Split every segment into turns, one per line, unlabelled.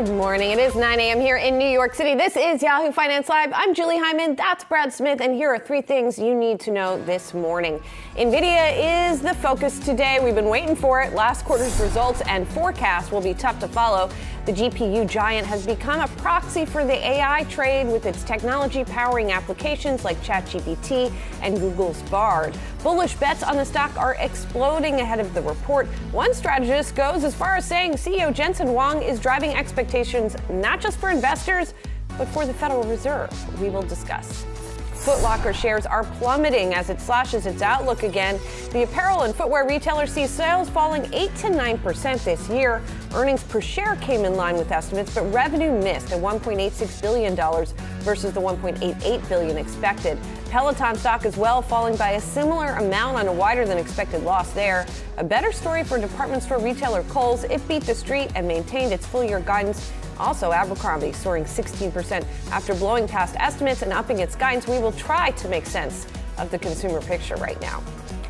Good morning. It is 9 a.m. here in New York City. This is Yahoo Finance Live. I'm Julie Hyman. That's Brad Smith. And here are three things you need to know this morning. Nvidia is the focus today. We've been waiting for it. Last quarter's results and forecasts will be tough to follow. The GPU giant has become a proxy for the AI trade with its technology powering applications like ChatGPT and Google's Bard. Bullish bets on the stock are exploding ahead of the report. One strategist goes as far as saying CEO Jensen Huang is driving expectations not just for investors, but for the Federal Reserve. We will discuss. Foot Locker shares are plummeting as it slashes its outlook again. The apparel and footwear retailer sees sales falling 8 to 9% this year. Earnings per share came in line with estimates, but revenue missed at $1.86 billion versus the $1.88 billion expected. Peloton stock as well, falling by a similar amount on a wider than expected loss there. A better story for department store retailer Kohl's. It beat the street and maintained its full year guidance. Also, Abercrombie soaring 16% after blowing past estimates and upping its guidance. We will try to make sense of the consumer picture right now.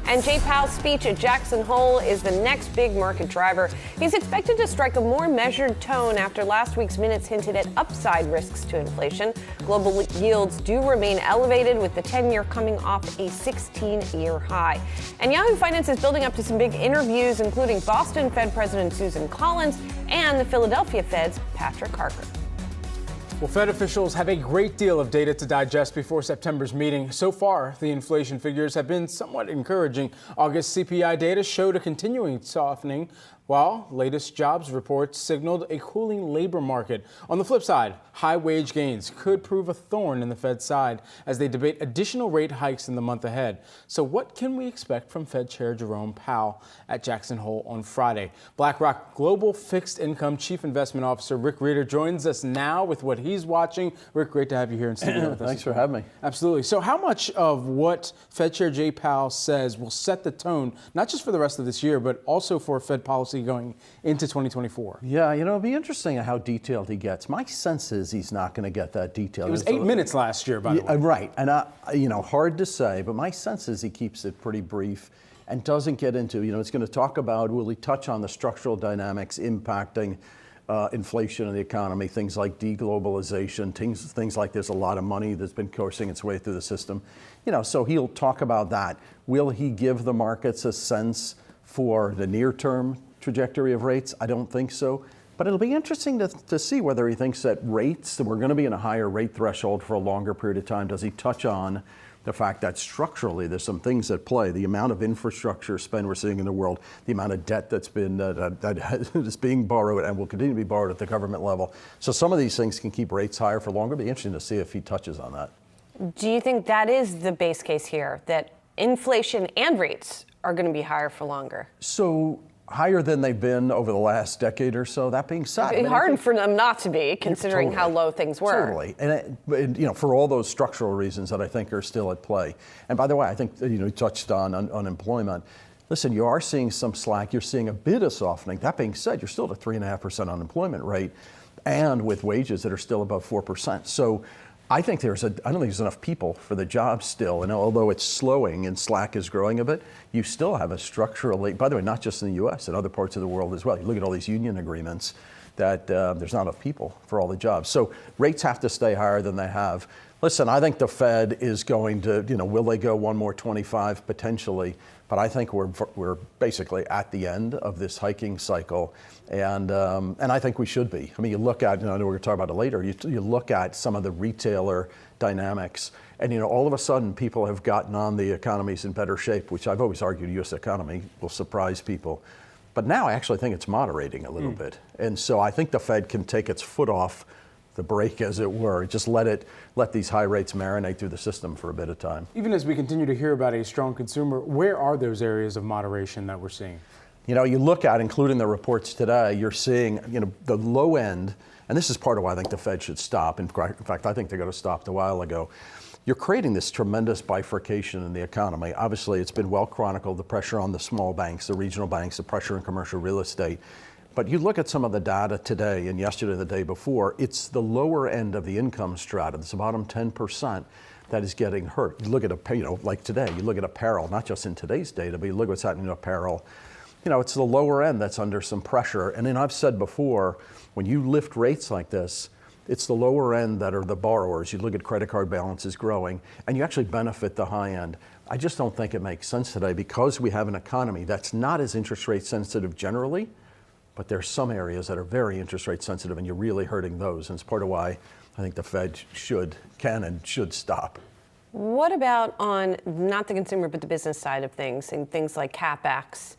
And Jay Powell's speech at Jackson Hole is the next big market driver. He's expected to strike a more measured tone after last week's minutes hinted at upside risks to inflation. Global yields do remain elevated, with the 10-year coming off a 16-year high. And Yahoo Finance is building up to some big interviews, including Boston Fed President Susan Collins and the Philadelphia Fed's Patrick Harker.
Well, Fed officials have a great deal of data to digest before September's meeting. So far, the inflation figures have been somewhat encouraging. August CPI data showed a continuing softening, while latest jobs reports signaled a cooling labor market. On the flip side, high wage gains could prove a thorn in the Fed's side as they debate additional rate hikes in the month ahead. So what can we expect from Fed Chair Jerome Powell at Jackson Hole on Friday? BlackRock Global Fixed Income Chief Investment Officer Rick Rieder joins us now with what he's watching. Rick, great to have you here in studio with us.
Thanks for having me.
Absolutely. So how much of what Fed Chair Jay Powell says will set the tone, not just for the rest of this year, but also for Fed policy going into 2024?
Yeah, it'll be interesting how detailed he gets. My sense is he's not going to get that detailed.
It was 8 minutes last year, by the way.
Right. And, hard to say, but my sense is he keeps it pretty brief and doesn't get into, it's going to talk about, will he touch on the structural dynamics impacting inflation in the economy, things like deglobalization, things like there's a lot of money that's been coursing its way through the system. So he'll talk about that. Will he give the markets a sense for the near-term trajectory of rates? I don't think so. But it'll be interesting to see whether he thinks that we're going to be in a higher rate threshold for a longer period of time. Does he touch on the fact that structurally there's some things at play? The amount of infrastructure spend we're seeing in the world, the amount of debt that's been that is being borrowed and will continue to be borrowed at the government level. So some of these things can keep rates higher for longer. It'll be interesting to see if he touches on that.
Do you think that is the base case here, that inflation and rates are going to be higher for longer?
So higher than they've been over the last decade or so. That being said,
it's hard for them not to be, considering how low things were.
Totally, and for all those structural reasons that I think are still at play. And by the way, I think you touched on unemployment. Listen, you are seeing some slack. You're seeing a bit of softening. That being said, you're still at a 3.5% unemployment rate, and with wages that are still above 4%. So I think I don't think there's enough people for the jobs still. And although it's slowing and slack is growing a bit, you still have a structural, by the way, not just in the U.S., in other parts of the world as well. You look at all these union agreements that there's not enough people for all the jobs. So rates have to stay higher than they have. Listen, I think the Fed is going to, will they go one more 25 potentially? But I think we're basically at the end of this hiking cycle, and I think we should be. I mean, you look at, I know we're going to talk about it later. You look at some of the retailer dynamics, and all of a sudden people have gotten on the economy's in better shape, which I've always argued the U.S. economy will surprise people. But now I actually think it's moderating a little bit, and so I think the Fed can take its foot off the brake, as it were. Just let these high rates marinate through the system for a bit of time.
Even as we continue to hear about a strong consumer, where are those areas of moderation that we're seeing?
You look at, including the reports today, you're seeing, the low end, and this is part of why I think the Fed should stop. In fact, I think they got to stop a while ago. You're creating this tremendous bifurcation in the economy. Obviously, it's been well chronicled, the pressure on the small banks, the regional banks, the pressure in commercial real estate. But you look at some of the data today and yesterday, the day before, it's the lower end of the income strata, it's the bottom 10% that is getting hurt. You look at, like today, you look at apparel, not just in today's data, but you look at what's happening in apparel, it's the lower end that's under some pressure. And then I've said before, when you lift rates like this, it's the lower end that are the borrowers. You look at credit card balances growing, and you actually benefit the high end. I just don't think it makes sense today because we have an economy that's not as interest rate sensitive generally, but there's some areas that are very interest rate sensitive, and you're really hurting those. And it's part of why I think the Fed can and should stop.
What about on not the consumer but the business side of things, and things like Capex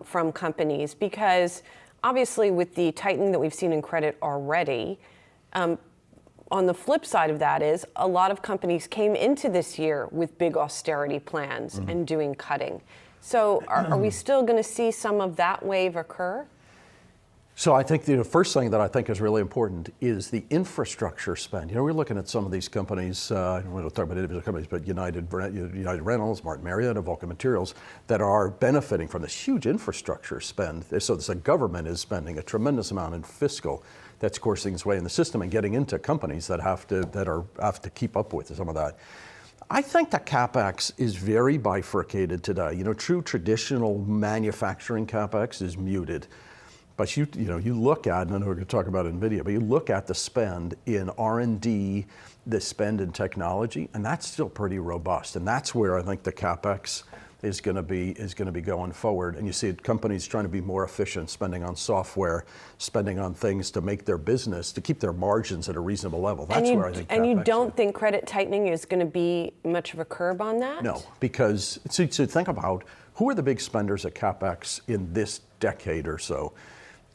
from companies? Because obviously with the tightening that we've seen in credit already, on the flip side of that is a lot of companies came into this year with big austerity plans and doing cutting. So are we still going to see some of that wave occur?
So I think the first thing that I think is really important is the infrastructure spend. We're looking at some of these companies, we don't talk about individual companies, but United Rentals, Martin Marietta, Vulcan Materials, that are benefiting from this huge infrastructure spend. So the government is spending a tremendous amount in fiscal that's coursing its way in the system and getting into companies that have to keep up with some of that. I think that Capex is very bifurcated today. True traditional manufacturing Capex is muted. But you look at, and I know we're going to talk about Nvidia, but you look at the spend in R&D, the spend in technology, and that's still pretty robust. And that's where I think the Capex is going to be going forward. And you see companies trying to be more efficient, spending on software, spending on things to make their business, to keep their margins at a reasonable level. That's where I think Capex.
And you don't think credit tightening is going to be much of a curb on that?
No, because so think about who are the big spenders at Capex in this decade or so.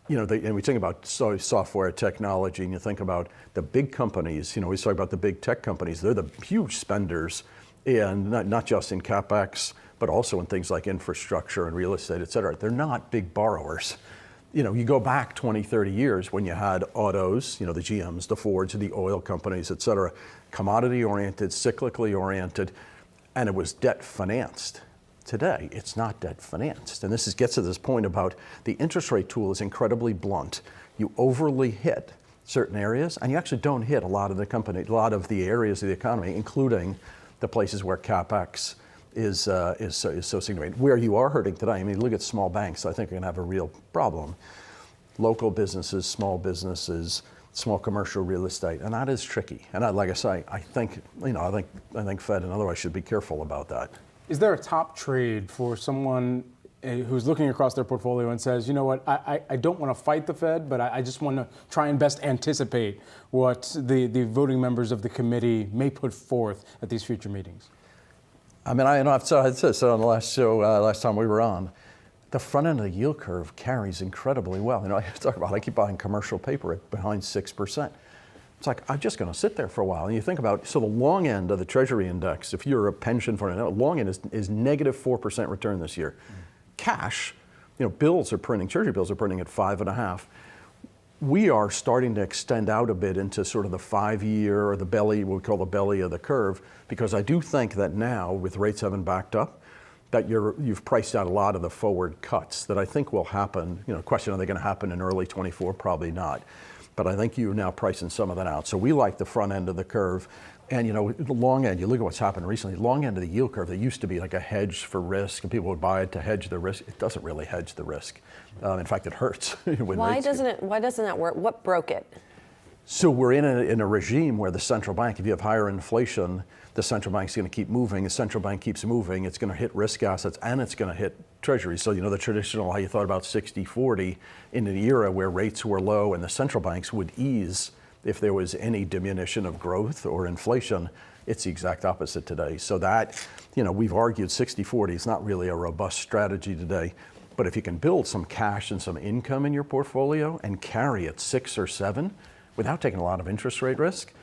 And we think about software technology, and you think about the big companies. We talk about the big tech companies. They're the huge spenders, and not just in Capex, but also in things like infrastructure and real estate, et cetera. They're not big borrowers. You go back 20, 30 years when you had autos, the GMs, the Fords, the oil companies, et cetera, commodity-oriented, cyclically oriented, and it was debt financed. Today, it's not debt financed. And this gets to this point about the interest rate tool is incredibly blunt. You overly hit certain areas, and you actually don't hit a lot of the areas of the economy, including the places where Capex is so significant. Where you are hurting today, look at small banks, I think are going to have a real problem. Local businesses, small commercial real estate, and that is tricky. And like I say, I think Fed and otherwise should be careful about that.
Is there a top trade for someone who's looking across their portfolio and says, you know what, I don't want to fight the Fed, but I just want to try and best anticipate what the voting members of the committee may put forth at these future meetings?
I've said this on the last show, last time we were on. The front end of the yield curve carries incredibly well. I keep buying commercial paper at behind 6%. It's like, I'm just going to sit there for a while. And you think about, so the long end of the Treasury index, if you're a pension fund, long end is negative 4% return this year. Cash, Treasury bills are printing at 5.5%. We are starting to extend out a bit into sort of the 5-year or the belly, what we call the belly of the curve, because I do think that now, with rates having backed up, that you've priced out a lot of the forward cuts that I think will happen. Question, are they going to happen in early 24? Probably not. But I think you're now pricing some of that out. So we like the front end of the curve. And the long end, you look at what's happened recently, long end of the yield curve, that used to be like a hedge for risk, and people would buy it to hedge the risk. It doesn't really hedge the risk. In fact, it hurts.
Why doesn't that work? What broke it?
So we're in a regime where the central bank, if you have higher inflation, the central bank's going to keep moving. The central bank keeps moving. It's going to hit risk assets, and it's going to hit Treasury. So the traditional, how you thought about 60-40 in an era where rates were low and the central banks would ease if there was any diminution of growth or inflation, it's the exact opposite today. So that, we've argued 60-40 is not really a robust strategy today. But if you can build some cash and some income in your portfolio and carry it 6 or 7 without taking a lot of interest rate risk,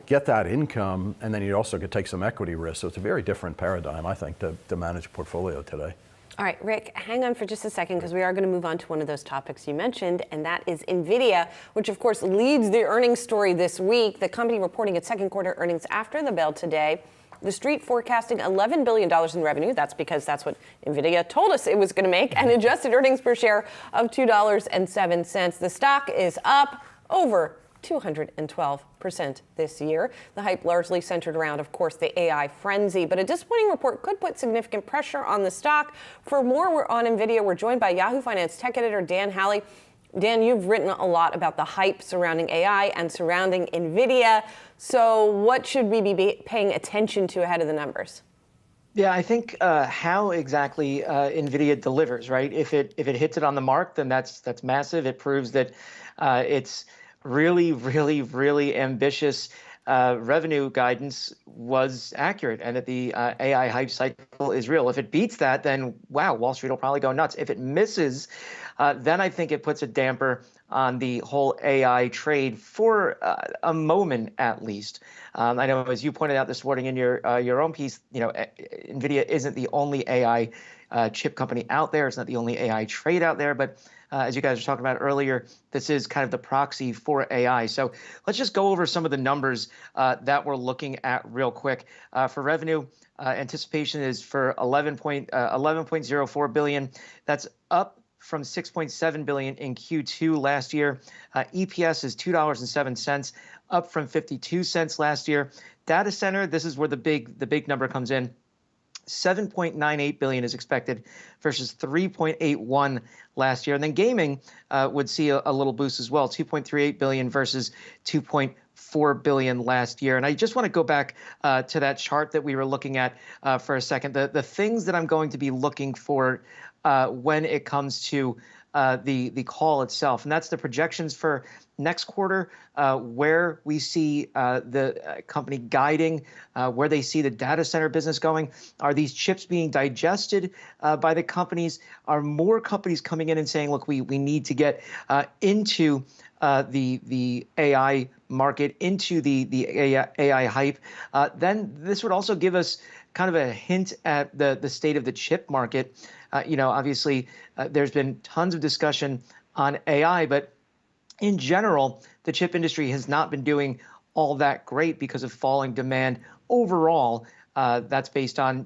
get that income, and then you also could take some equity risk. So it's a very different paradigm, I think, to manage a portfolio today.
All right, Rick, hang on for just a second, because we are going to move on to one of those topics you mentioned, and that is Nvidia, which of course leads the earnings story this week. The company reporting its second quarter earnings after the bell today. The street forecasting $11 billion in revenue. That's because that's what Nvidia told us it was going to make, and adjusted earnings per share of $2.07. The stock is up over 212% this year. The hype largely centered around, of course, the AI frenzy, but a disappointing report could put significant pressure on the stock. For more on Nvidia, we're joined by Yahoo Finance tech editor Dan Halley. Dan, you've written a lot about the hype surrounding AI and surrounding Nvidia. So what should we be paying attention to ahead of the numbers?
Yeah, I think how exactly NVIDIA delivers, right? If it hits it on the mark, then that's massive. It proves that it's really ambitious revenue guidance was accurate and that the AI hype cycle is real. If it beats that, then wow, Wall Street will probably go nuts. If it misses, then I think it puts a damper on the whole AI trade for a moment at least. I know, as you pointed out this morning in your own piece, NVIDIA isn't the only AI chip company out there. It's not the only AI trade out there, but as you guys were talking about earlier, this is kind of the proxy for AI. So let's just go over some of the numbers that we're looking at real quick. For revenue, anticipation is for 11.04 billion. That's up from 6.7 billion in Q2 last year. EPS is $2.07, up from 52 cents last year. Data center, this is where the big number comes in. 7.98 billion is expected versus 3.81 last year. And then gaming would see a little boost as well, 2.38 billion versus 2.4 billion last year. And I just want to go back to that chart that we were looking at for a second. The things that I'm going to be looking for when it comes to the call itself, and that's the projections for next quarter, where we see the company guiding, where they see the data center business going. Are these chips being digested by the companies? Are more companies coming in and saying, look, we need to get into the AI market, into the AI hype? Then this would also give us kind of a hint at the state of the chip market. Obviously, there's been tons of discussion on AI, but in general, the chip industry has not been doing all that great because of falling demand overall. That's based on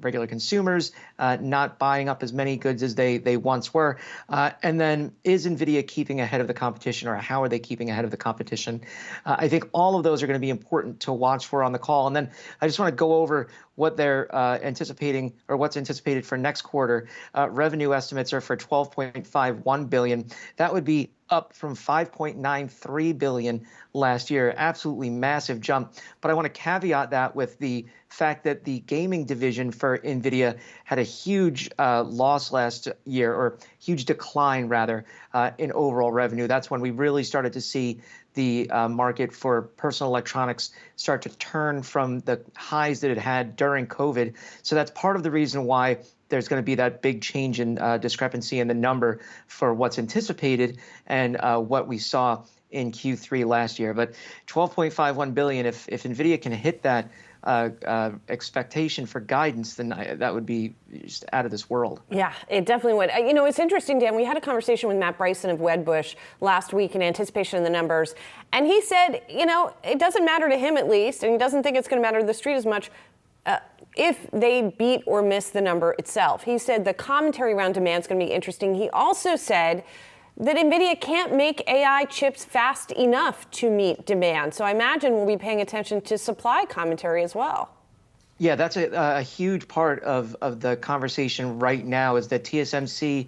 regular consumers not buying up as many goods as they once were. And then is NVIDIA keeping ahead of the competition, or how are they keeping ahead of the competition? I think all of those are going to be important to watch for on the call. And then I just want to go over what they're anticipating, or what's anticipated for next quarter. Revenue estimates are for 12.51 billion. That would be up from 5.93 billion last year. Absolutely massive jump. But I want to caveat that with the fact that the gaming division for NVIDIA had a huge loss last year, or huge decline rather, in overall revenue. That's when we really started to see the market for personal electronics start to turn from the highs that it had during COVID. So that's part of the reason why there's going to be that big change in discrepancy in the number for what's anticipated and what we saw in Q3 last year. But 12.51 billion, if NVIDIA can hit that expectation for guidance, then that would be just out of this world.
Yeah, it definitely would. It's interesting, Dan. We had a conversation with Matt Bryson of Wedbush last week in anticipation of the numbers, and he said, it doesn't matter to him at least, and he doesn't think it's going to matter to the street as much if they beat or miss the number itself. He said the commentary around demand is going to be interesting. He also said that NVIDIA can't make AI chips fast enough to meet demand. So I imagine we'll be paying attention to supply commentary as well.
Yeah, that's a huge part of the conversation right now, is that TSMC,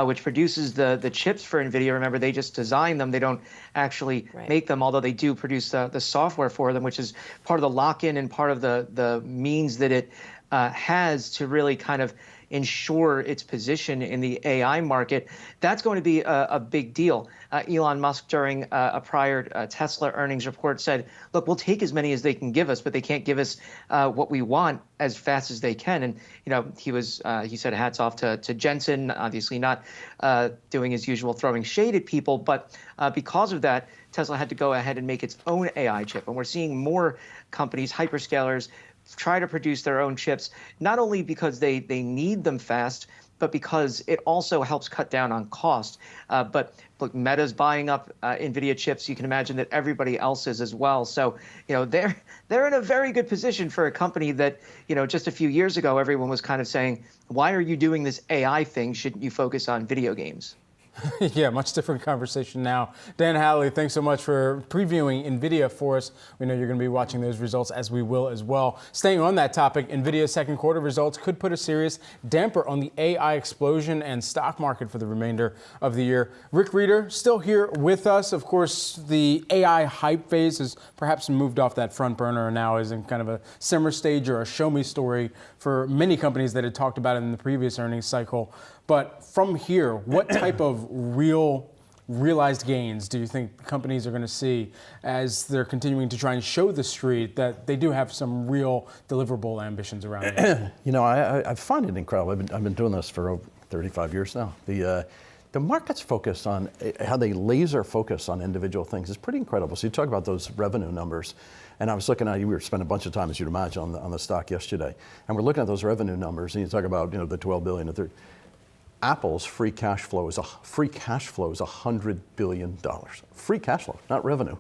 which produces the chips for NVIDIA, remember, they just design them. They don't actually make them, although they do produce the software for them, which is part of the lock-in and part of the means that it has to really kind of ensure its position in the AI market. That's going to be a big deal. Elon Musk, during a prior Tesla earnings report, said, look, we'll take as many as they can give us, but they can't give us what we want as fast as they can. And, he said hats off to Jensen, obviously not doing his usual throwing shade at people, but because of that, Tesla had to go ahead and make its own AI chip. And we're seeing more companies, hyperscalers, try to produce their own chips, not only because they need them fast, but because it also helps cut down on cost. But look, Meta's buying up NVIDIA chips. You can imagine that everybody else is as well. So, they're in a very good position for a company that, just a few years ago, everyone was kind of saying, why are you doing this AI thing? Shouldn't you focus on video games?
Yeah, much different conversation now. Dan Halley, thanks so much for previewing Nvidia for us. We know you're going to be watching those results, as we will as well. Staying on that topic, Nvidia's second quarter results could put a serious damper on the AI explosion and stock market for the remainder of the year. Rick Reeder, still here with us. Of course, the AI hype phase has perhaps moved off that front burner and now is in kind of a simmer stage or a show me story for many companies that had talked about it in the previous earnings cycle. But from here, what type of realized gains do you think companies are going to see as they're continuing to try and show the street that they do have some real deliverable ambitions around it?
You know, I find it incredible. I've been doing this for over 35 years now. The market's focus on how they laser focus on individual things is pretty incredible. So you talk about those revenue numbers, and I was looking at, we were spending a bunch of time, as you'd imagine, on the stock yesterday, and we're looking at those revenue numbers, and you talk about, you know, the 12 billion, the 30. Apple's free cash flow is $100 billion. Free cash flow, not revenue.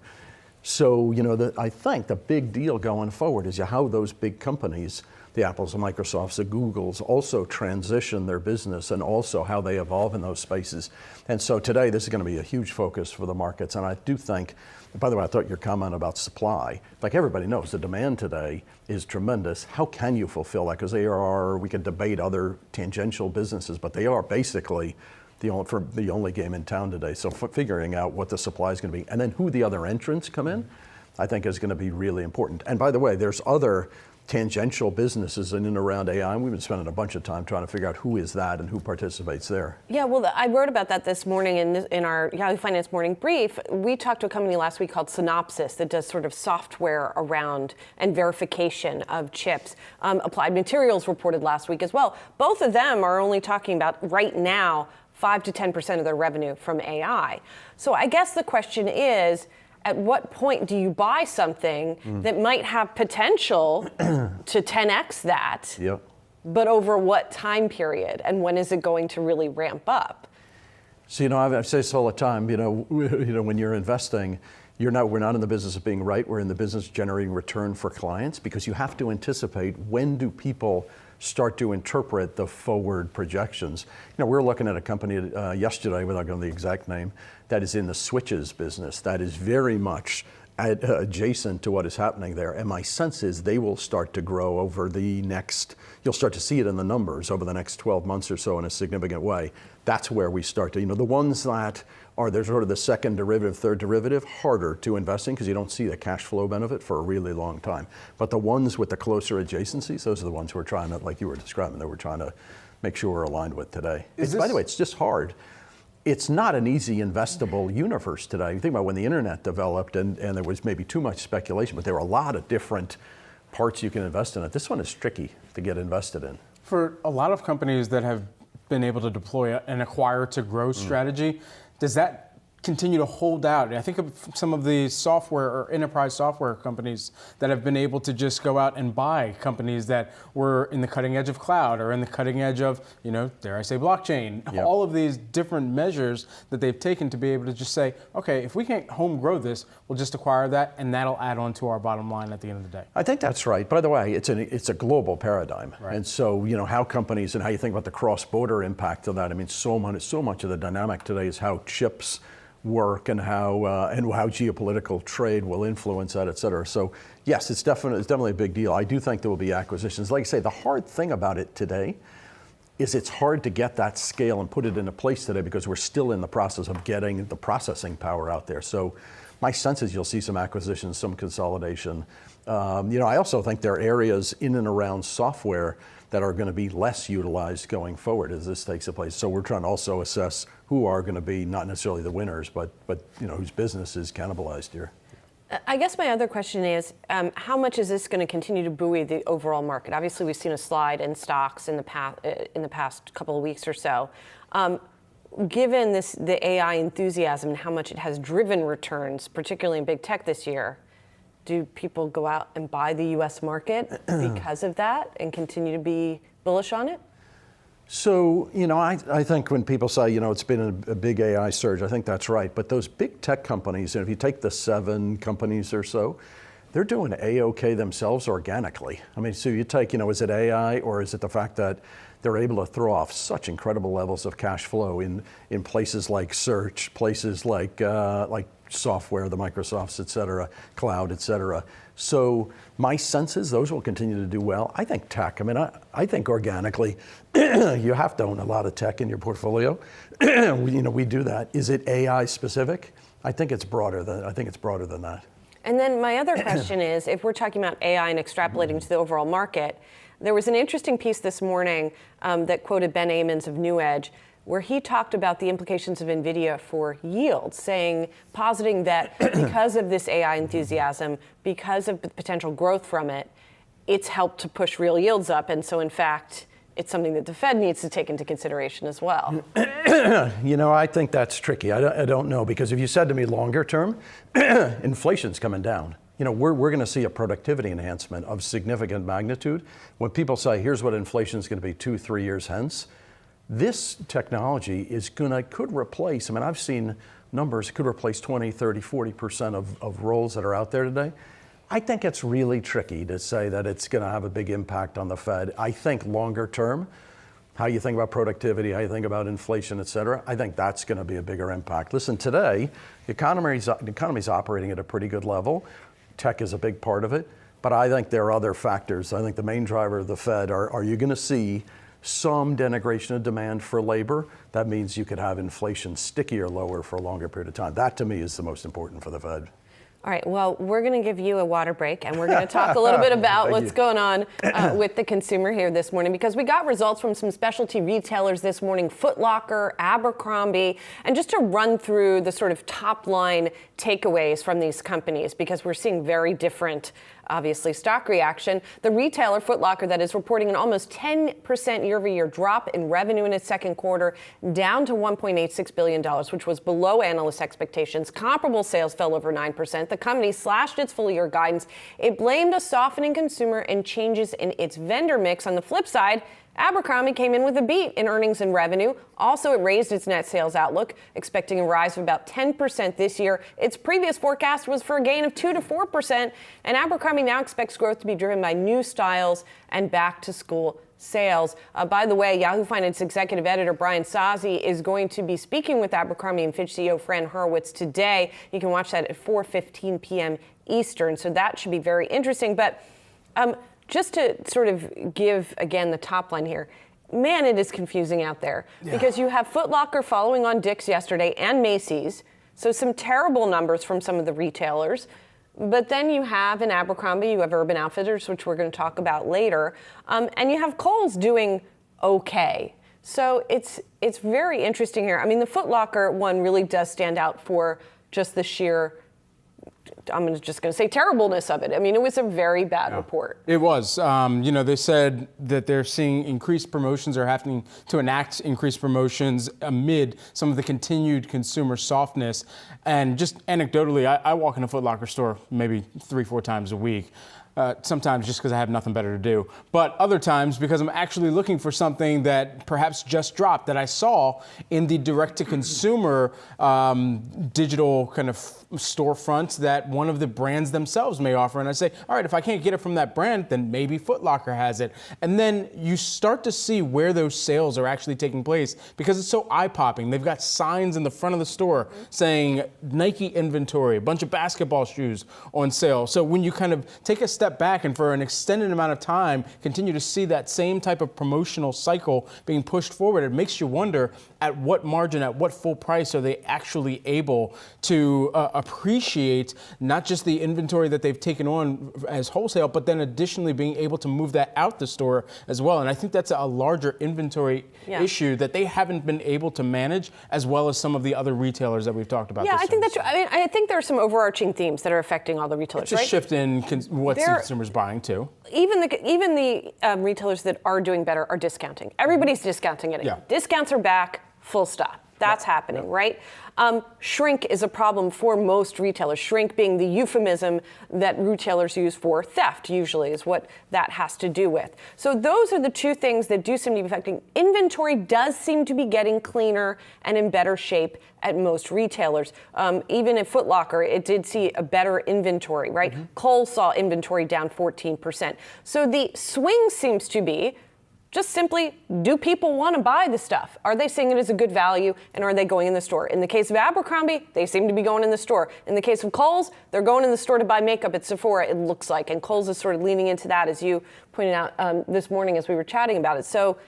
So, you know, I think the big deal going forward is how those big companies, the Apples, the Microsofts, the Googles, also transition their business and also how they evolve in those spaces. And so today, this is going to be a huge focus for the markets. And I do think, by the way, I thought your comment about supply, like everybody knows, the demand today is tremendous. How can you fulfill that? Because we could debate other tangential businesses, but they are basically the only game in town today. So figuring out what the supply is going to be, and then who the other entrants come in, I think is going to be really important. And by the way, there's other tangential businesses in and around AI, and we've been spending a bunch of time trying to figure out who is that and who participates there.
Yeah, well, I wrote about that this morning in our Yahoo Finance Morning Brief. We talked to a company last week called Synopsys that does sort of software around and verification of chips. Applied Materials reported last week as well. Both of them are only talking about right now 5 to 10% of their revenue from AI. So I guess the question is, at what point do you buy something that might have potential to 10x that,
Yep.
but over what time period, and when is it going to really ramp up?
So, you know, I say this all the time, you know, when you're investing, we're not in the business of being right, we're in the business of generating return for clients, because you have to anticipate when do people start to interpret the forward projections. You know, we're looking at a company yesterday, without going to the exact name, that is in the switches business, that is very much adjacent to what is happening there. And my sense is they will start to grow over the next, you'll start to see it in the numbers over the next 12 months or so in a significant way. That's where we start to, you know, the ones that are, there's sort of the second derivative, third derivative, harder to invest in because you don't see the cash flow benefit for a really long time. But the ones with the closer adjacencies, those are the ones we're trying to, like you were describing, that we're trying to make sure we're aligned with today. By the way, it's just hard. It's not an easy investable universe today. You think about when the internet developed and there was maybe too much speculation, but there were a lot of different parts you can invest in it. This one is tricky to get invested in.
For a lot of companies that have been able to deploy an acquire to grow strategy, does that continue to hold out? I think of some of the software or enterprise software companies that have been able to just go out and buy companies that were in the cutting edge of cloud or in the cutting edge of, you know, dare I say blockchain,
Yep.
all of these different measures that they've taken to be able to just say, okay, if we can't home grow this, we'll just acquire that and that'll add on to our bottom line at the end of the day.
I think that's right. By the way, it's a global paradigm.
Right.
And so, you know, how companies and how you think about the cross-border impact of that. I mean, so much of the dynamic today is how chips work and how geopolitical trade will influence that, et cetera. So yes, it's definitely a big deal. I do think there will be acquisitions. Like I say, the hard thing about it today is it's hard to get that scale and put it into place today because we're still in the process of getting the processing power out there. So my sense is you'll see some acquisitions, some consolidation. You know, I also think there are areas in and around software that are going to be less utilized going forward as this takes place. So we're trying to also assess who are going to be not necessarily the winners, but you know, whose business is cannibalized here.
I guess my other question is, how much is this going to continue to buoy the overall market? Obviously, we've seen a slide in stocks in the past couple of weeks or so. Given the AI enthusiasm and how much it has driven returns, particularly in big tech this year, do people go out and buy the U.S. market because of that and continue to be bullish on it?
So, you know, I think when people say, you know, it's been a big AI surge, I think that's right. But those big tech companies, and if you take the 7 companies or so, they're doing A-OK themselves organically. I mean, so you take, is it AI or is it the fact that they're able to throw off such incredible levels of cash flow in places like search, places like software, the Microsofts, et cetera, cloud, et cetera. So my sense is those will continue to do well. I think tech, I think organically, you have to own a lot of tech in your portfolio. We do that. Is it AI specific? I think it's broader than that.
And then my other question is, if we're talking about AI and extrapolating to the overall market, there was an interesting piece this morning that quoted Ben Amons of New Edge, where he talked about the implications of Nvidia for yields, positing that because of this AI enthusiasm, because of the potential growth from it, it's helped to push real yields up. And so, in fact, it's something that the Fed needs to take into consideration as well.
I think that's tricky. I don't know, because if you said to me longer term, inflation's coming down. We're going to see a productivity enhancement of significant magnitude. When people say, here's what inflation is going to be 2-3 years hence, this technology could replace, I've seen numbers, could replace 20, 30, 40% of roles that are out there today. I think it's really tricky to say that it's going to have a big impact on the Fed. I think longer term, how you think about productivity, how you think about inflation, et cetera, I think that's going to be a bigger impact. Listen, today, the economy's operating at a pretty good level. Tech is a big part of it, but I think there are other factors. I think the main driver of the Fed are you going to see some denigration of demand for labor? That means you could have inflation stickier lower for a longer period of time. That, to me, is the most important for the Fed.
All right, well, we're going to give you a water break, and we're going to talk a little bit about what's going on with the consumer here this morning, because we got results from some specialty retailers this morning, Foot Locker, Abercrombie, and just to run through the sort of top-line takeaways from these companies, because we're seeing very different, obviously, stock reaction. The retailer, Foot Locker, that is reporting an almost 10% year-over-year drop in revenue in its second quarter, down to $1.86 billion, which was below analyst expectations. Comparable sales fell over 9%. The company slashed its full-year guidance. It blamed a softening consumer and changes in its vendor mix. On the flip side, Abercrombie came in with a beat in earnings and revenue. Also, it raised its net sales outlook, expecting a rise of about 10% this year. Its previous forecast was for a gain of 2 to 4%, and Abercrombie now expects growth to be driven by new styles and back-to-school sales. By the way, Yahoo Finance executive editor Brian Sozzi is going to be speaking with Abercrombie and Fitch CEO Fran Horowitz today. You can watch that at 4:15 p.m. Eastern, so that should be very interesting. But just to sort of give, again, the top line here, man, it is confusing out there. Yeah. Because you have Foot Locker following on Dick's yesterday and Macy's, so some terrible numbers from some of the retailers. But then you have in Abercrombie, you have Urban Outfitters, which we're going to talk about later, and you have Kohl's doing okay. So it's very interesting here. The Foot Locker one really does stand out for just the sheer, I'm just going to say, terribleness of it. It was a very bad report.
It was. They said that they're seeing increased promotions, or having to enact increased promotions amid some of the continued consumer softness. And just anecdotally, I walk in a Foot Locker store maybe 3-4 times a week. Sometimes just because I have nothing better to do, but other times because I'm actually looking for something that perhaps just dropped, that I saw in the direct-to-consumer digital kind of storefronts that one of the brands themselves may offer. And I say, all right, if I can't get it from that brand, then maybe Foot Locker has it. And then you start to see where those sales are actually taking place, because it's so eye-popping. They've got signs in the front of the store saying Nike inventory, a bunch of basketball shoes on sale. So when you kind of take a step back and for an extended amount of time continue to see that same type of promotional cycle being pushed forward, it makes you wonder at what margin, at what full price are they actually able to appreciate not just the inventory that they've taken on as wholesale, but then additionally being able to move that out the store as well. And I think that's a larger inventory issue that they haven't been able to manage, as well as some of the other retailers that we've talked about.
Yeah, I think that's true. I think there are some overarching themes that are affecting all the retailers,
it's a shift in what's the consumer's buying too.
Even the retailers that are doing better are discounting. Everybody's discounting it. Yeah. Discounts are back, full stop. That's happening, right? Shrink is a problem for most retailers. Shrink being the euphemism that retailers use for theft, usually, is what that has to do with. So those are the two things that do seem to be affecting. Inventory does seem to be getting cleaner and in better shape at most retailers. Even at Foot Locker, it did see a better inventory, right? Kohl saw inventory down 14%. So the swing seems to be just simply, do people want to buy the stuff? Are they seeing it as a good value, and are they going in the store? In the case of Abercrombie, they seem to be going in the store. In the case of Kohl's, they're going in the store to buy makeup at Sephora, it looks like. And Kohl's is sort of leaning into that, as you pointed out this morning as we were chatting about it. So,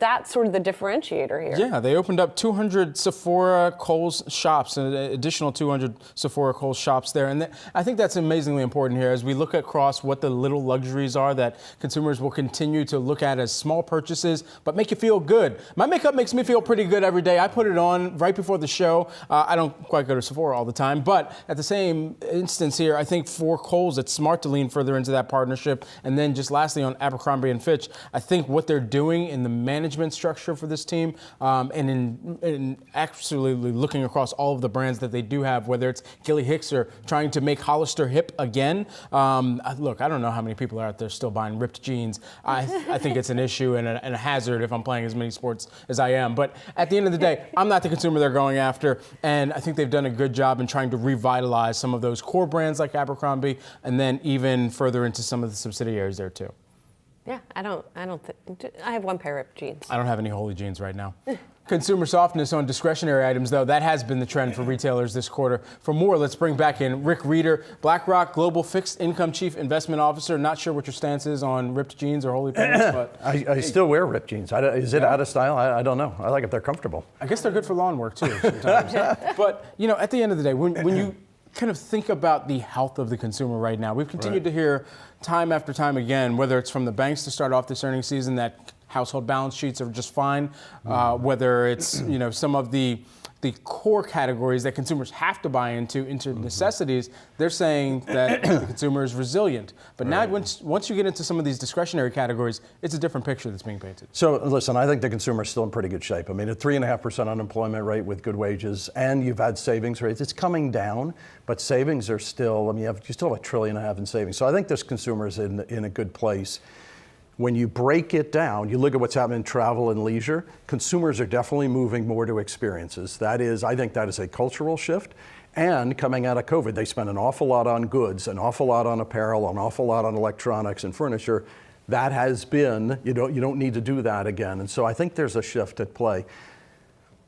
that's sort of the differentiator here.
Yeah, they opened up 200 Sephora Kohl's shops, an additional 200 Sephora Kohl's shops there. And I think that's amazingly important here as we look across what the little luxuries are that consumers will continue to look at as small purchases, but make you feel good. My makeup makes me feel pretty good every day. I put it on right before the show. I don't quite go to Sephora all the time, but at the same instance here, I think for Kohl's, it's smart to lean further into that partnership. And then just lastly on Abercrombie and Fitch, I think what they're doing in the management structure for this team, and in absolutely looking across all of the brands that they do have, whether it's Gilly Hicks or trying to make Hollister hip again. Look, I don't know how many people are out there still buying ripped jeans. I think it's an issue and a hazard if I'm playing as many sports as I am. But at the end of the day, I'm not the consumer they're going after, and I think they've done a good job in trying to revitalize some of those core brands like Abercrombie, and then even further into some of the subsidiaries there too.
Yeah, I have one pair of jeans.
I don't have any holy jeans right now. Consumer softness on discretionary items, though, that has been the trend for retailers this quarter. For more, let's bring back in Rick Reeder, BlackRock Global Fixed Income Chief Investment Officer. Not sure what your stance is on ripped jeans or holy pants, but
I still wear ripped jeans. Is it out of style? I don't know. I like if they're comfortable.
I guess they're good for lawn work too sometimes. But at the end of the day, when you kind of think about the health of the consumer right now, we've continued to hear time after time again, whether it's from the banks to start off this earnings season that household balance sheets are just fine, whether it's some of the core categories that consumers have to buy into necessities, they're saying that the consumer is resilient. But now once you get into some of these discretionary categories, it's a different picture that's being painted.
So listen, I think the consumer is still in pretty good shape. I mean, at 3.5% unemployment rate with good wages, and you've had savings rates, it's coming down, but savings are still, you still have $1.5 trillion in savings. So I think this consumer is in a good place. When you break it down, you look at what's happening in travel and leisure, consumers are definitely moving more to experiences. I think that is a cultural shift. And coming out of COVID, they spent an awful lot on goods, an awful lot on apparel, an awful lot on electronics and furniture. That has been, you don't need to do that again. And so I think there's a shift at play.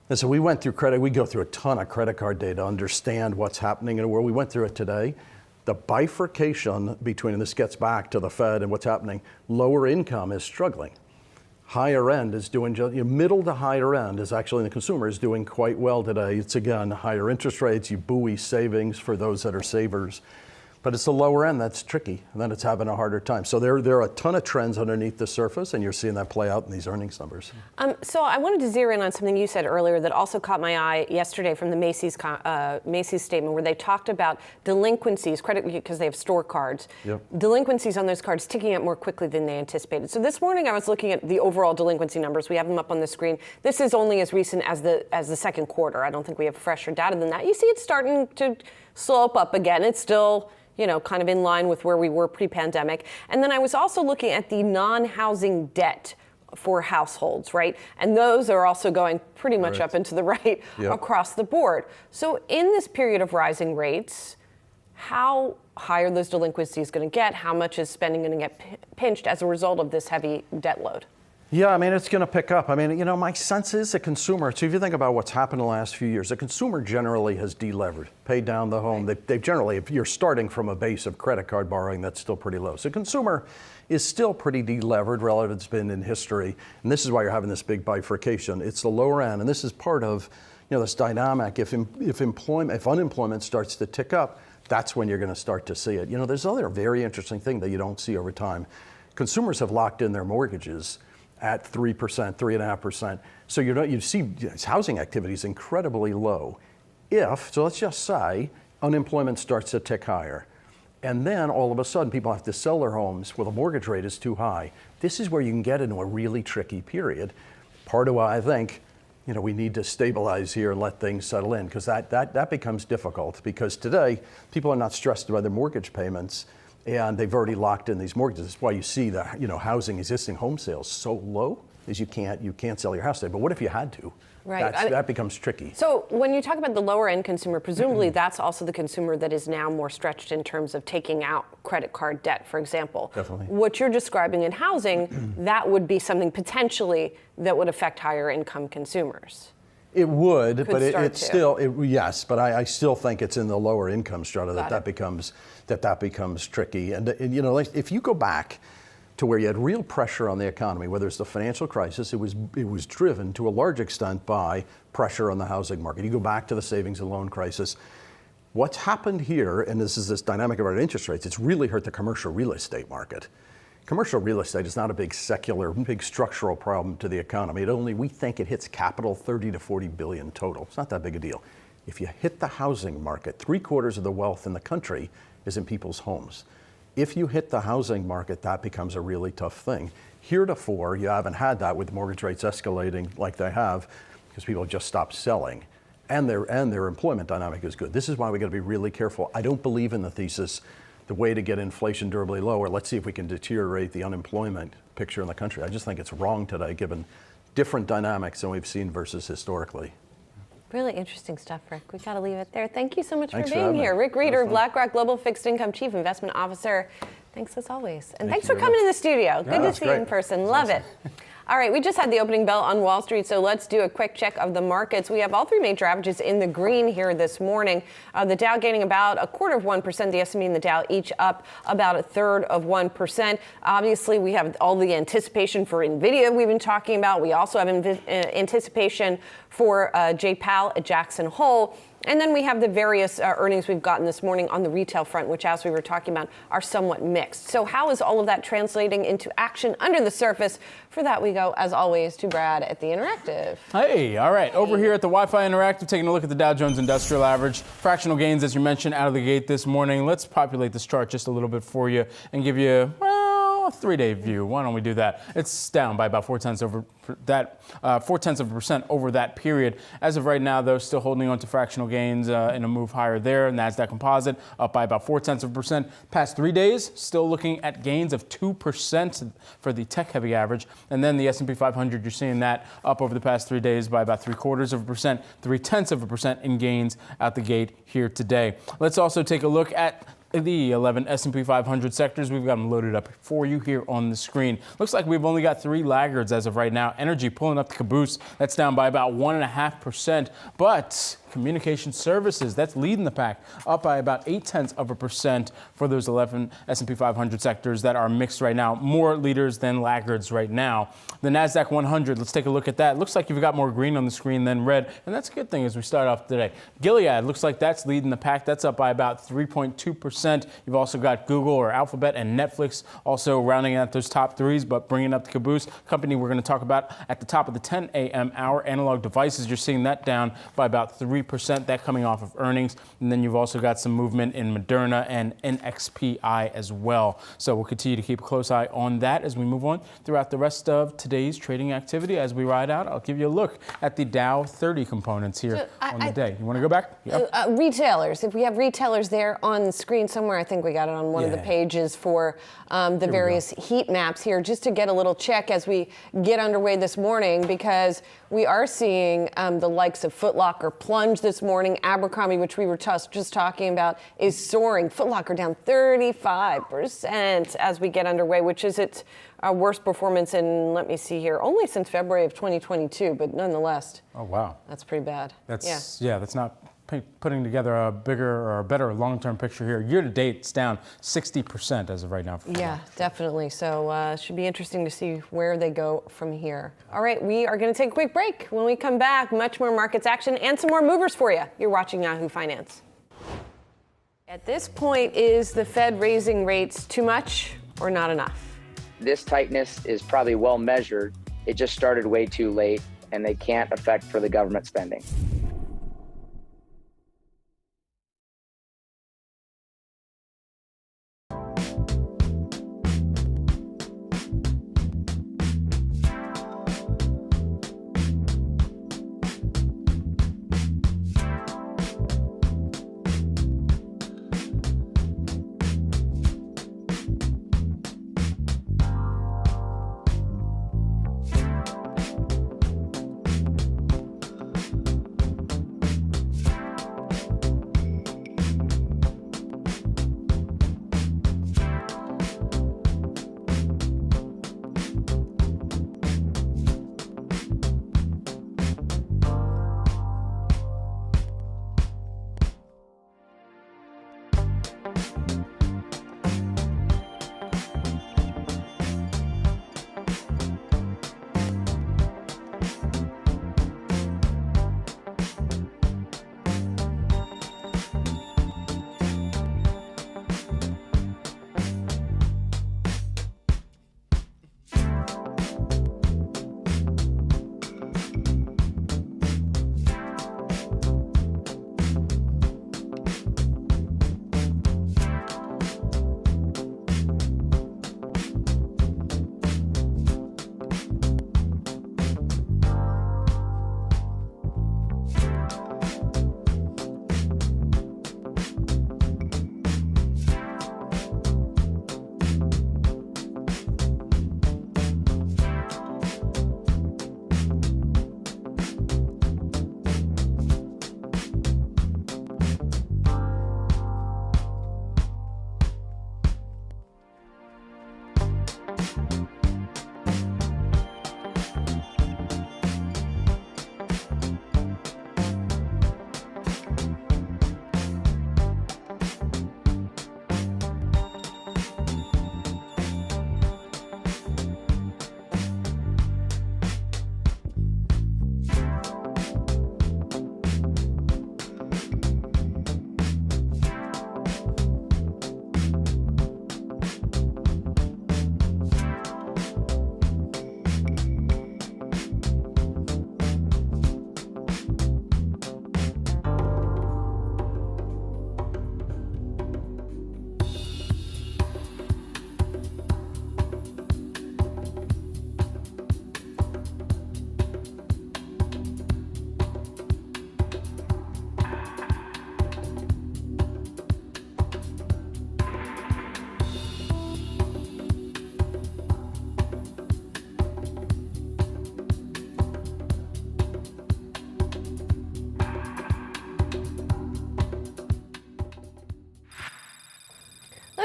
And so we went through credit, we go through a ton of credit card data to understand what's happening in the world. We went through it today. The bifurcation between, and this gets back to the Fed and what's happening, lower income is struggling. Higher end is doing, middle to higher end is actually, the consumer is doing quite well today. It's again, higher interest rates, you buoy savings for those that are savers. But it's the lower end that's tricky, and then it's having a harder time. So there are a ton of trends underneath the surface, and you're seeing that play out in these earnings numbers.
So I wanted to zero in on something you said earlier that also caught my eye yesterday from the Macy's statement, where they talked about delinquencies, credit because they have store cards, delinquencies on those cards ticking up more quickly than they anticipated. So this morning I was looking at the overall delinquency numbers. We have them up on the screen. This is only as recent as the second quarter. I don't think we have fresher data than that. You see it's starting to slope up again. It's still kind of in line with where we were pre-pandemic. And then I was also looking at the non-housing debt for households, right? And those are also going pretty much up and to the right across the board. So in this period of rising rates, how high are those delinquencies going to get? How much is spending going to get pinched as a result of this heavy debt load?
Yeah, it's going to pick up. My sense is the consumer, so if you think about what's happened in the last few years, the consumer generally has delevered, paid down the home. They've generally, if you're starting from a base of credit card borrowing, that's still pretty low. So consumer is still pretty delevered relative to what's been in history. And this is why you're having this big bifurcation. It's the lower end. And this is part of this dynamic. If unemployment starts to tick up, that's when you're going to start to see it. There's another very interesting thing that you don't see over time. Consumers have locked in their mortgages at 3%, 3.5%. So you see housing activity is incredibly low. So let's just say unemployment starts to tick higher, and then all of a sudden people have to sell their homes where the mortgage rate is too high. This is where you can get into a really tricky period. Part of why I think we need to stabilize here and let things settle in, because that becomes difficult, because today people are not stressed by their mortgage payments and they've already locked in these mortgages. That's why you see the housing, existing home sales so low, is you can't sell your house today. But what if you had to?
Right.
That becomes tricky.
So when you talk about the lower end consumer, presumably that's also the consumer that is now more stretched in terms of taking out credit card debt, for example.
Definitely.
What you're describing in housing, that would be something potentially that would affect higher income consumers.
It would, but
start
it's
to.
still, yes, but I still think it's in the lower income strata
Got
that becomes tricky. And if you go back to where you had real pressure on the economy, whether it's the financial crisis, it was driven to a large extent by pressure on the housing market. You go back to the savings and loan crisis. What's happened here, and this is this dynamic about interest rates, it's really hurt the commercial real estate market. Commercial real estate is not a big secular, big structural problem to the economy. We think it hits capital 30 to 40 billion total. It's not that big a deal. If you hit the housing market, 3/4 of the wealth in the country is in people's homes. If you hit the housing market, that becomes a really tough thing. Heretofore, you haven't had that with mortgage rates escalating like they have, because people just stopped selling. And their employment dynamic is good. This is why we got to be really careful. I don't believe in the thesis, the way to get inflation durably lower, let's see if we can deteriorate the unemployment picture in the country. I just think it's wrong today, given different dynamics than we've seen versus historically.
Really interesting stuff, Rick. We got to leave it there. Thank you so much
Thanks
for
for
being
having
here.
me.
Rick Reeder,
fun.
BlackRock Global Fixed Income Chief Investment Officer. Thanks as always. And thanks
you
for
very
coming
much.
in the studio. Good to
that's
see you in
great.
person. Love it. All right, we just had the opening bell on Wall Street, so let's do a quick check of the markets. We have all three major averages in the green here this morning. The Dow gaining about 1/4%, the S&P and the Dow each up about 1/3 of 1%. Obviously, we have all the anticipation for Nvidia we've been talking about. We also have anticipation for Jay Powell at Jackson Hole. And then we have the various earnings we've gotten this morning on the retail front, which, as we were talking about, are somewhat mixed. So how is all of that translating into action under the surface? For that, we go, as always, to Brad at the Interactive.
Hey, all right. Over here at the Wi-Fi Interactive, taking a look at the Dow Jones Industrial Average. Fractional gains, as you mentioned, out of the gate this morning. Let's populate this chart just a little bit for you and give you, a 3-day view. Why don't we do that? It's down by about 0.4% over that period. As of right now, though, still holding on to fractional gains in a move higher there. Nasdaq Composite up by about 0.4%. Past 3 days, still looking at gains of 2% for the tech-heavy average. And then the S&P 500, you're seeing that up over the past 3 days by about 0.75%, 0.3% in gains out the gate here today. Let's also take a look at the 11 S&P 500 sectors. We've got them loaded up for you here on the screen. Looks like we've only got 3 laggards as of right now. Energy pulling up the caboose. That's down by about 1.5%. But communication services, that's leading the pack, up by about 0.8% for those 11 S&P 500 sectors that are mixed right now. More leaders than laggards right now. The Nasdaq 100, let's take a look at that. Looks like you've got more green on the screen than red, and that's a good thing as we start off today. Gilead looks like that's leading the pack. That's up by about 3.2%. You've also got Google or Alphabet and Netflix also rounding out those top 3s, but bringing up the caboose. Company we're going to talk about at the top of the 10 a.m. hour. Analog Devices, you're seeing that down by about 3%, that coming off of earnings. And then you've also got some movement in Moderna and NXPI as well. So we'll continue to keep a close eye on that as we move on throughout the rest of today's trading activity. As we ride out, I'll give you a look at the Dow 30 components here on the day. You want to go back? Yep.
Retailers. If we have retailers there on the screen somewhere, I think we got it on one of the pages for the various heat maps here, just to get a little check as we get underway this morning, because we are seeing the likes of Foot Locker plunge this morning. Abercrombie, which we were just talking about, is soaring. Foot Locker down 35% as we get underway, which is its worst performance in, let me see here, only since February of 2022, but nonetheless.
Oh, wow.
That's pretty bad.
That's not putting together a bigger or a better long-term picture here. Year to date, it's down 60% as of right now.
Yeah, definitely. So should be interesting to see where they go from here. All right, we are going to take a quick break. When we come back, much more markets action and some more movers for you. You're watching Yahoo Finance. At this point, is the Fed raising rates too much or not enough?
This tightness is probably well measured. It just started way too late, and they can't affect for the government spending.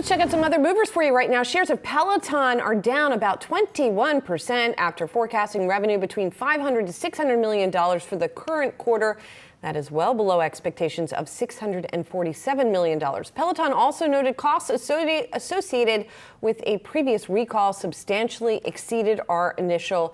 Let's check out some other movers for you right now. Shares of Peloton are down about 21% after forecasting revenue between $500 to $600 million for the current quarter. That is well below expectations of $647 million. Peloton also noted costs associated with a previous recall substantially exceeded our initial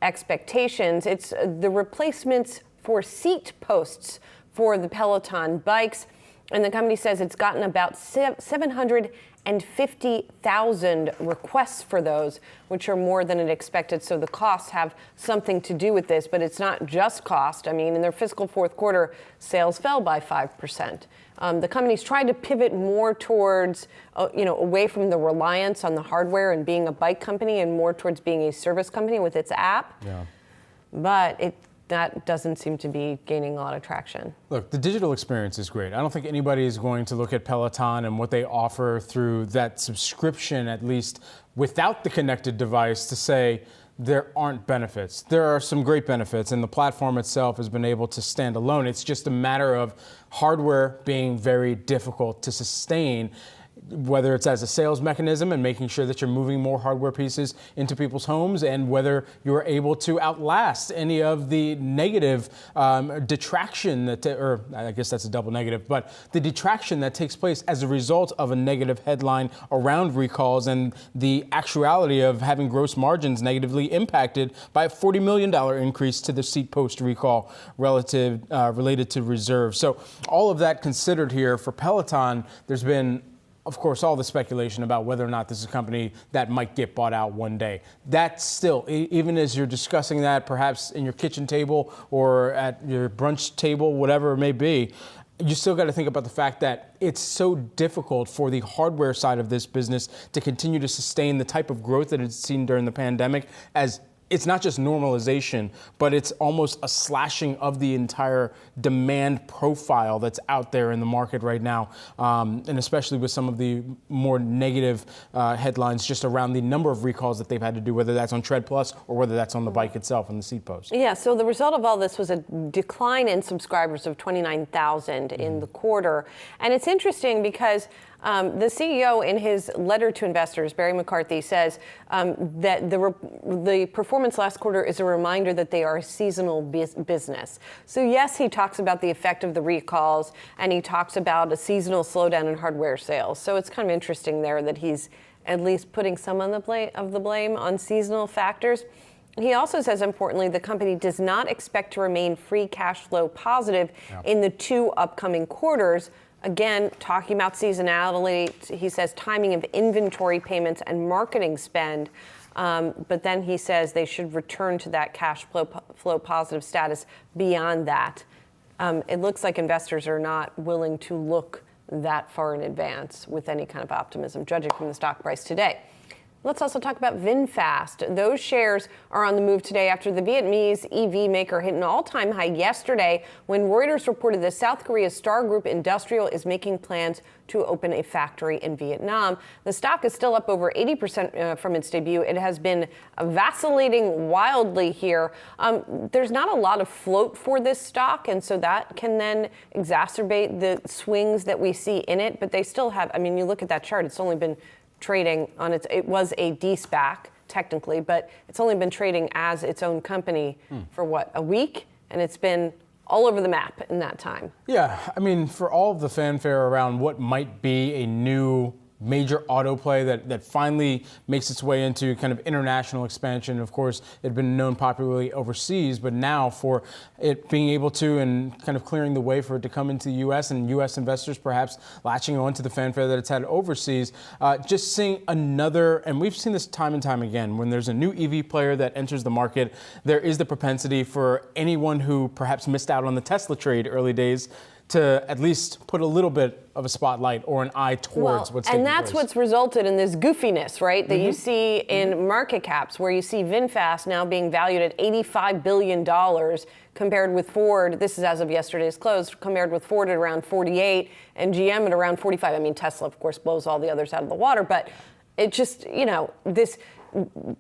expectations. It's the replacements for seat posts for the Peloton bikes. And the company says it's gotten about 750,000 requests for those, which are more than it expected. So the costs have something to do with this, but it's not just cost. I mean, in their fiscal fourth quarter, sales fell by 5%. The company's tried to pivot more towards, away from the reliance on the hardware and being a bike company and more towards being a service company with its app. Yeah. But that doesn't seem to be gaining a lot of traction.
Look, the digital experience is great. I don't think anybody is going to look at Peloton and what they offer through that subscription, at least without the connected device, to say there aren't benefits. There are some great benefits, and the platform itself has been able to stand alone. It's just a matter of hardware being very difficult to sustain, whether it's as a sales mechanism and making sure that you're moving more hardware pieces into people's homes, and whether you're able to outlast any of the negative detraction or I guess that's a double negative, but the detraction that takes place as a result of a negative headline around recalls and the actuality of having gross margins negatively impacted by a $40 million increase to the seat post recall related to reserves. So all of that considered here for Peloton, there's been, of course, all the speculation about whether or not this is a company that might get bought out one day. That's still, even as you're discussing that, perhaps in your kitchen table or at your brunch table, whatever it may be, you still got to think about the fact that it's so difficult for the hardware side of this business to continue to sustain the type of growth that it's seen during the pandemic, as it's not just normalization, but it's almost a slashing of the entire demand profile that's out there in the market right now, and especially with some of the more negative headlines just around the number of recalls that they've had to do, whether that's on Tread Plus or whether that's on the bike itself and the seat post.
Yeah, so the result of all this was a decline in subscribers of 29,000 in the quarter. And it's interesting because the CEO, in his letter to investors, Barry McCarthy, says that the performance last quarter is a reminder that they are a seasonal business. So yes, he talks about the effect of the recalls, and he talks about a seasonal slowdown in hardware sales. So it's kind of interesting there that he's at least putting some of the blame on seasonal factors. He also says, importantly, the company does not expect to remain free cash flow positive in the two upcoming quarters. Again, talking about seasonality, he says timing of inventory payments and marketing spend. But then he says they should return to that cash flow positive status beyond that. It looks like investors are not willing to look that far in advance with any kind of optimism, judging from the stock price today. Let's also talk about VinFast. Those shares are on the move today after the Vietnamese EV maker hit an all-time high yesterday when Reuters reported that South Korea's Star Group Industrial is making plans to open a factory in Vietnam. The stock is still up over 80% from its debut. It has been vacillating wildly here. There's not a lot of float for this stock, and so that can then exacerbate the swings that we see in it. But they still have, I mean, you look at that chart, it's only been trading on it was a de-SPAC technically, but it's only been trading as its own company for a week, and it's been all over the map in that time.
Yeah, I mean, for all of the fanfare around what might be a new major auto play that finally makes its way into kind of international expansion. Of course, it had been known popularly overseas, but now for it being able to and kind of clearing the way for it to come into the U.S. and U.S. investors perhaps latching on to the fanfare that it's had overseas, just seeing another, and we've seen this time and time again, when there's a new EV player that enters the market, there is the propensity for anyone who perhaps missed out on the Tesla trade early days to at least put a little bit of a spotlight or an eye towards what's taking place.
And that's what's resulted in this goofiness, right, that you see in market caps, where you see VinFast now being valued at $85 billion compared with Ford. This is as of yesterday's close, compared with Ford at around 48 and GM at around 45. I mean, Tesla, of course, blows all the others out of the water, but it just, this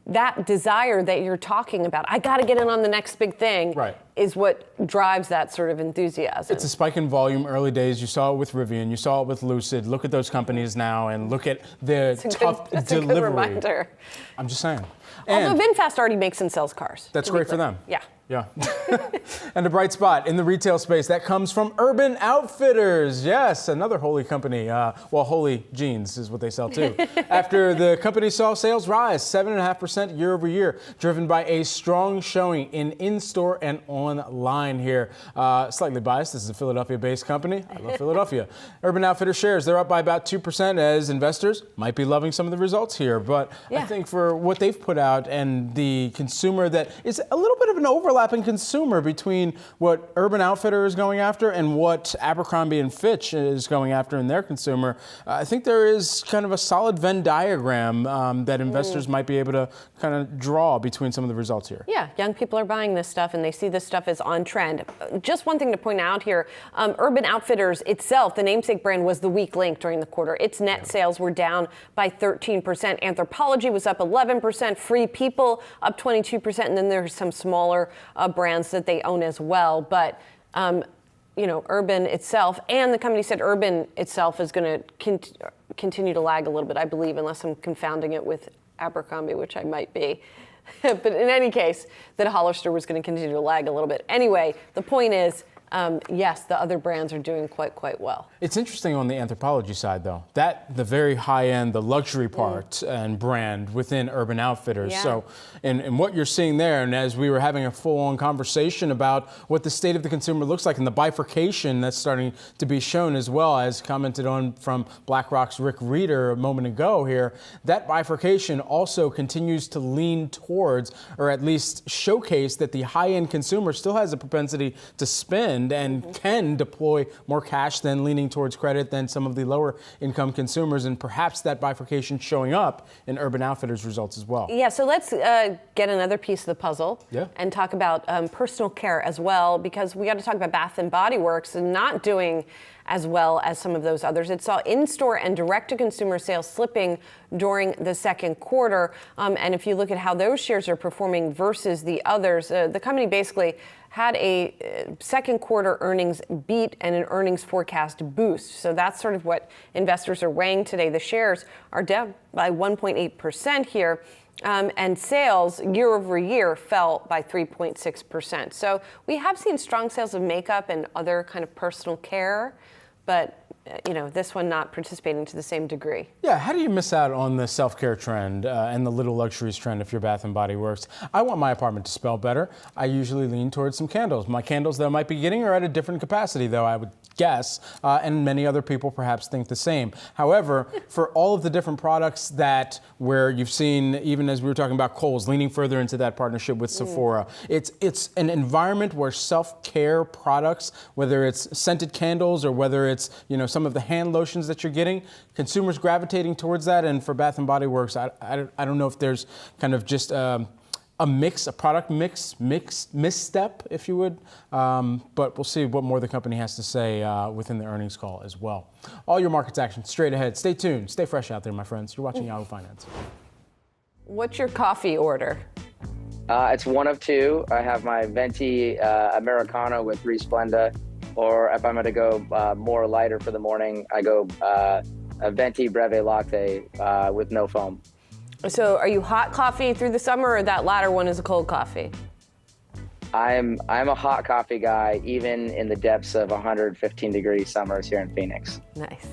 that desire that you're talking about, I got to get in on the next big thing,
right,
is what drives that sort of enthusiasm.
It's a spike in volume early days. You saw it with Rivian. You saw it with Lucid. Look at those companies now and look at the tough
that's
delivery.
A good reminder.
I'm just saying.
Although VinFast already makes and sells cars.
That's great for them.
Yeah.
Yeah. And a bright spot in the retail space that comes from Urban Outfitters. Yes, another Holy company. Holy jeans is what they sell too. After the company saw sales rise 7.5% year over year, driven by a strong showing in-store and online here. Slightly biased. This is a Philadelphia-based company. I love Philadelphia. Urban Outfitters shares, they're up by about 2% as investors might be loving some of the results here. But I think for what they've put out and the consumer that is a little bit of an overlapping consumer between what Urban Outfitters is going after and what Abercrombie and Fitch is going after in their consumer, I think there is kind of a solid Venn diagram that investors might be able to kind of draw between some of the results here.
Yeah, young people are buying this stuff and they see this stuff as on trend. Just one thing to point out here, Urban Outfitters itself, the namesake brand, was the weak link during the quarter. Its net sales were down by 13%. Anthropologie was up 11%, Free People up 22%, and then there's some smaller brands that they own as well. But, Urban itself, and the company said Urban itself is going to continue to lag a little bit, I believe, unless I'm confounding it with Abercrombie, which I might be. But in any case, that Hollister was going to continue to lag a little bit. Anyway, the point is, yes, the other brands are doing quite well.
It's interesting on the Anthropologie side, though. That the very high end, the luxury part and brand within Urban Outfitters.
Yeah.
So, and what you're seeing there, and as we were having a full-on conversation about what the state of the consumer looks like and the bifurcation that's starting to be shown as well, as commented on from BlackRock's Rick Reeder a moment ago here, that bifurcation also continues to lean towards, or at least showcase, that the high-end consumer still has a propensity to spend and can deploy more cash than leaning towards credit than some of the lower income consumers, and perhaps that bifurcation showing up in Urban Outfitters results as well.
Yeah, so let's get another piece of the puzzle and talk about personal care as well, because we got to talk about Bath & Body Works and not doing as well as some of those others. It saw in-store and direct-to-consumer sales slipping during the second quarter. And if you look at how those shares are performing versus the others, the company basically had a second quarter earnings beat and an earnings forecast boost. So that's sort of what investors are weighing today. The shares are down by 1.8% here. And sales year over year fell by 3.6%. So we have seen strong sales of makeup and other kind of personal care, but this one not participating to the same degree.
Yeah, how do you miss out on the self-care trend and the little luxuries trend if you're Bath & Body Works? I want my apartment to smell better. I usually lean towards some candles. My candles that I might be getting are at a different capacity, though, I would guess, and many other people perhaps think the same. However, for all of the different products where you've seen, even as we were talking about Kohl's leaning further into that partnership with Sephora, it's an environment where self-care products, whether it's scented candles or whether it's some of the hand lotions that you're getting, consumers gravitating towards that. And for Bath & Body Works, I don't know if there's kind of just a product mix misstep, if you would. But we'll see what more the company has to say within the earnings call as well. All your markets action straight ahead. Stay tuned. Stay fresh out there, my friends. You're watching Yahoo Finance.
What's your coffee order?
It's one of two. I have my venti Americano with Resplenda, or if I'm going to go more lighter for the morning, I go a venti breve latte with no foam.
So are you hot coffee through the summer, or that latter one is a cold coffee?
I'm a hot coffee guy, even in the depths of 115 degree summers here in Phoenix.
Nice.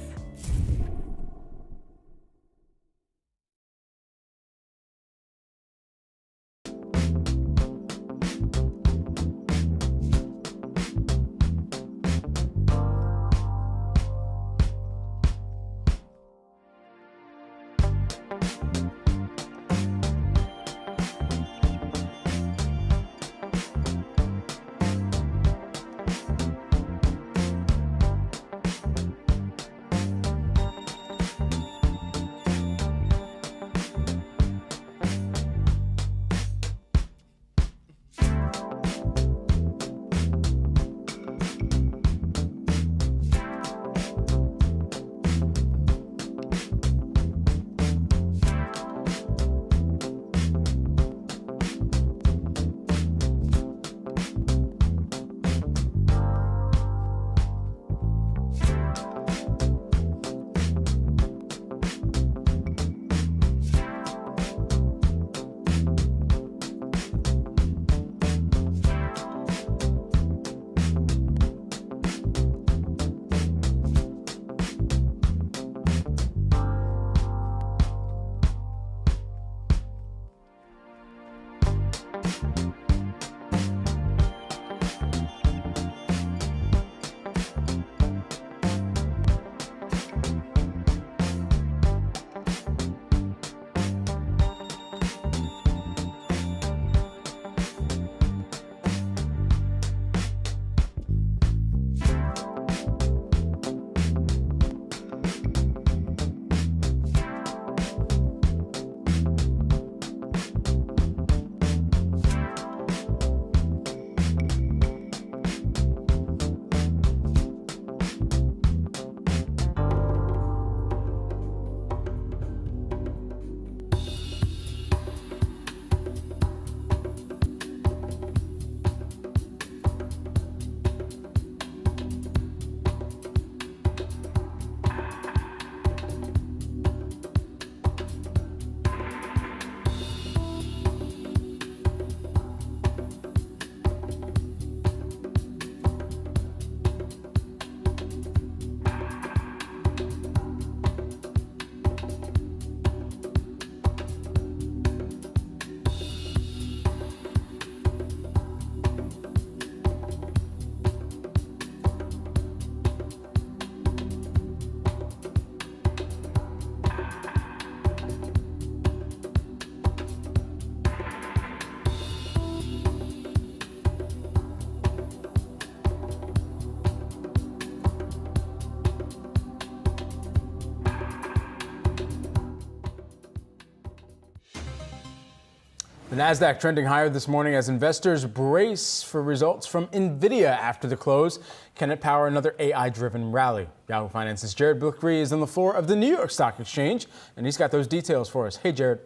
The Nasdaq trending higher this morning as investors brace for results from Nvidia after the close. Can it power another AI-driven rally? Yahoo Finance's Jared Blickry is on the floor of the New York Stock Exchange, and he's got those details for us. Hey, Jared.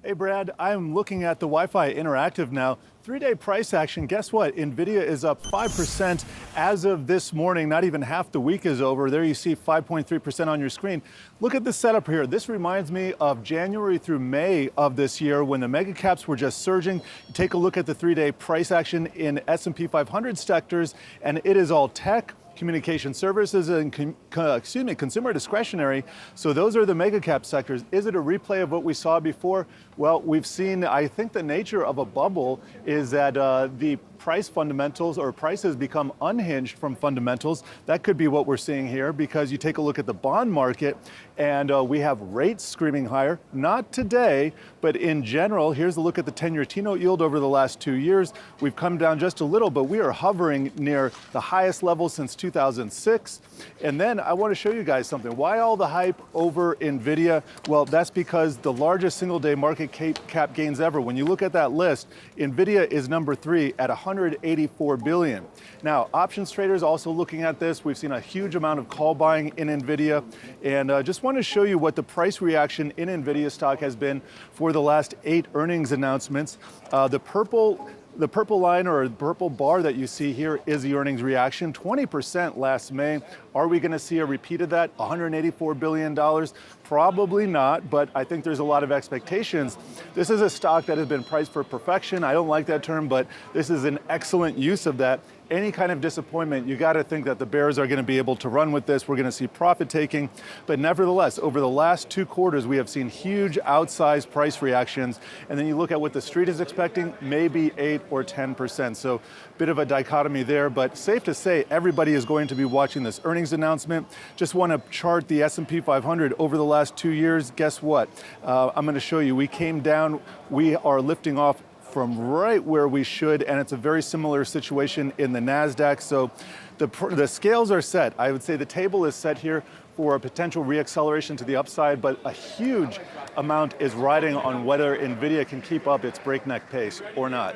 Hey, Brad. I'm looking at the Wi-Fi Interactive now. 3-day price action. Guess what? Nvidia is up 5% as of this morning. Not even half the week is over. There you see 5.3% on your screen. Look at the setup here. This reminds me of January through May of this year when the mega caps were just surging. Take a look at the 3-day price action in S&P 500 sectors, and it is all tech, communication services, and consumer discretionary. So those are the mega cap sectors. Is it a replay of what we saw before? Well, we've seen, I think the nature of a bubble is that the price fundamentals or prices become unhinged from fundamentals. That could be what we're seeing here, because you take a look at the bond market and we have rates screaming higher. Not today, but in general. Here's a look at the 10-year T-note yield over the last 2 years. We've come down just a little, but we are hovering near the highest level since 2006. And then I want to show you guys something. Why all the hype over Nvidia? Well, that's because the largest single-day market cap gains ever. When you look at that list, Nvidia is number 3 at 184 billion. Now, options traders also looking at this. We've seen a huge amount of call buying in Nvidia, and just want to show you what the price reaction in Nvidia stock has been for the last 8 earnings announcements. The purple line or purple bar that you see here is the earnings reaction, 20% last May. Are we going to see a repeat of that? $184 billion? Probably not, but I think there's a lot of expectations. This is a stock that has been priced for perfection. I don't like that term, but this is an excellent use of that. Any kind of disappointment, you got to think that the bears are going to be able to run with this. We're going to see profit taking. But nevertheless, over the last 2 quarters, we have seen huge outsized price reactions. And then you look at what the street is expecting, maybe 8 or 10%. So bit of a dichotomy there, but safe to say everybody is going to be watching this earnings announcement. Just want to chart the S&P 500 over the last 2 years. Guess what? I'm going to show you. We came down. We are lifting off from right where we should, and it's a very similar situation in the Nasdaq. So the scales are set. I would say the table is set here for a potential reacceleration to the upside, but a huge amount is riding on whether Nvidia can keep up its breakneck pace or not.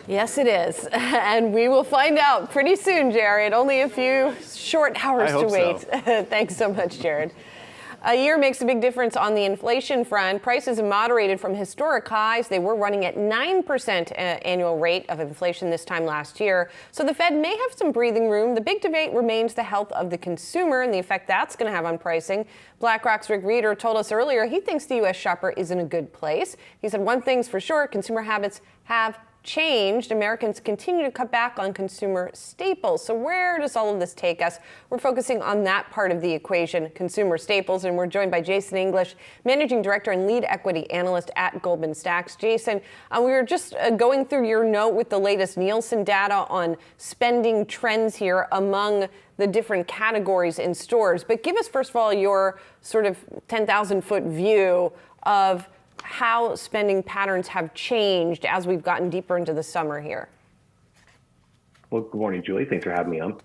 Yes, it is. And we will find out pretty soon, Jared. Only a few short hours to wait. So. Thanks so much, Jared. A year makes a big difference on the inflation front. Prices have moderated from historic highs. They were running at 9% annual rate of inflation this time last year. So the Fed may have some breathing room. The big debate remains the health of the consumer and the effect that's going to have on pricing. BlackRock's Rick Reeder told us earlier he thinks the U.S. shopper is in a good place. He said one thing's for sure, consumer habits have changed. Americans continue to cut back on consumer staples. So where does all of this take us? We're focusing on that part of the equation, consumer staples, and we're joined by Jason English, Managing Director and Lead Equity Analyst at Goldman Sachs. Jason, we were just going through your note with the latest Nielsen data on spending trends here among the different categories in stores. But give us, first of all, your sort of 10,000-foot view of how spending patterns have changed as we've gotten deeper into the summer here.
Well, good morning, Julie. Thanks for having me on.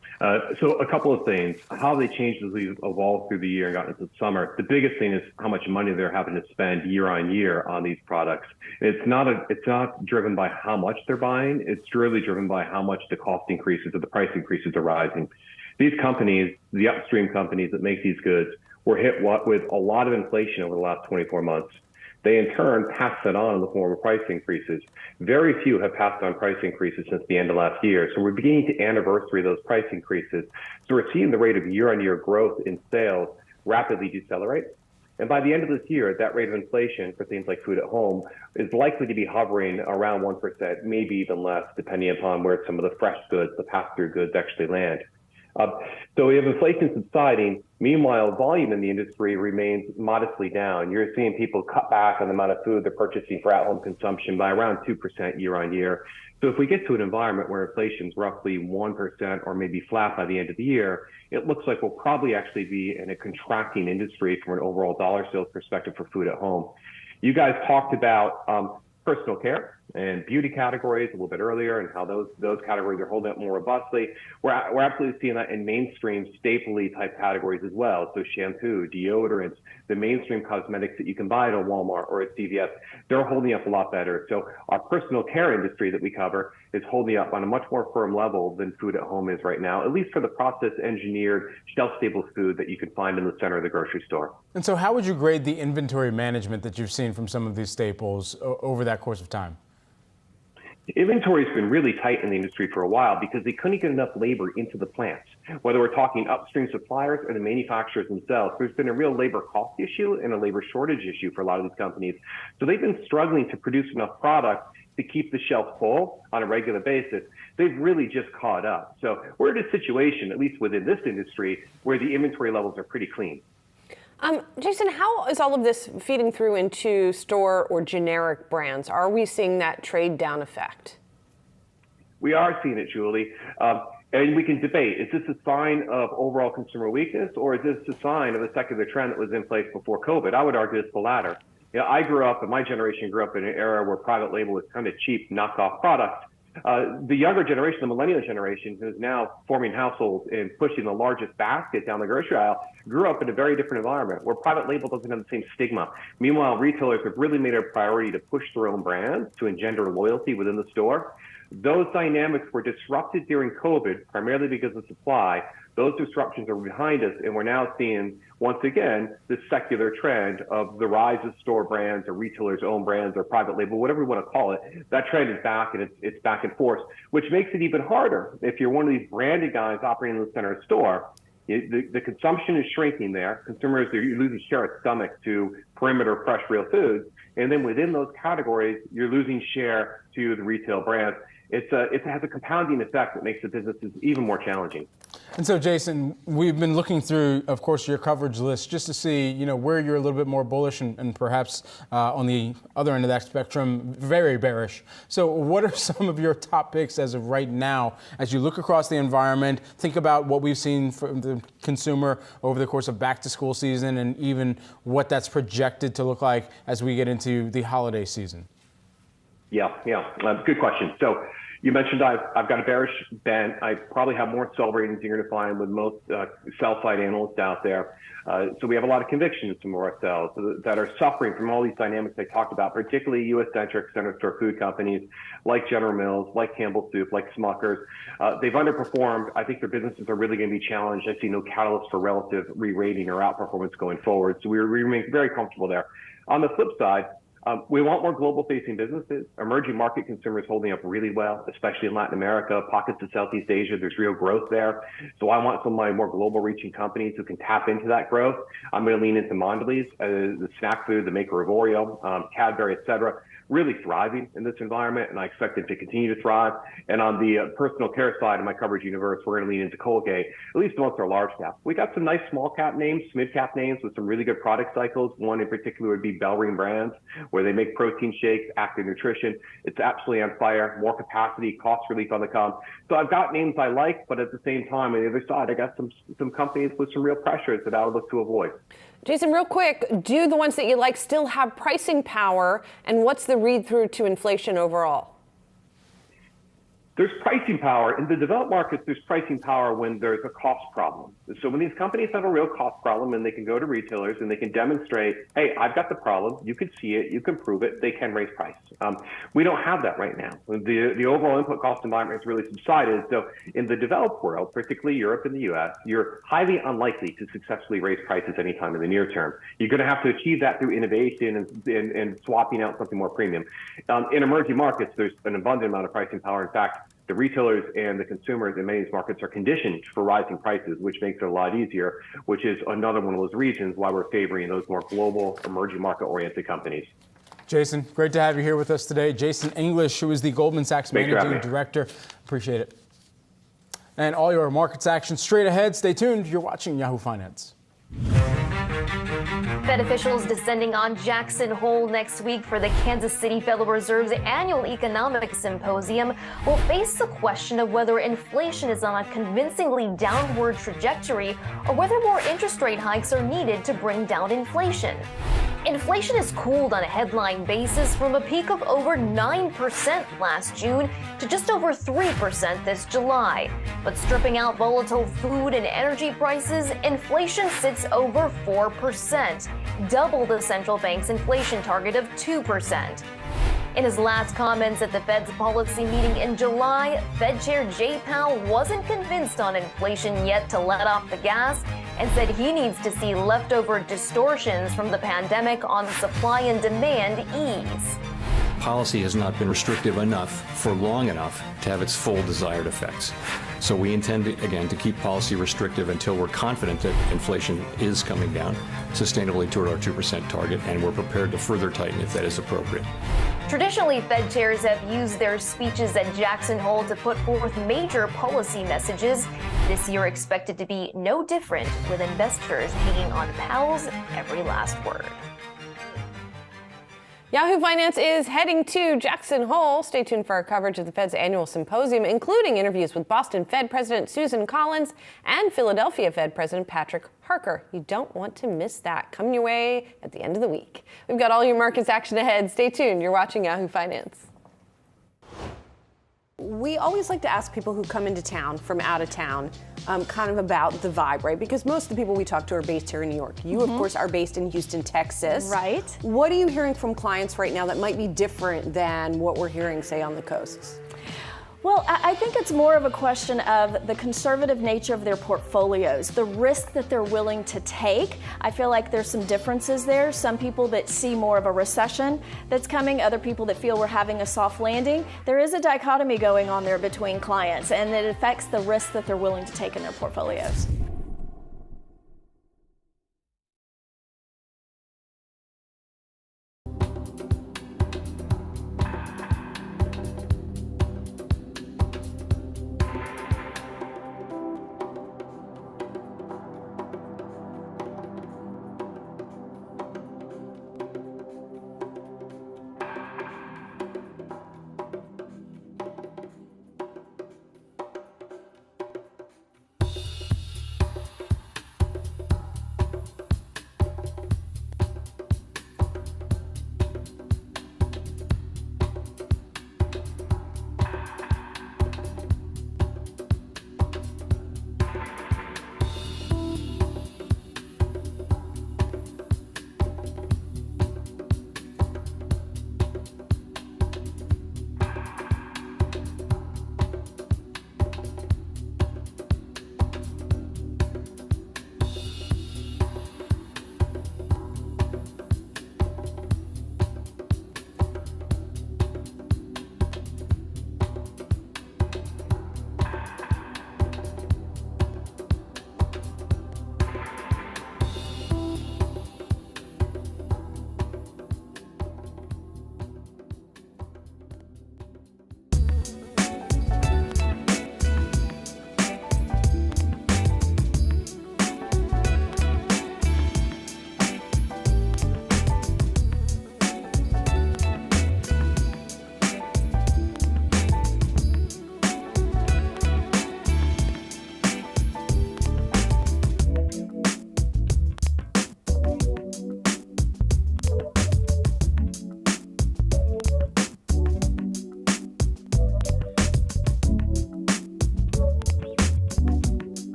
So a couple of things. How they changed as we've evolved through the year and gotten into the summer. The biggest thing is how much money they're having to spend year on year on these products. It's not driven by how much they're buying. It's really driven by how much the cost increases or the price increases are rising. These companies, the upstream companies that make these goods, were hit with a lot of inflation over the last 24 months. They in turn pass that on in the form of price increases. Very few have passed on price increases since the end of last year. So we're beginning to anniversary those price increases. So we're seeing the rate of year-on-year growth in sales rapidly decelerate. And by the end of this year, that rate of inflation for things like food at home is likely to be hovering around 1%, maybe even less, depending upon where some of the fresh goods, the pass-through goods actually land. So we have inflation subsiding. Meanwhile, volume in the industry remains modestly down. You're seeing people cut back on the amount of food they're purchasing for at-home consumption by around 2% year on year. So if we get to an environment where inflation is roughly 1% or maybe flat by the end of the year, it looks like we'll probably actually be in a contracting industry from an overall dollar sales perspective for food at home. You guys talked about personal care. and beauty categories a little bit earlier, and how those categories are holding up more robustly. We're absolutely seeing that in mainstream staple-y type categories as well. So shampoo, deodorants, the mainstream cosmetics that you can buy at a Walmart or at CVS, they're holding up a lot better. So our personal care industry that we cover is holding up on a much more firm level than food at home is right now, at least for the processed, engineered, shelf-stable food that you can find in the center of the grocery store.
And so how would you grade the inventory management that you've seen from some of these staples over that course of time?
Inventory has been really tight in the industry for a while because they couldn't get enough labor into the plants. Whether we're talking upstream suppliers or the manufacturers themselves, there's been a real labor cost issue and a labor shortage issue for a lot of these companies. So they've been struggling to produce enough product to keep the shelf full on a regular basis. They've really just caught up. So we're in a situation, at least within this industry, where the inventory levels are pretty clean.
Jason, how is all of this feeding through into store or generic brands? Are we seeing that trade down effect?
We are seeing it, Julie. And we can debate, is this a sign of overall consumer weakness, or is this a sign of a secular trend that was in place before COVID? I would argue it's the latter. You know, I grew up, and my generation grew up in an era where private label was kind of cheap, knockoff product. The younger generation, the millennial generation, who's now forming households and pushing the largest basket down the grocery aisle, grew up in a very different environment where private label doesn't have the same stigma. Meanwhile, retailers have really made it a priority to push their own brands to engender loyalty within the store. Those dynamics were disrupted during COVID, primarily because of supply. Those disruptions are behind us, and we're now seeing, once again, this secular trend of the rise of store brands or retailers' own brands or private label, whatever you want to call it. That trend is back, and it's back in force, which makes it even harder if you're one of these branded guys operating in the center of the store. The consumption is shrinking there. Consumers are losing share of stomach to perimeter fresh, real foods. And then within those categories, you're losing share to the retail brands. It has a compounding effect that makes the businesses even more challenging.
And so, Jason, we've been looking through, of course, your coverage list just to see, where you're a little bit more bullish and perhaps on the other end of that spectrum, very bearish. So what are some of your top picks as of right now as you look across the environment, think about what we've seen from the consumer over the course of back to school season and even what that's projected to look like as we get into the holiday season?
Yeah. Good question. So you mentioned I've got a bearish bent. I probably have more sell ratings you're going to find with most sell-side analysts out there. So we have a lot of conviction in some of our sales that are suffering from all these dynamics I talked about, particularly U.S.-centric center store food companies like General Mills, like Campbell Soup, like Smucker's. They've underperformed. I think their businesses are really going to be challenged. I see no catalyst for relative re-rating or outperformance going forward. So we remain very comfortable there. On the flip side, we want more global-facing businesses. Emerging market consumers holding up really well, especially in Latin America, pockets of Southeast Asia. There's real growth there. So I want some of my more global-reaching companies who can tap into that growth. I'm going to lean into Mondelez, the snack food, the maker of Oreo, Cadbury, et cetera, really thriving in this environment, and I expect it to continue to thrive. And on the personal care side of my coverage universe, we're going to lean into Colgate, at least amongst our large cap. We got some nice small cap names, mid cap names with some really good product cycles. One in particular would be Bellring Brands, where they make protein shakes, active nutrition. It's absolutely on fire, more capacity, cost relief on the come. So I've got names I like, but at the same time, on the other side, I got some companies with some real pressures that I would look to avoid.
Jason, real quick, do the ones that you like still have pricing power, and what's the read-through to inflation overall?
There's pricing power. In the developed markets, there's pricing power when there's a cost problem. So when these companies have a real cost problem and they can go to retailers and they can demonstrate, hey, I've got the problem, you can see it, you can prove it, they can raise price. We don't have that right now. The overall input cost environment has really subsided. So in the developed world, particularly Europe and the US, you're highly unlikely to successfully raise prices anytime in the near term. You're going to have to achieve that through innovation and swapping out something more premium. In emerging markets, there's an abundant amount of pricing power. In fact, the retailers and the consumers in many of these markets are conditioned for rising prices, which makes it a lot easier, which is another one of those reasons why we're favoring those more global, emerging market-oriented companies.
Jason, great to have you here with us today. Jason English, who is the Goldman Sachs Managing Director. Appreciate it. And all your markets action straight ahead. Stay tuned. You're watching Yahoo Finance.
Fed officials descending on Jackson Hole next week for the Kansas City Federal Reserve's annual economic symposium will face the question of whether inflation is on a convincingly downward trajectory or whether more interest rate hikes are needed to bring down inflation. Inflation has cooled on a headline basis from a peak of over 9% last June to just over 3% this July. But stripping out volatile food and energy prices, inflation sits over 4%, double the central bank's inflation target of 2%. In his last comments at the Fed's policy meeting in July, Fed Chair Jay Powell wasn't convinced on inflation yet to let off the gas and said he needs to see leftover distortions from the pandemic on supply and demand ease.
Policy has not been restrictive enough for long enough to have its full desired effects. So we intend, again, to keep policy restrictive until we're confident that inflation is coming down sustainably toward our 2% target, and we're prepared to further tighten if that is appropriate.
Traditionally, Fed chairs have used their speeches at Jackson Hole to put forth major policy messages. This year expected to be no different, with investors hanging on Powell's every last word.
Yahoo Finance is heading to Jackson Hole. Stay tuned for our coverage of the Fed's annual symposium, including interviews with Boston Fed President Susan Collins and Philadelphia Fed President Patrick Harker. You don't want to miss that. Coming your way at the end of the week. We've got all your markets action ahead. Stay tuned. You're watching Yahoo Finance. We always like to ask people who come into town from out of town kind of about the vibe, right? Because most of the people we talk to are based here in New York. You, of course, are based in Houston, Texas.
Right.
What are you hearing from clients right now that might be different than what we're hearing, say, on the coasts?
Well, I think it's more of a question of the conservative nature of their portfolios, the risk that they're willing to take. I feel like there's some differences there. Some people that see more of a recession that's coming, other people that feel we're having a soft landing. There is a dichotomy going on there between clients, and it affects the risk that they're willing to take in their portfolios.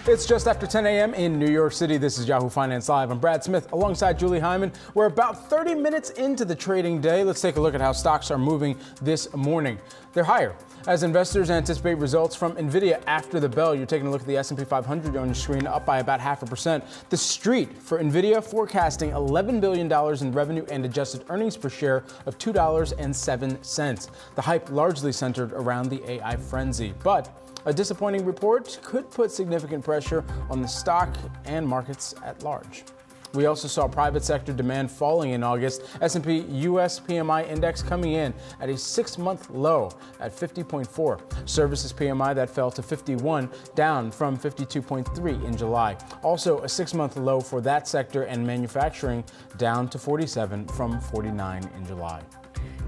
It's just after 10 a.m. in New York City. This is Yahoo Finance Live. I'm Brad Smith alongside Julie Hyman. We're about 30 minutes into the trading day. Let's take a look at how stocks are moving this morning. They're higher as investors anticipate results from Nvidia after the bell. You're taking a look at the S&P 500 on your screen, up by about 0.5%. The street for Nvidia forecasting $11 billion in revenue and adjusted earnings per share of $2.07. The hype largely centered around the AI frenzy, but a disappointing report could put significant pressure on the stock and markets at large. We also saw private sector demand falling in August. S&P U.S. PMI index coming in at a 6-month low at 50.4. Services PMI that fell to 51, down from 52.3 in July. Also a 6-month low for that sector, and manufacturing down to 47 from 49 in July.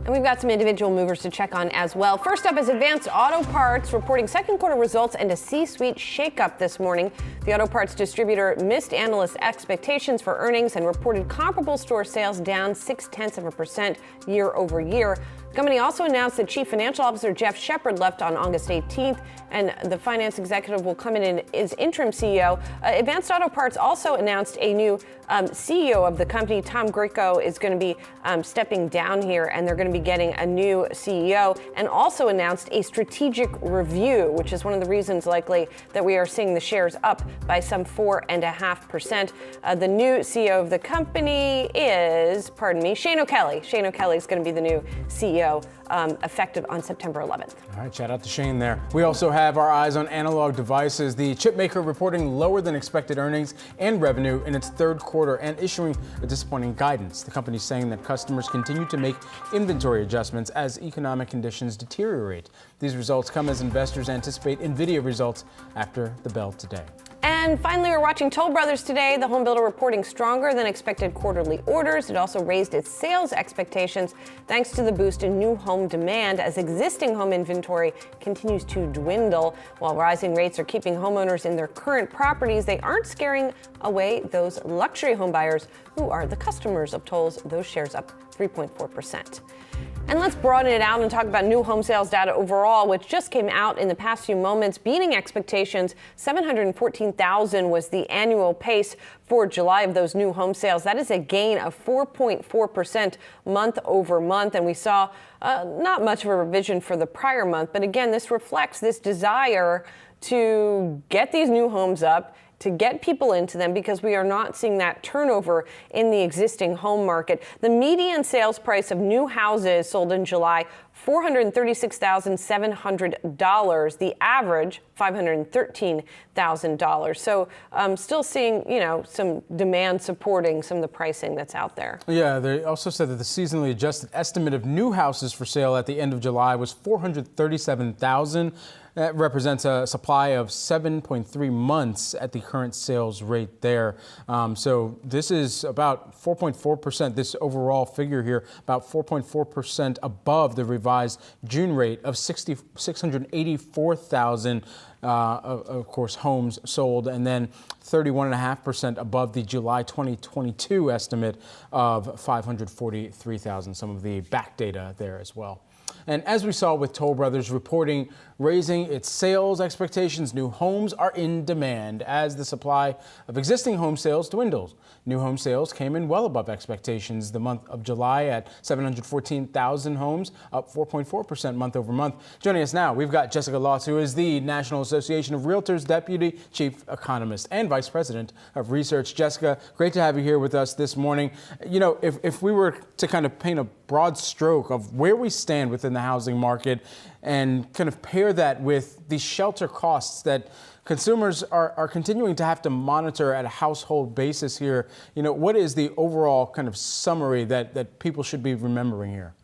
And we've got some individual movers to check on as well. First up is Advanced Auto Parts reporting second quarter results and a C-suite shakeup this morning. The auto parts distributor missed analyst expectations for earnings and reported comparable store sales down 0.6% year over year. The company also announced that Chief Financial Officer Jeff Shepard left on August 18th, and the finance executive will come in as interim CEO. Advanced Auto Parts also announced a new CEO of the company. Tom Greco is going to be stepping down here, and they're going to be getting a new CEO, and also announced a strategic review, which is one of the reasons likely that we are seeing the shares up by some 4.5%. The new CEO of the company is, Shane O'Kelly. Shane O'Kelly is going to be the new CEO. Effective on September 11th.
All right, shout out to Shane there. We also have our eyes on analog devices. The chipmaker reporting lower than expected earnings and revenue in its third quarter and issuing a disappointing guidance. The company is saying that customers continue to make inventory adjustments as economic conditions deteriorate. These results come as investors anticipate Nvidia results after the bell today.
And finally, we're watching Toll Brothers today. The home builder reporting stronger than expected quarterly orders. It also raised its sales expectations thanks to the boost in new home demand as existing home inventory continues to dwindle. While rising rates are keeping homeowners in their current properties, they aren't scaring away those luxury home buyers who are the customers of Toll's. Those shares up 3.4%. And let's broaden it out and talk about new home sales data overall, which just came out in the past few moments, beating expectations. 714,000 was the annual pace for July of those new home sales. That is a gain of 4.4% month over month. And we saw not much of a revision for the prior month. But again, this reflects this desire to get these new homes up, to get people into them, because we are not seeing that turnover in the existing home market. The median sales price of new houses sold in July, $436,700. The average, $513,000. So still seeing, some demand supporting some of the pricing that's out there.
Yeah, they also said that the seasonally adjusted estimate of new houses for sale at the end of July was 437,000. That represents a supply of 7.3 months at the current sales rate there. So this is about 4.4%, this overall figure here, about 4.4% above the revised June rate of 684,000, of course, homes sold, and then 31.5% above the July 2022 estimate of 543,000, some of the back data there as well. And as we saw with Toll Brothers reporting, raising its sales expectations, new homes are in demand as the supply of existing home sales dwindles. New home sales came in well above expectations the month of July at 714,000 homes, up 4.4% month over month. Joining us now, we've got Jessica Lotz, who is the National Association of Realtors Deputy Chief Economist and Vice President of Research. Jessica, great to have you here with us this morning. If we were to kind of paint a broad stroke of where we stand within the housing market and kind of pair that with the shelter costs that consumers are continuing to have to monitor at a household basis here, what is the overall kind of summary that people should be remembering here?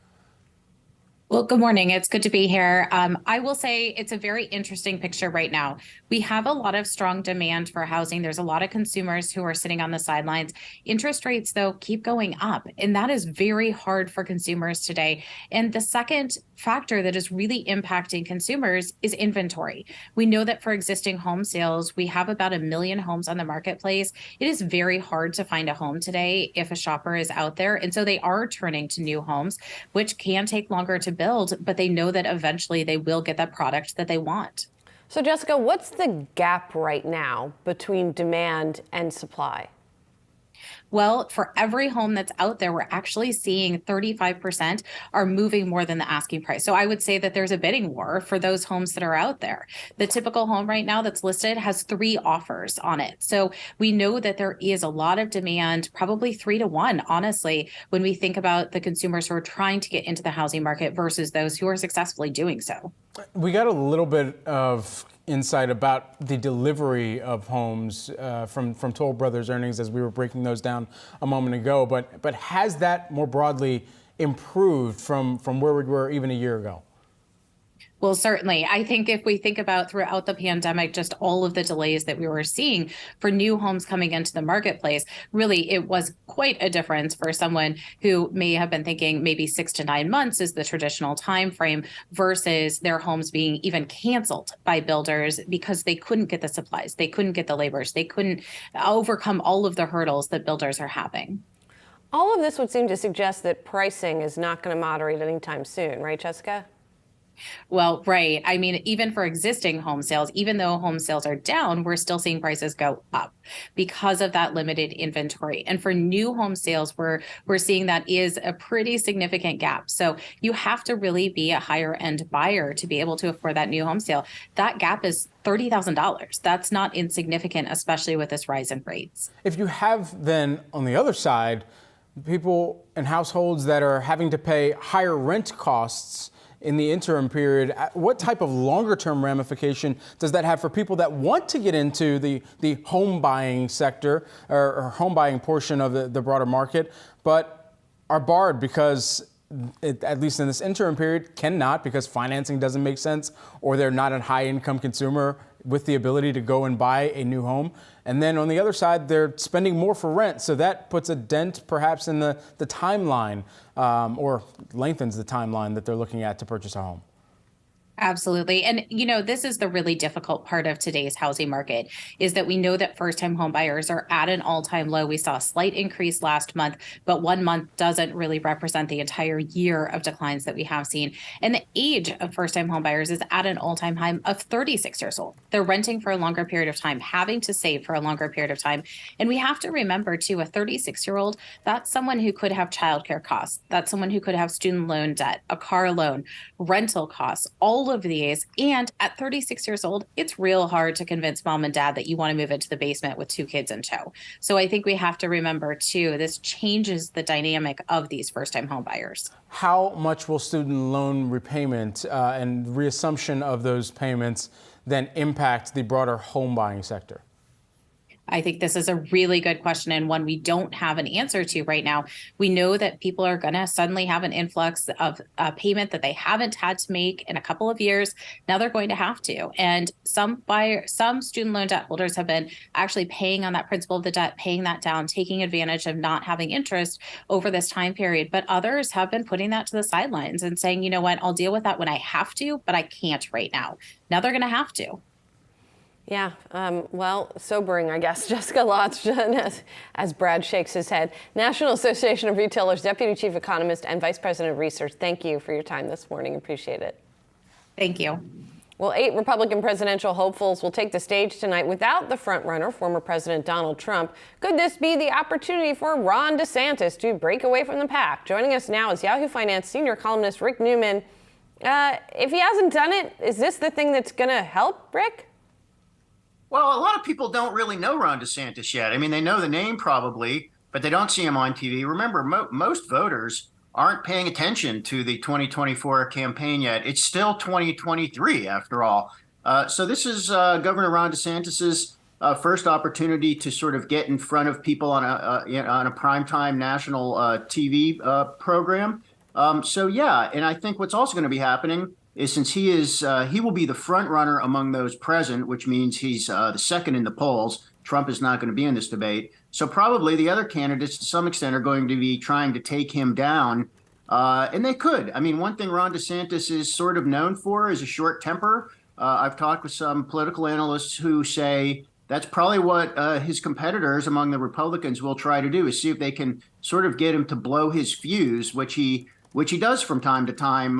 Well, good morning. It's good to be here. I will say it's a very interesting picture right now. We have a lot of strong demand for housing. There's a lot of consumers who are sitting on the sidelines. Interest rates, though, keep going up, and that is very hard for consumers today. And the second factor that is really impacting consumers is inventory. We know that for existing home sales, we have about 1 million homes on the marketplace. It is very hard to find a home today if a shopper is out there. And so they are turning to new homes, which can take longer to build, but they know that eventually they will get that product that they want.
So Jessica, what's the gap right now between demand and supply?
Well, for every home that's out there, we're actually seeing 35% are moving more than the asking price. So I would say that there's a bidding war for those homes that are out there. The typical home right now that's listed has 3 offers on it. So we know that there is a lot of demand, probably 3 to 1, honestly, when we think about the consumers who are trying to get into the housing market versus those who are successfully doing so.
We got a little bit of insight about the delivery of homes from Toll Brothers earnings as we were breaking those down a moment ago. But has that more broadly improved from where we were even a year ago?
Well, certainly. I think if we think about throughout the pandemic, just all of the delays that we were seeing for new homes coming into the marketplace, really, it was quite a difference for someone who may have been thinking maybe 6 to 9 months is the traditional time frame versus their homes being even canceled by builders because they couldn't get the supplies, they couldn't get the laborers, they couldn't overcome all of the hurdles that builders are having.
All of this would seem to suggest that pricing is not going to moderate anytime soon, right, Jessica?
Well, right. I mean, even for existing home sales, even though home sales are down, we're still seeing prices go up because of that limited inventory. And for new home sales, we're seeing that is a pretty significant gap. So you have to really be a higher end buyer to be able to afford that new home sale. That gap is $30,000. That's not insignificant, especially with this rise in rates.
If you have then on the other side, people and households that are having to pay higher rent costs in the interim period, what type of longer term ramification does that have for people that want to get into the home buying sector or home buying portion of the broader market, but are barred because at least in this interim period, cannot because financing doesn't make sense or they're not a high income consumer with the ability to go and buy a new home. And then on the other side, they're spending more for rent. So that puts a dent perhaps in the timeline or lengthens the timeline that they're looking at to purchase a home.
Absolutely. And, you know, this is the really difficult part of today's housing market is that we know that first-time home buyers are at an all-time low. We saw a slight increase last month, but 1 month doesn't really represent the entire year of declines that we have seen. And the age of first-time home buyers is at an all-time high of 36 years old. They're renting for a longer period of time, having to save for a longer period of time. And we have to remember, too, a 36-year-old, that's someone who could have childcare costs. That's someone who could have student loan debt, a car loan, rental costs, all of these. And at 36 years old, it's real hard to convince mom and dad that you want to move into the basement with 2 kids in tow. So I think we have to remember too, this changes the dynamic of these first-time home buyers.
How much will student loan repayment and reassumption of those payments then impact the broader home buying sector?
I think this is a really good question and one we don't have an answer to right now. We know that people are going to suddenly have an influx of a payment that they haven't had to make in a couple of years. Now they're going to have to. And some student loan debt holders have been actually paying on that principal of the debt, paying that down, taking advantage of not having interest over this time period. But others have been putting that to the sidelines and saying, you know what, I'll deal with that when I have to, but I can't right now. Now they're going to have to.
Yeah, well, sobering, I guess. Jessica Lotz, as Brad shakes his head. National Association of Retailers Deputy Chief Economist and Vice President of Research, thank you for your time this morning. Appreciate it.
Thank you.
Well, 8 Republican presidential hopefuls will take the stage tonight without the frontrunner, former President Donald Trump. Could this be the opportunity for Ron DeSantis to break away from the pack? Joining us now is Yahoo Finance senior columnist Rick Newman. If he hasn't done it, is this the thing that's going to help, Rick?
Well, a lot of people don't really know Ron DeSantis yet. I mean, they know the name probably, but they don't see him on TV. Remember, most voters aren't paying attention to the 2024 campaign yet. It's still 2023, after all. So this is Governor Ron DeSantis's first opportunity to sort of get in front of people on a primetime national TV program. So yeah, and I think what's also going to be happening is since he will be the front runner among those present, which means he's the second in the polls. Trump is not going to be in this debate. So probably the other candidates to some extent are going to be trying to take him down. And they could. I mean, one thing Ron DeSantis is sort of known for is a short temper. I've talked with some political analysts who say that's probably what his competitors among the Republicans will try to do, is see if they can sort of get him to blow his fuse, which he does from time to time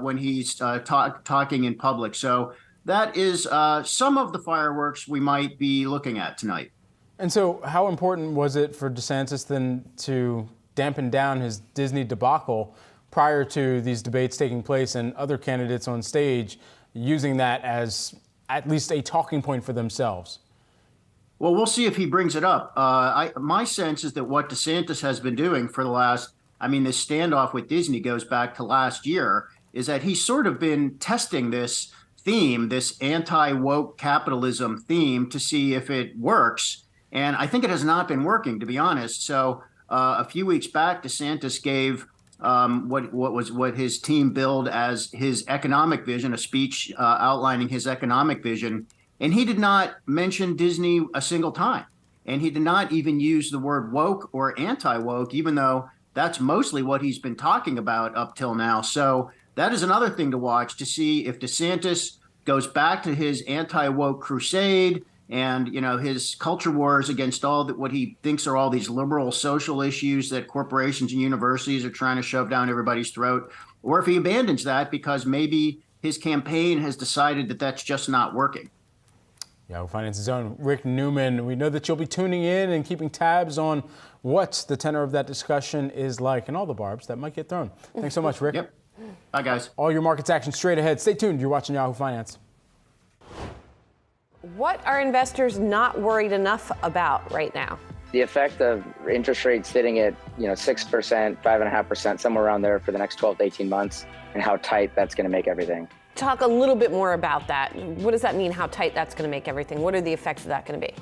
when he's talking in public. So that is some of the fireworks we might be looking at tonight.
And so how important was it for DeSantis then to dampen down his Disney debacle prior to these debates taking place and other candidates on stage using that as at least a talking point for themselves?
Well, we'll see if he brings it up. My sense is that what DeSantis has been doing for the last, this standoff with Disney goes back to last year, is that he's sort of been testing this theme, this anti-woke capitalism theme, to see if it works. And I think it has not been working, to be honest. So a few weeks back, DeSantis gave what his team billed as his economic vision, a speech outlining his economic vision. And he did not mention Disney a single time. And he did not even use the word woke or anti-woke, even though that's mostly what he's been talking about up till now. So that is another thing to watch, to see if DeSantis goes back to his anti-woke crusade and, his culture wars against what he thinks are all these liberal social issues that corporations and universities are trying to shove down everybody's throat, or if he abandons that because maybe his campaign has decided that that's just not working.
Yahoo Finance's own Rick Newman. We know that you'll be tuning in and keeping tabs on what the tenor of that discussion is like and all the barbs that might get thrown. Thanks so much, Rick.
Yep. Bye, guys.
All your markets action straight ahead. Stay tuned. You're watching Yahoo Finance.
What are investors not worried enough about right now?
The effect of interest rates sitting at 6%, 5.5%, somewhere around there for the next 12 to 18 months, and how tight that's going to make everything.
Talk a little bit more about that. What does that mean, how tight that's going to make everything? What are the effects of that going to be?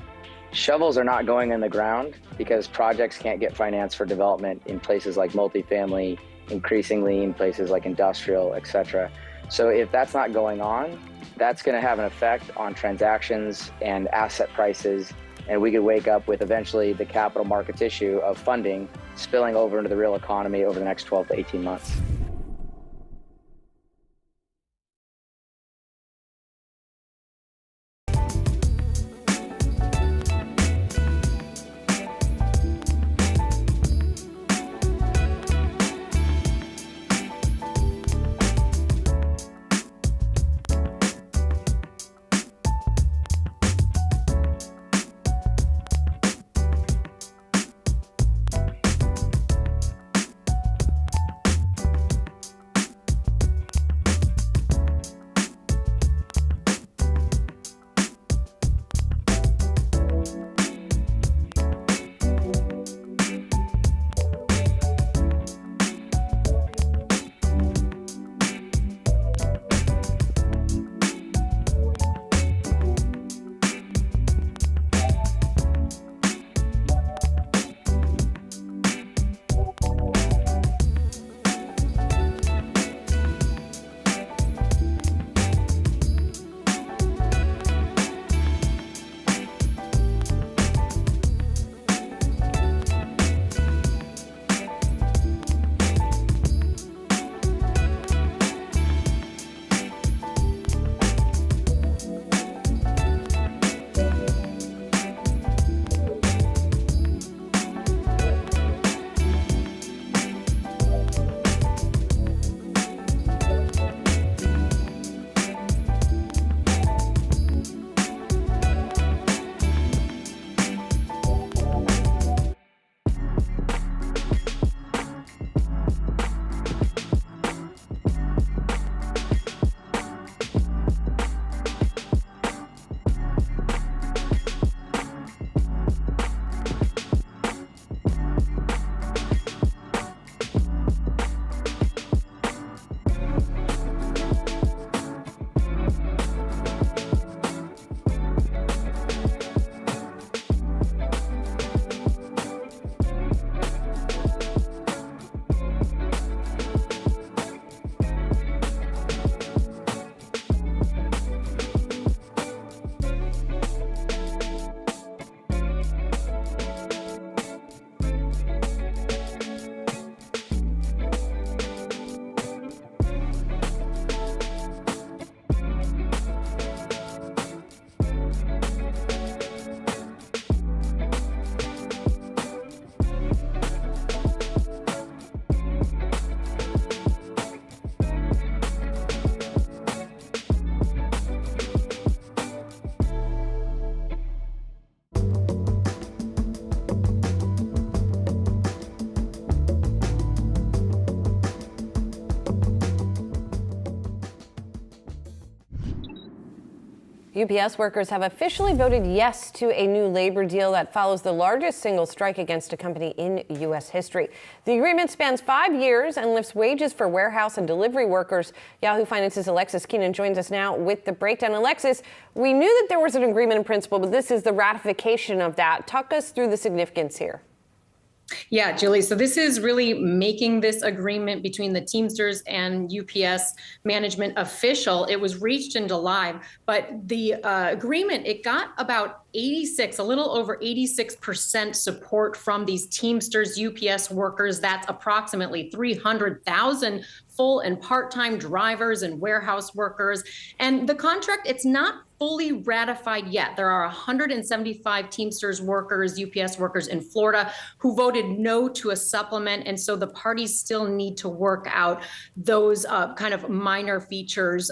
Shovels are not going in the ground because projects can't get financed for development in places like multifamily, increasingly in places like industrial, et cetera. So if that's not going on, that's going to have an effect on transactions and asset prices. And we could wake up with eventually the capital markets issue of funding spilling over into the real economy over the next 12 to 18 months.
UPS workers have officially voted yes to a new labor deal that follows the largest single strike against a company in U.S. history. The agreement spans 5 years and lifts wages for warehouse and delivery workers. Yahoo Finance's Alexis Keenan joins us now with the breakdown. Alexis, we knew that there was an agreement in principle, but this is the ratification of that. Talk us through the significance here.
Yeah, Julie. So this is really making this agreement between the Teamsters and UPS management official. It was reached in July, but the agreement, it got about a little over 86% support from these Teamsters UPS workers. That's approximately 300,000 full and part-time drivers and warehouse workers. And the contract, it's not fully ratified yet. There are 175 Teamsters workers, UPS workers in Florida who voted no to a supplement. And so the parties still need to work out those kind of minor features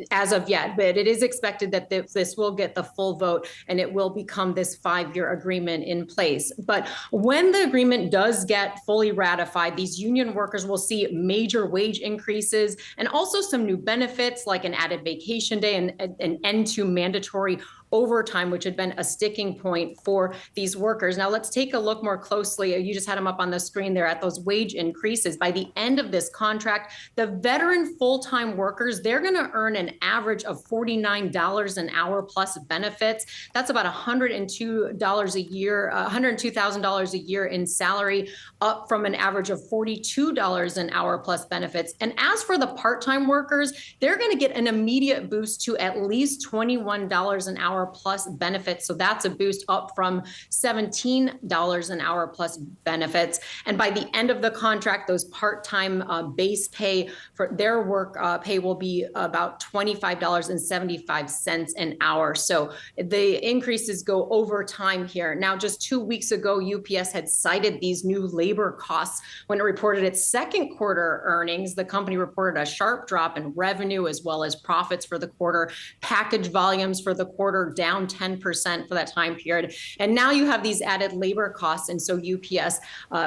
as of yet. But it is expected that this will get the full vote and it will become this 5-year agreement in place. But when the agreement does get fully ratified, these union workers will see major wage increases and also some new benefits like an added vacation day and an end to mandatory overtime, which had been a sticking point for these workers. Now let's take a look more closely. You just had them up on the screen there at those wage increases. By the end of this contract, the veteran full-time workers, they're going to earn an average of $49 an hour plus benefits. That's about $102 a year, $102,000 a year in salary, up from an average of $42 an hour plus benefits. And as for the part-time workers, they're going to get an immediate boost to at least $21 an hour plus benefits. So that's a boost up from $17 an hour plus benefits. And by the end of the contract, those part-time base pay for their work pay will be about $25.75 an hour. So the increases go over time here. Now, just 2 weeks ago, UPS had cited these new labor costs when it reported its second quarter earnings. The company reported a sharp drop in revenue as well as profits for the quarter. Package volumes for the quarter down 10% for that time period. And now you have these added labor costs. And so UPS,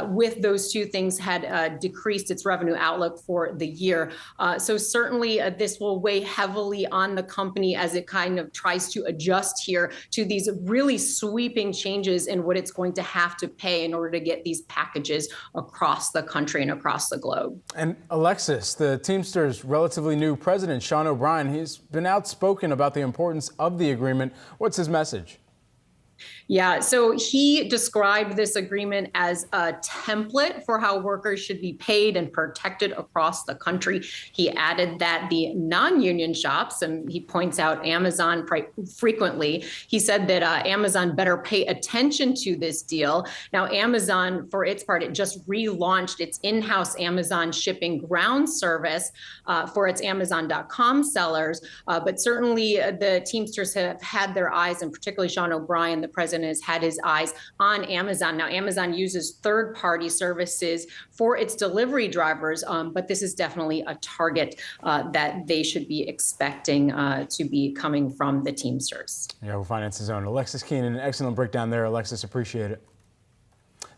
with those two things, had decreased its revenue outlook for the year. So certainly this will weigh heavily on the company as it kind of tries to adjust here to these really sweeping changes in what it's going to have to pay in order to get these packages across the country and across the globe.
And Alexis, the Teamsters' relatively new president, Sean O'Brien, he's been outspoken about the importance of the agreement. What's his message?
Yeah, so he described this agreement as a template for how workers should be paid and protected across the country. He added that the non-union shops, and he points out Amazon frequently, he said that Amazon better pay attention to this deal. Now, Amazon, for its part, it just relaunched its in-house Amazon shipping ground service for its Amazon.com sellers. But certainly the Teamsters have had their eyes, and particularly Sean O'Brien, the president, has had his eyes on Amazon. Now, Amazon uses third-party services for its delivery drivers, but this is definitely a target that they should be expecting to be coming from the Teamsters.
Yahoo Finance's own Alexis Keenan, an excellent breakdown there. Alexis, appreciate it.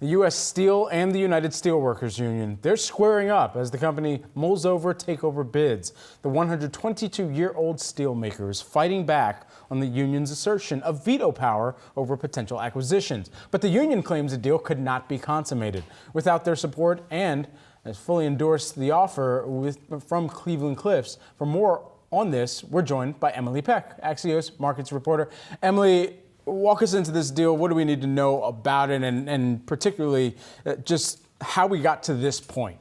The U.S. Steel and the United Steelworkers Union, they're squaring up as the company mulls over takeover bids. The 122-year-old steelmaker is fighting back on the union's assertion of veto power over potential acquisitions. But the union claims the deal could not be consummated without their support and has fully endorsed the offer from Cleveland Cliffs. For more on this, we're joined by Emily Peck, Axios markets reporter. Emily, walk us into this deal. What do we need to know about it, and particularly just how we got to this point?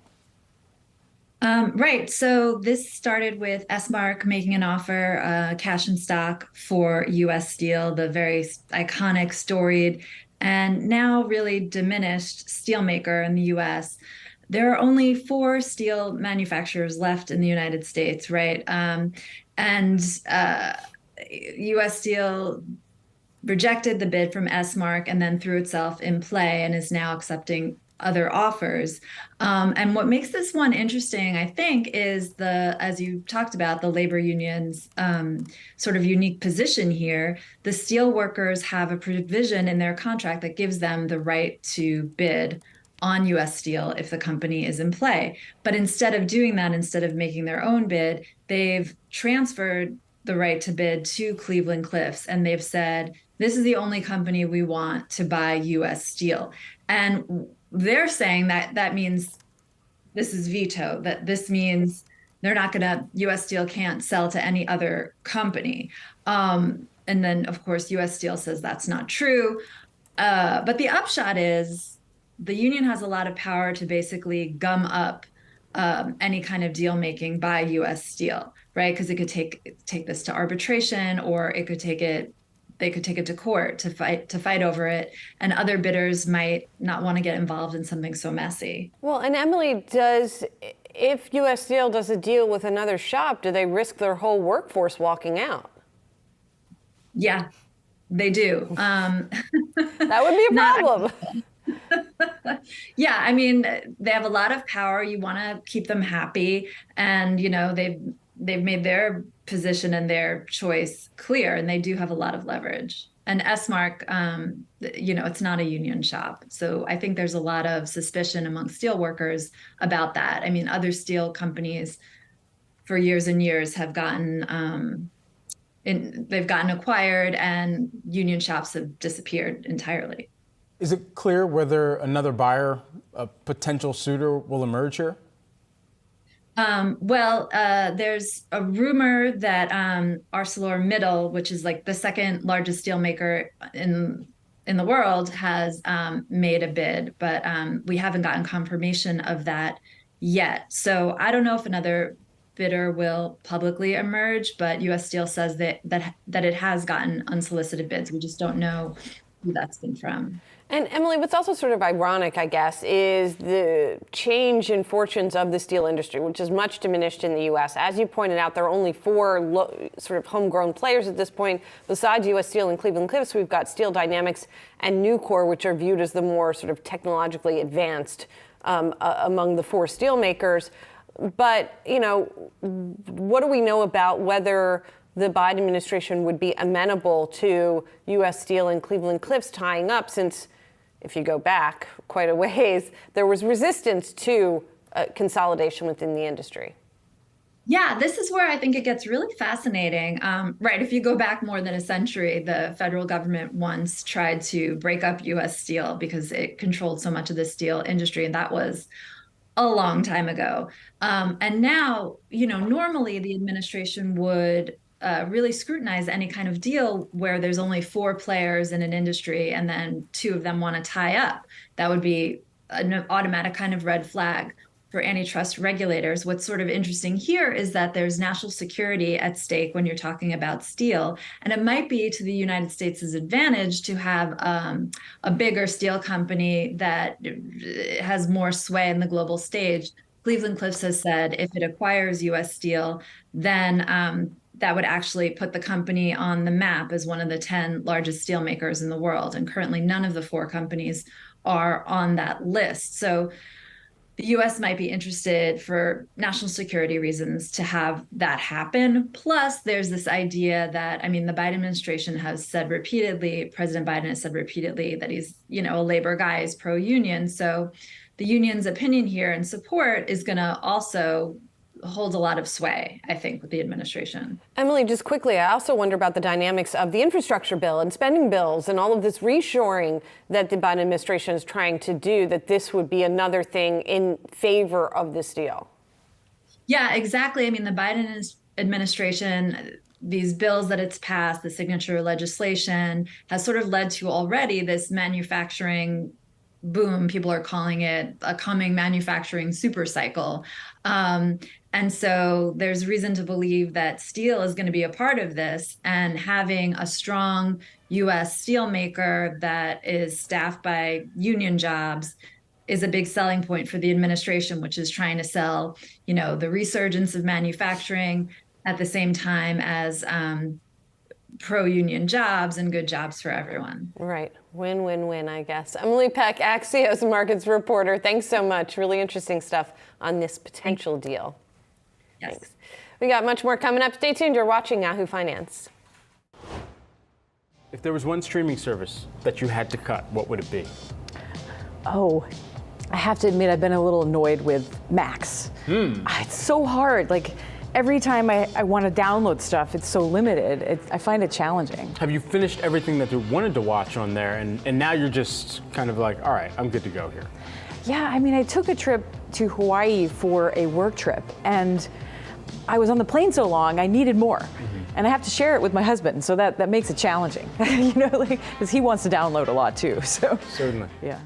Right. So this started with S-Mark making an offer, cash and stock for U.S. Steel, the very iconic, storied, and now really diminished steelmaker in the U.S. There are only 4 steel manufacturers left in the United States, right? U.S. Steel rejected the bid from S-Mark and then threw itself in play and is now accepting other offers. And what makes this one interesting, I think, is as you talked about, the labor union's sort of unique position here. The steel workers have a provision in their contract that gives them the right to bid on U.S. Steel if the company is in play. But instead of doing that, instead of making their own bid, they've transferred the right to bid to Cleveland-Cliffs, and they've said, this is the only company we want to buy U.S. Steel. And they're saying that that means this is veto, that this means they're not going to, U.S. Steel can't sell to any other company. And then, of course, U.S. Steel says that's not true. But the upshot is the union has a lot of power to basically gum up any kind of deal making by U.S. Steel, right? Because it could take this to arbitration, or it could take it. They could take it to court to fight over it, and other bidders might not want to get involved in something so messy.
Well, and Emily, if U.S. Steel does a deal with another shop, do they risk their whole workforce walking out?
Yeah, they do.
That would be a problem.
Yeah, I mean, they have a lot of power. You want to keep them happy, and they've made their position and their choice clear, and they do have a lot of leverage. And S-Mark, it's not a union shop. So I think there's a lot of suspicion among steel workers about that. I mean, other steel companies for years and years have gotten acquired, and union shops have disappeared entirely.
Is it clear whether another buyer, a potential suitor, will emerge here?
There's a rumor that ArcelorMittal, which is like the second largest steelmaker in the world, has made a bid, but we haven't gotten confirmation of that yet. So I don't know if another bidder will publicly emerge, but U.S. Steel says that it has gotten unsolicited bids. We just don't know who that's been from.
And Emily, what's also sort of ironic, I guess, is the change in fortunes of the steel industry, which is much diminished in the U.S. As you pointed out, there are only four sort of homegrown players at this point. Besides U.S. Steel and Cleveland-Cliffs, we've got Steel Dynamics and Nucor, which are viewed as the more sort of technologically advanced among the four steel makers. But, what do we know about whether the Biden administration would be amenable to U.S. Steel and Cleveland-Cliffs tying up, since if you go back quite a ways, there was resistance to consolidation within the industry?
Yeah, this is where I think it gets really fascinating. Right, if you go back more than a century, the federal government once tried to break up U.S. Steel because it controlled so much of the steel industry, and that was a long time ago. And now, normally the administration would really scrutinize any kind of deal where there's only four players in an industry and then two of them want to tie up. That would be an automatic kind of red flag for antitrust regulators. What's sort of interesting here is that there's national security at stake when you're talking about steel, and it might be to the United States' advantage to have a bigger steel company that has more sway in the global stage. Cleveland-Cliffs has said if it acquires U.S. Steel, then that would actually put the company on the map as one of the 10 largest steel makers in the world. And currently none of the four companies are on that list. So the U.S. might be interested for national security reasons to have that happen. Plus, there's this idea that, the Biden administration has said repeatedly, President Biden has said repeatedly that he's, a labor guy, he's pro-union. So the union's opinion here and support is going to also hold a lot of sway, I think, with the administration.
Emily, just quickly, I also wonder about the dynamics of the infrastructure bill and spending bills and all of this reshoring that the Biden administration is trying to do, that this would be another thing in favor of this deal.
Yeah, exactly. The Biden administration, these bills that it's passed, the signature legislation, has sort of led to already this manufacturing boom. People are calling it a coming manufacturing super cycle. And so there's reason to believe that steel is going to be a part of this, and having a strong U.S. steel maker that is staffed by union jobs is a big selling point for the administration, which is trying to sell, the resurgence of manufacturing at the same time as pro-union jobs and good jobs for everyone.
Right. Win, win, win, I guess. Emily Peck, Axios markets reporter. Thanks so much. Really interesting stuff on this potential deal.
Yes.
Thanks. We got much more coming up. Stay tuned. You're watching Yahoo Finance.
If there was one streaming service that you had to cut, what would it be?
Oh, I have to admit, I've been a little annoyed with Max. It's so hard. every time I want to download stuff, it's so limited. I find it challenging.
Have you finished everything that you wanted to watch on there, and now you're just kind of like, all right, I'm good to go here?
Yeah, I mean, I took a trip to Hawaii for a work trip, and I was on the plane so long, I needed more. And I have to share it with my husband, so that makes it challenging, you know, like, because he wants to download a lot too. So
certainly,
yeah.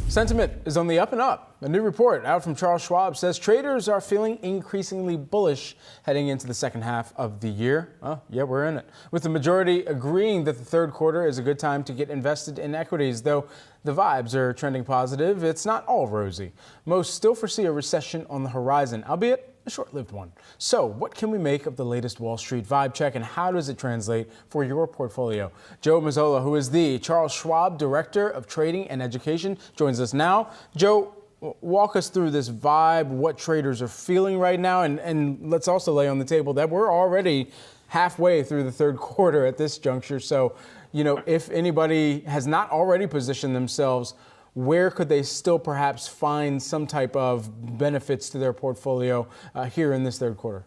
Sentiment is on the up and up. A new report out from Charles Schwab says traders are feeling increasingly bullish heading into the second half of the year. Oh, yeah, we're in it. With the majority agreeing that the third quarter is a good time to get invested in equities, though the vibes are trending positive. It's not all rosy. Most still foresee a recession on the horizon, albeit a short-lived one. So what can we make of the latest Wall Street vibe check, and how does it translate for your portfolio? Joe Mazzola, who is the Charles Schwab Director of Trading and Education, joins us now. Joe, walk us through this vibe, what traders are feeling right now, and let's also lay on the table that we're already halfway through the third quarter at this juncture. So, you know, if anybody has not already positioned themselves, where could they still perhaps find some type of benefits to their portfolio here in this third quarter?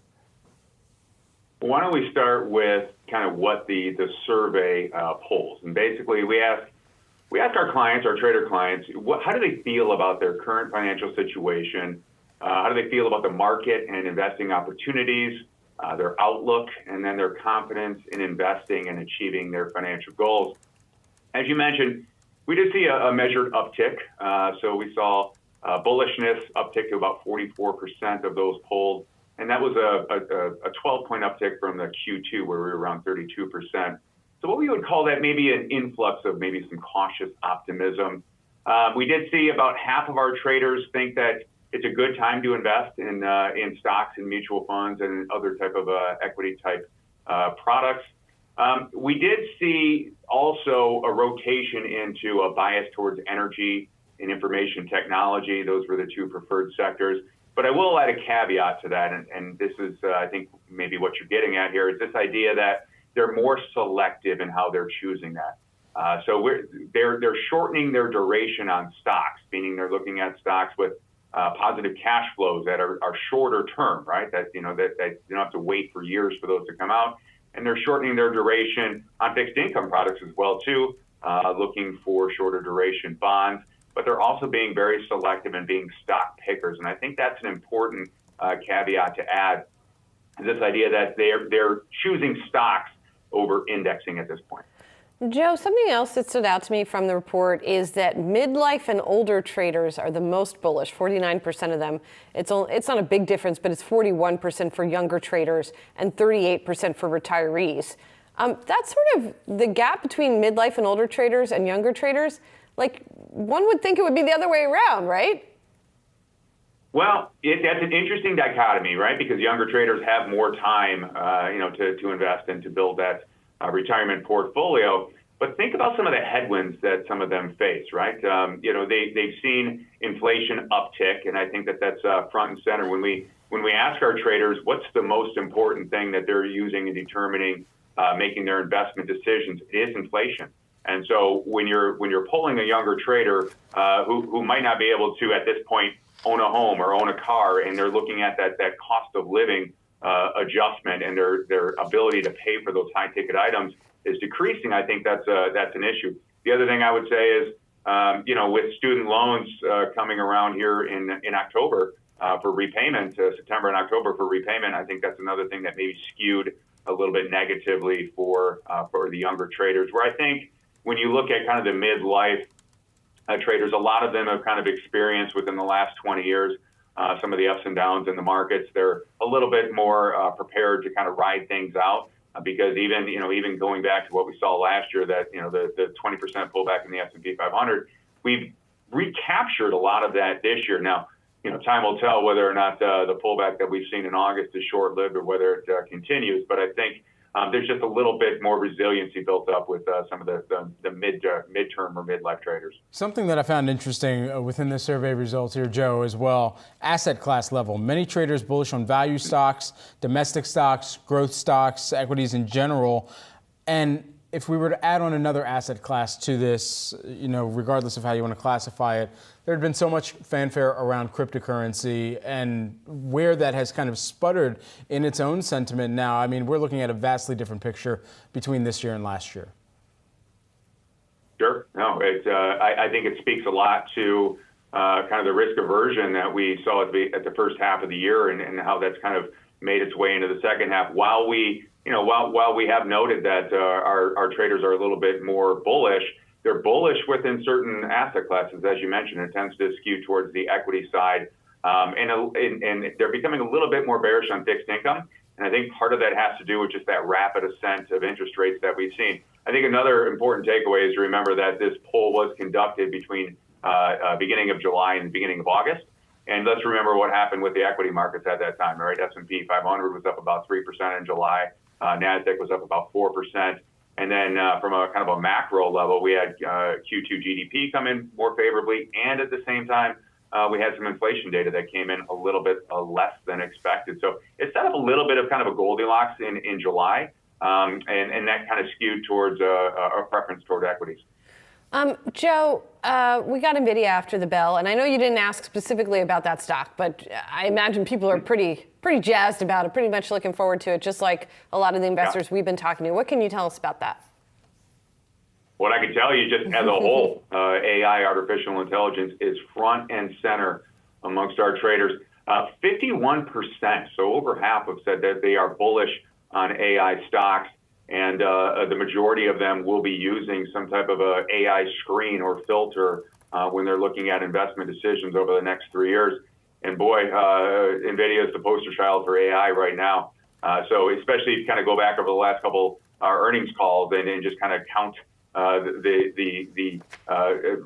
Why don't we start with kind of what the survey polls? And basically, we ask our clients, our trader clients, how do they feel about their current financial situation? How do they feel about the market and investing opportunities, their outlook, and then their confidence in investing and achieving their financial goals? As you mentioned, we did see a measured uptick. So we saw bullishness uptick to about 44% of those polled. And that was a 12-point uptick from the Q2, where we were around 32%. So what we would call that maybe an influx of maybe some cautious optimism. We did see about half of our traders think that it's a good time to invest in stocks and mutual funds and other type of equity type products. We did see also a rotation into a bias towards energy and information technology. Those were the two preferred sectors. But I will add a caveat to that, and this is, I think, maybe what you're getting at here, is this idea that they're more selective in how they're choosing that. So they're shortening their duration on stocks, meaning they're looking at stocks with positive cash flows that are shorter term, right? That you don't have to wait for years for those to come out, and they're shortening their duration on fixed income products as well too, looking for shorter duration bonds. But they're also being very selective and being stock pickers, and I think that's an important caveat to add. This idea that they're choosing stocks over indexing at this point.
Joe, something else that stood out to me from the report is that midlife and older traders are the most bullish, 49% of them. It's not a big difference, but it's 41% for younger traders and 38% for retirees. That's sort of the gap between midlife and older traders and younger traders. Like, one would think it would be the other way around, right?
Well, that's an interesting dichotomy, right? Because younger traders have more time, to invest and to build that retirement portfolio. But think about some of the headwinds that some of them face, right? They've seen inflation uptick, and I think that's front and center when we ask our traders what's the most important thing that they're using in determining making their investment decisions. It is inflation. And so when you're polling a younger trader who might not be able to at this point own a home or own a car, and they're looking at that cost of living adjustment and their ability to pay for those high ticket items is decreasing, I think that's an issue. The other thing I would say is, with student loans coming around here in October for repayment, September and October for repayment, I think that's another thing that maybe skewed a little bit negatively for the younger traders, where I think when you look at kind of the midlife traders, a lot of them have kind of experienced within the last 20 years some of the ups and downs in the markets. They're a little bit more prepared to kind of ride things out because even going back to what we saw last year, that the 20% pullback in the S&P 500, we've recaptured a lot of that this year. Now, time will tell whether or not the pullback that we've seen in August is short-lived or whether it continues. But I think there's just a little bit more resiliency built up with some of the midterm or midlife traders.
Something that I found interesting within the survey results here, Joe, as well, asset class level. Many traders bullish on value stocks, domestic stocks, growth stocks, equities in general. And if we were to add on another asset class to this, regardless of how you want to classify it, there had been so much fanfare around cryptocurrency and where that has kind of sputtered in its own sentiment now. I mean, we're looking at a vastly different picture between this year and last year.
Sure. No, I think it speaks a lot to kind of the risk aversion that we saw at the first half of the year and how that's kind of made its way into the second half. While we have noted that our traders are a little bit more bullish, they're bullish within certain asset classes, as you mentioned. It tends to skew towards the equity side, and they're becoming a little bit more bearish on fixed income. And I think part of that has to do with just that rapid ascent of interest rates that we've seen. I think another important takeaway is to remember that this poll was conducted between beginning of July and the beginning of August. And let's remember what happened with the equity markets at that time, right? S&P 500 was up about 3% in July. Nasdaq was up about 4%. And then from a kind of a macro level, we had Q2 GDP come in more favorably. And at the same time, we had some inflation data that came in a little bit less than expected. So it set up a little bit of kind of a Goldilocks in July. And that kind of skewed towards a preference toward equities.
Joe, we got Nvidia after the bell, and I know you didn't ask specifically about that stock, but I imagine people are pretty jazzed about it, pretty much looking forward to it, just like a lot of the investors we've been talking to. What can you tell us about that?
What I can tell you just as a whole, AI, artificial intelligence, is front and center amongst our traders. 51%, so over half, have said that they are bullish on AI stocks. And the majority of them will be using some type of a AI screen or filter when they're looking at investment decisions over the next 3 years. And boy, NVIDIA is the poster child for AI right now. So especially if you kind of go back over the last couple earnings calls and just kind of count the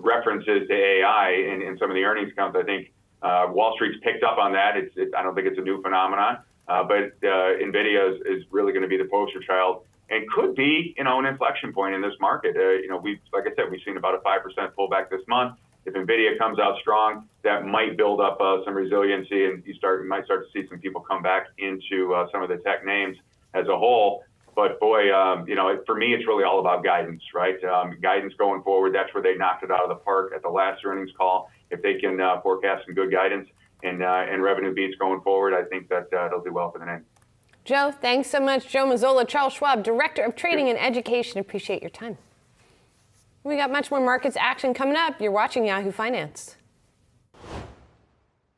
references to AI in some of the earnings counts. I think Wall Street's picked up on that. I don't think it's a new phenomenon, but Nvidia is really going to be the poster child and could be, an inflection point in this market. Like I said, we've seen about a 5% pullback this month. If Nvidia comes out strong, that might build up some resiliency, and you might start to see some people come back into some of the tech names as a whole. But boy, for me, it's really all about guidance, right? Guidance going forward. That's where they knocked it out of the park at the last earnings call. If they can forecast some good guidance and revenue beats going forward, I think that it'll do well for the name.
Joe, thanks so much. Joe Mazzola, Charles Schwab, Director of Trading and Education. Appreciate your time. We got much more markets action coming up. You're watching Yahoo Finance.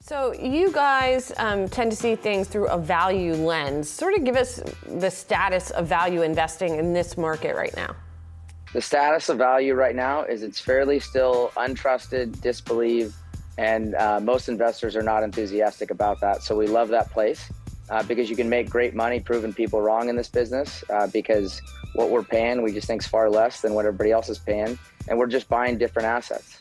So you guys tend to see things through a value lens. Sort of give us the status of value investing in this market right now.
The status of value right now is it's fairly still untrusted, disbelieved, and most investors are not enthusiastic about that. So we love that place because you can make great money proving people wrong in this business because what we're paying, we just think is far less than what everybody else is paying. And we're just buying different assets.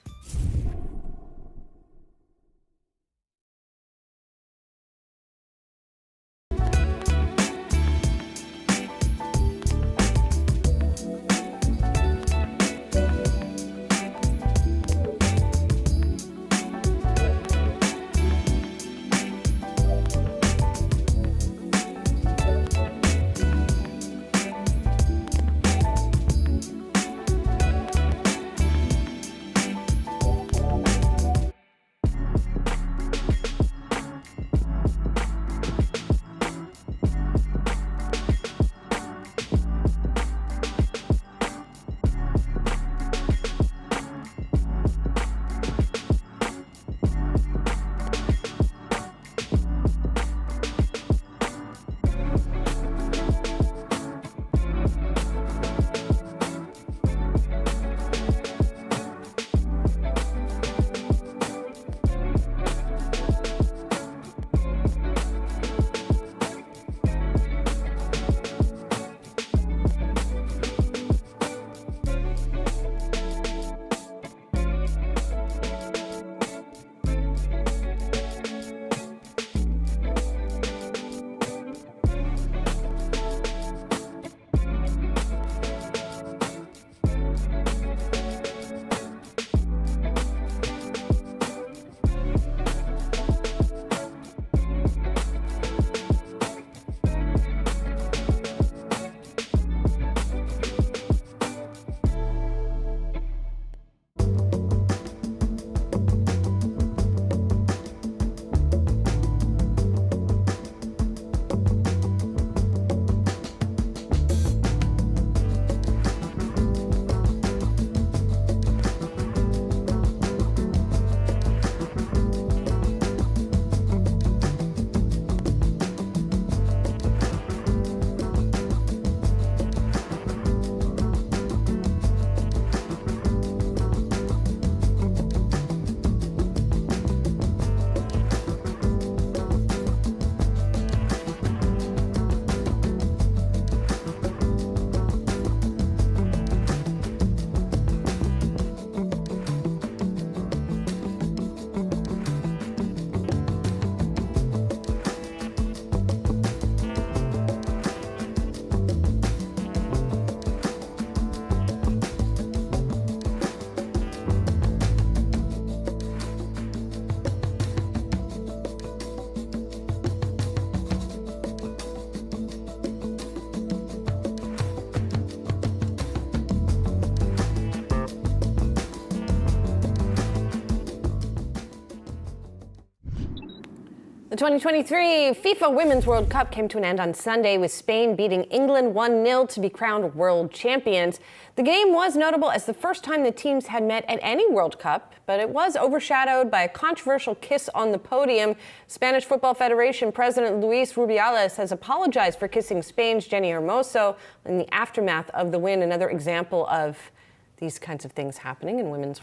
The 2023 FIFA Women's World Cup came to an end on Sunday with Spain beating England 1-0 to be crowned world champions. The game was notable as the first time the teams had met at any World Cup, but it was overshadowed by a controversial kiss on the podium. Spanish Football Federation President Luis Rubiales has apologized for kissing Spain's Jenni Hermoso in the aftermath of the win. Another example of these kinds of things happening in women's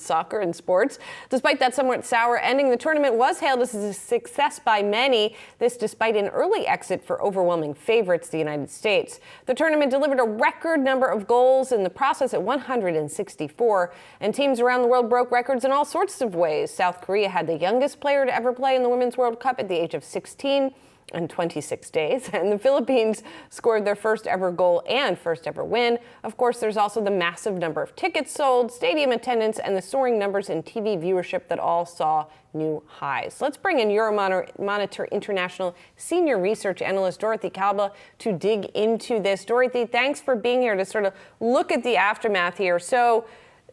soccer and sports. Despite that somewhat sour ending, the tournament was hailed as a success by many. This despite an early exit for overwhelming favorites, the United States. The tournament delivered a record number of goals in the process at 164, and teams around the world broke records in all sorts of ways. South Korea had the youngest player to ever play in the Women's World Cup at the age of 16. And 26 days, and the Philippines scored their first ever goal and first ever win. Of course, there's also the massive number of tickets sold, stadium attendance, and the soaring numbers in TV viewership that all saw new highs. Let's bring in Euromonitor International Senior Research Analyst Dorothy Kalba to dig into this. Dorothy, thanks for being here to sort of look at the aftermath here. So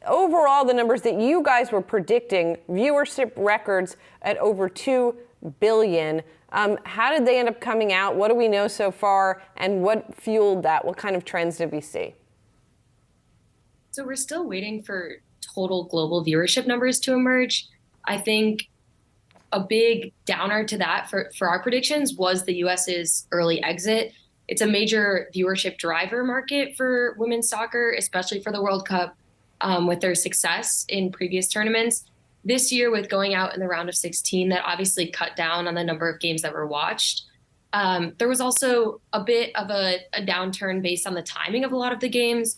overall, the numbers that you guys were predicting, viewership records at over 2 billion. How did they end up coming out? What do we know so far? And what fueled that? What kind of trends did we see?
So we're still waiting for total global viewership numbers to emerge. I think a big downer to that for our predictions was the US's early exit. It's a major viewership driver market for women's soccer, especially for the World Cup, with their success in previous tournaments. This year, with going out in the round of 16, that obviously cut down on the number of games that were watched. There was also a bit of a downturn based on the timing of a lot of the games.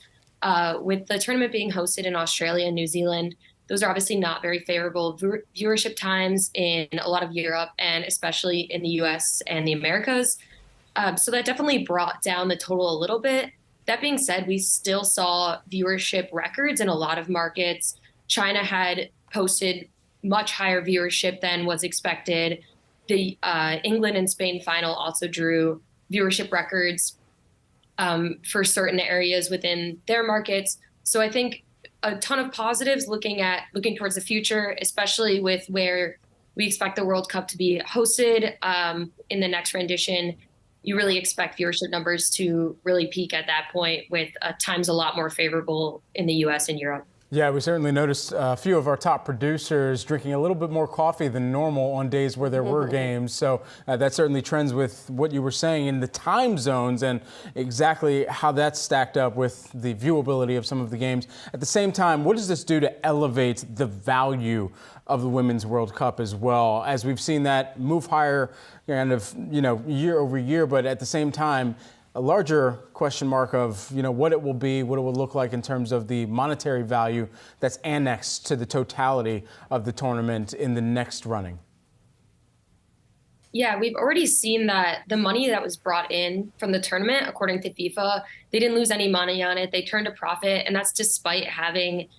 With the tournament being hosted in Australia and New Zealand, those are obviously not very favorable viewership times in a lot of Europe and especially in the US and the Americas. So that definitely brought down the total a little bit. That being said, we still saw viewership records in a lot of markets. China had posted much higher viewership than was expected. The England and Spain final also drew viewership records for certain areas within their markets. So I think a ton of positives looking towards the future, especially with where we expect the World Cup to be hosted in the next rendition. You really expect viewership numbers to really peak at that point, with times a lot more favorable in the US and Europe.
Yeah, we certainly noticed a few of our top producers drinking a little bit more coffee than normal on days where there were games. So that certainly trends with what you were saying in the time zones and exactly how that's stacked up with the viewability of some of the games. At the same time, what does this do to elevate the value of the Women's World Cup as well, as we've seen that move higher kind of, year over year, but at the same time, a larger question mark of, what it will be, what it will look like in terms of the monetary value that's annexed to the totality of the tournament in the next running.
Yeah, we've already seen that the money that was brought in from the tournament, according to FIFA, they didn't lose any money on it. They turned a profit, and that's despite having,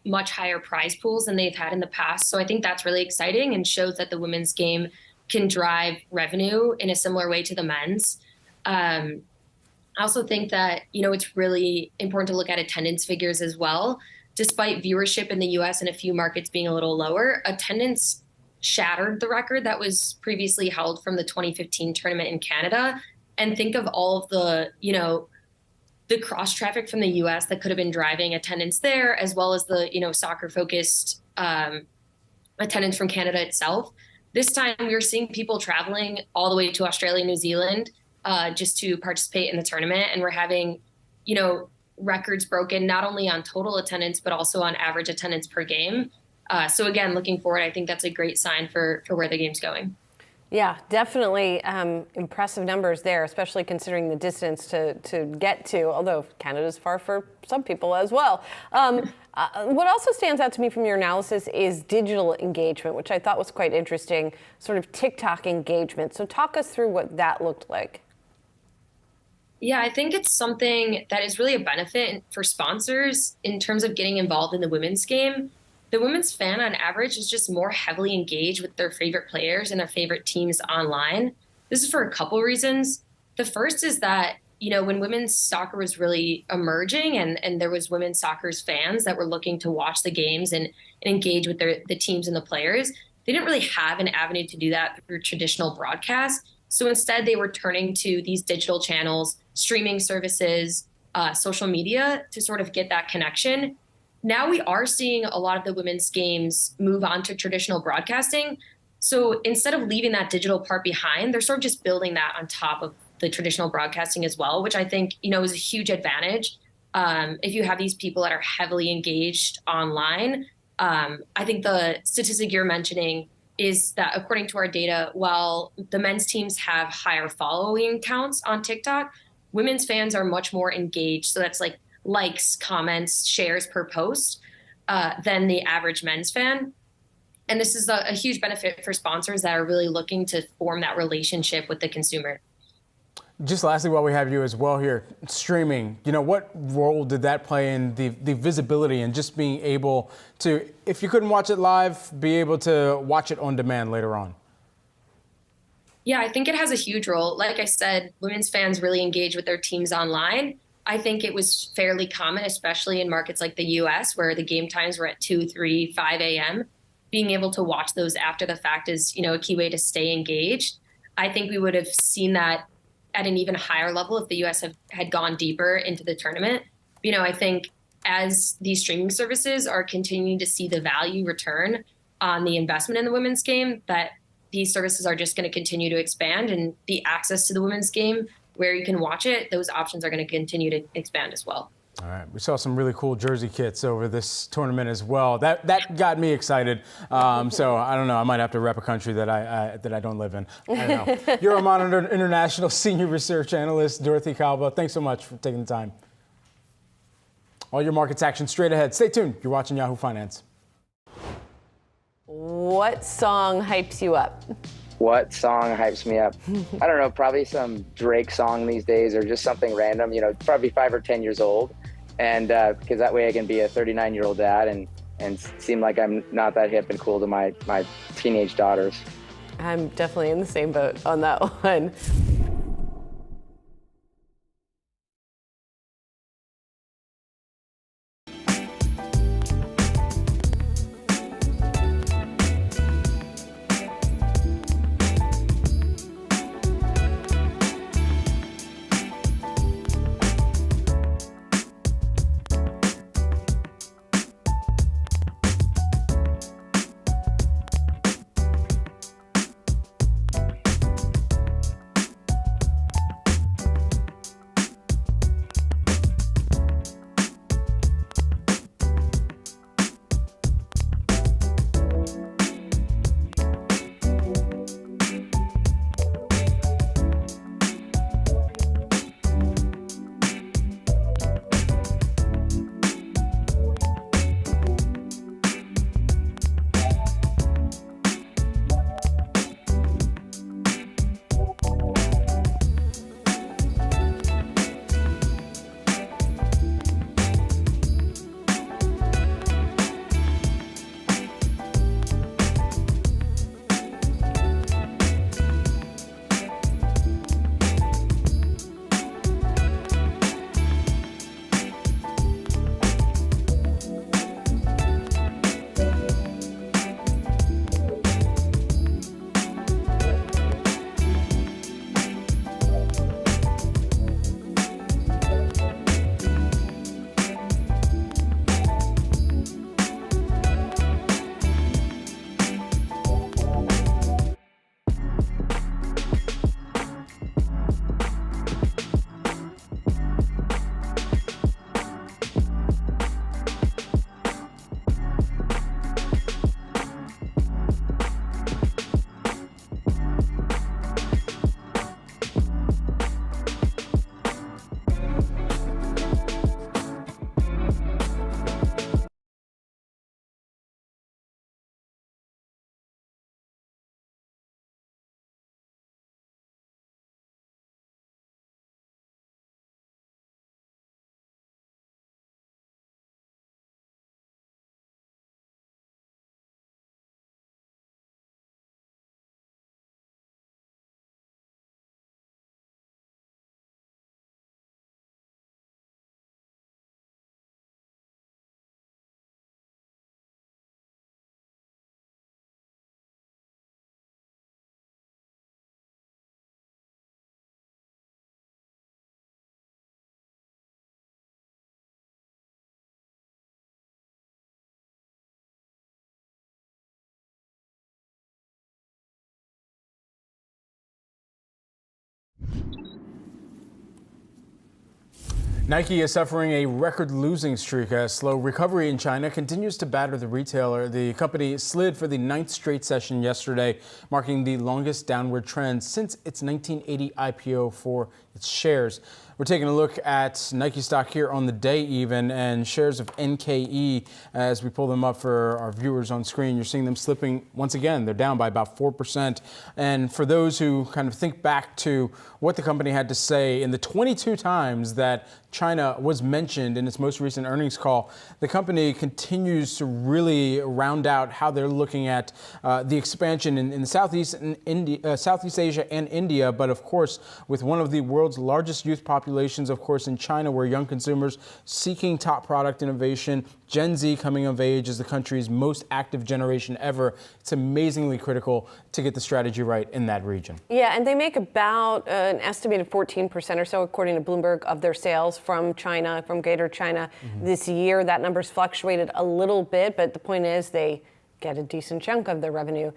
much higher prize pools than they've had in the past. So I think that's really exciting and shows that the women's game can drive revenue in a similar way to the men's. I also think that, it's really important to look at attendance figures as well. Despite viewership in the US and a few markets being a little lower, attendance shattered the record that was previously held from the 2015 tournament in Canada. And think of all of the, the cross traffic from the US that could have been driving attendance there, as well as the, soccer focused attendance from Canada itself. This time we're seeing people traveling all the way to Australia, New Zealand, just to participate in the tournament. And we're having, records broken not only on total attendance, but also on average attendance per game. So again, looking forward, I think that's a great sign for where the game's going.
Yeah, definitely impressive numbers there, especially considering the distance to get to, although Canada's far for some people as well. What also stands out to me from your analysis is digital engagement, which I thought was quite interesting, sort of TikTok engagement. So talk us through what that looked like.
Yeah, I think it's something that is really a benefit for sponsors in terms of getting involved in the women's game. The women's fan on average is just more heavily engaged with their favorite players and their favorite teams online. This is for a couple reasons. The first is that, when women's soccer was really emerging and there was women's soccer's fans that were looking to watch the games and engage with the teams and the players, they didn't really have an avenue to do that through traditional broadcast. So instead, they were turning to these digital channels, streaming services, social media to sort of get that connection. Now we are seeing a lot of the women's games move on to traditional broadcasting. So instead of leaving that digital part behind, they're sort of just building that on top of the traditional broadcasting as well, which I think, is a huge advantage. if you have these people that are heavily engaged online, I think the statistic you're mentioning is that according to our data, while the men's teams have higher following counts on TikTok, women's fans are much more engaged. So that's like likes, comments, shares per post than the average men's fan. And this is a huge benefit for sponsors that are really looking to form that relationship with the consumer.
Just lastly, while we have you as well here, streaming, what role did that play in the visibility and just being able to, if you couldn't watch it live, be able to watch it on demand later on?
Yeah, I think it has a huge role. Like I said, women's fans really engage with their teams online. I think it was fairly common, especially in markets like the US, where the game times were at 2, 3, 5 a.m. Being able to watch those after the fact is, a key way to stay engaged. I think we would have seen that at an even higher level if the US had gone deeper into the tournament. I think as these streaming services are continuing to see the value return on the investment in the women's game, that these services are just going to continue to expand, and the access to the women's game where you can watch it, those options are going to continue to expand as well.
All right, we saw some really cool jersey kits over this tournament as well. That got me excited. So I don't know, I might have to rep a country that I don't live in. I don't know. Euromonitor International Senior Research Analyst Dorothy Calva, thanks so much for taking the time. All your markets action straight ahead. Stay tuned. You're watching Yahoo Finance.
What song hypes you up?
What song hypes me up? I don't know, probably some Drake song these days or just something random, probably 5 or 10 years old. And because that way I can be a 39-year-old dad and seem like I'm not that hip and cool to my teenage daughters.
I'm definitely in the same boat on that one.
Nike is suffering a record losing streak as slow recovery in China continues to batter the retailer. The company slid for the 9th straight session yesterday, marking the longest downward trend since its 1980 IPO for its shares. We're taking a look at Nike stock here on the day even, and shares of NKE as we pull them up for our viewers on screen. You're seeing them slipping once again. They're down by about 4%. And for those who kind of think back to what the company had to say in the 22 times that China was mentioned in its most recent earnings call, the company continues to really round out how they're looking at the expansion in Southeast Asia and India, but of course with one of the world's largest youth populations, of course in China, where young consumers seeking top product innovation, Gen Z coming of age is the country's most active generation ever. It's amazingly critical to get the strategy right in that region.
Yeah, and they make about an estimated 14% or so, according to Bloomberg, of their sales from China, from Greater China this year. That number's fluctuated a little bit, but the point is they get a decent chunk of their revenue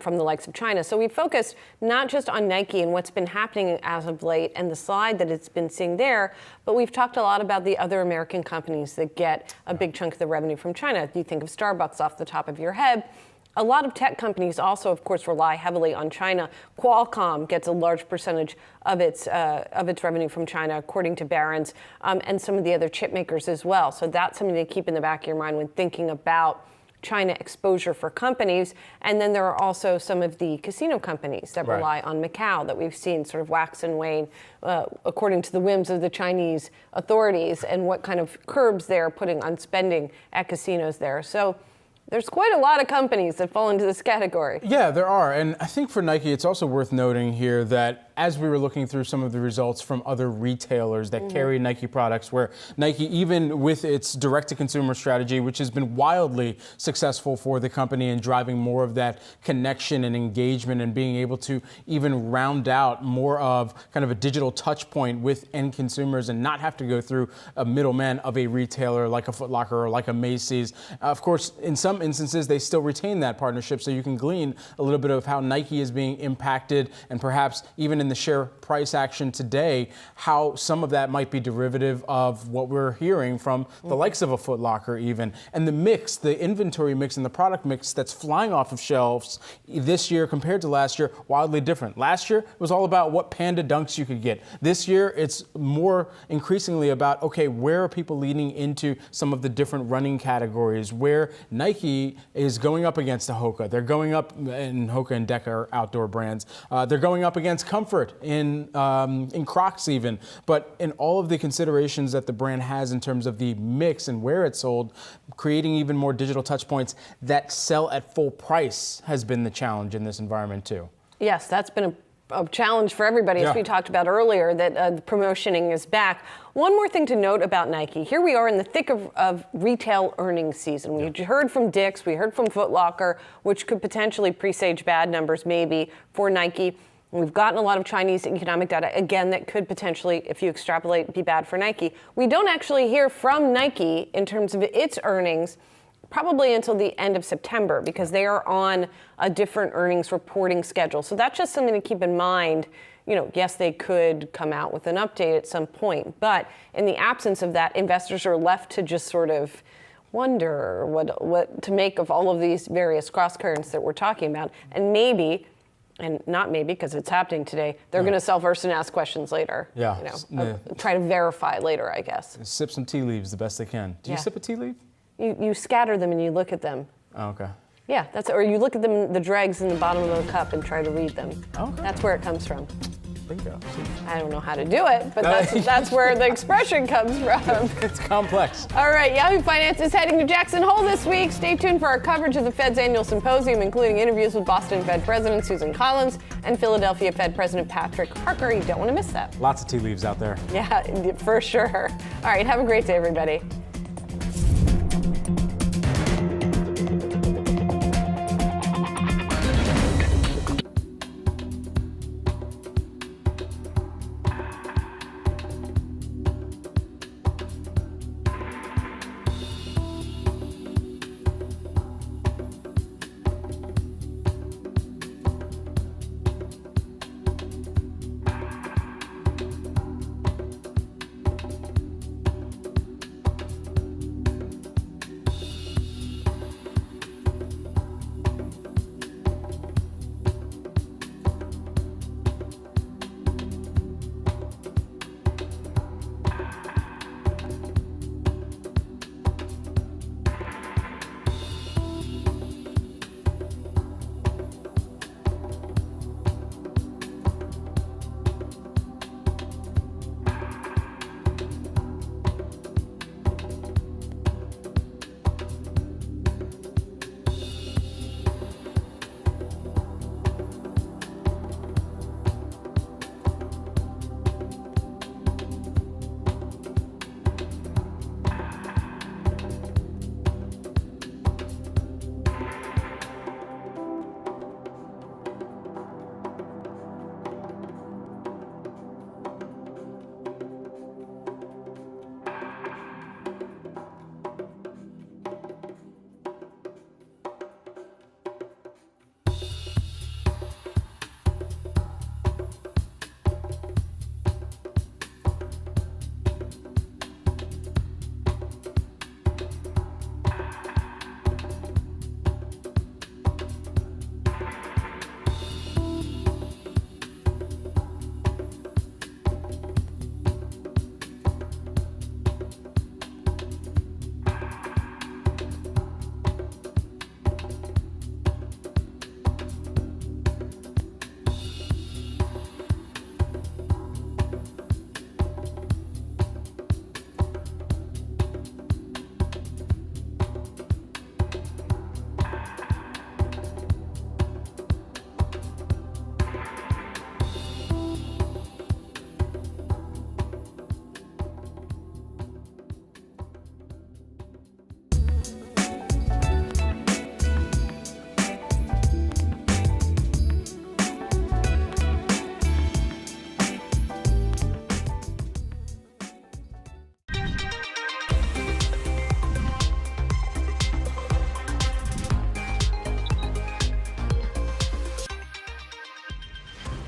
from the likes of China. So we focused not just on Nike and what's been happening as of late and the slide that it's been seeing there, but we've talked a lot about the other American companies that get a big chunk of the revenue from China. You think of Starbucks off the top of your head. A lot of tech companies also, of course, rely heavily on China. Qualcomm gets a large percentage of its revenue from China, according to Barron's, and some of the other chip makers as well. So that's something to keep in the back of your mind when thinking about China exposure for companies. And then there are also some of the casino companies that rely on Macau that we've seen sort of wax and wane according to the whims of the Chinese authorities and what kind of curbs they're putting on spending at casinos there. So there's quite a lot of companies that fall into this category.
Yeah, there are. And I think for Nike, it's also worth noting here that as we were looking through some of the results from other retailers that carry Nike products, where Nike, even with its direct-to-consumer strategy, which has been wildly successful for the company in driving more of that connection and engagement and being able to even round out more of kind of a digital touch point with end consumers and not have to go through a middleman of a retailer like a Foot Locker or like a Macy's. Of course, in some instances, they still retain that partnership, so you can glean a little bit of how Nike is being impacted and perhaps even in the share price action today, how some of that might be derivative of what we're hearing from the likes of a Foot Locker even. And the mix, the inventory mix and the product mix that's flying off of shelves this year compared to last year, wildly different. Last year, it was all about what Panda Dunks you could get. This year, it's more increasingly about, okay, where are people leaning into some of the different running categories, where Nike is going up against a Hoka. They're going up, and Hoka and Deca are outdoor brands. They're going up against Comfort in Crocs even. But in all of the considerations that the brand has in terms of the mix and where it's sold, creating even more digital touch points that sell at full price has been the challenge in this environment too.
Yes, that's been a challenge for everybody, as we talked about earlier, that the promotioning is back. One more thing to note about Nike. Here we are in the thick of retail earnings season. We heard from Dick's, we heard from Foot Locker, which could potentially presage bad numbers maybe for Nike. We've gotten a lot of Chinese economic data, again, that could potentially, if you extrapolate, be bad for Nike. We don't actually hear from Nike in terms of its earnings probably until the end of September, because they are on a different earnings reporting schedule. So that's just something to keep in mind. You know, yes, they could come out with an update at some point, but in the absence of that, investors are left to just sort of wonder what to make of all of these various cross currents that we're talking about. And maybe, and not maybe because it's happening today, they're going to self-verse and ask questions later.
Yeah.
You know, try to verify later, I guess.
Sip some tea leaves the best they can. Do you sip a tea leaf?
You scatter them and you look at them.
Oh, okay.
Yeah, or you look at them, the dregs in the bottom of the cup, and try to read them.
Okay.
That's where it comes from.
Bingo.
I don't know how to do it, but that's where the expression comes from.
It's complex.
All right, Yahoo Finance is heading to Jackson Hole this week. Stay tuned for our coverage of the Fed's annual symposium, including interviews with Boston Fed President Susan Collins and Philadelphia Fed President Patrick Harker. You don't want to miss that.
Lots of tea leaves out there.
Yeah, for sure. All right, have a great day, everybody.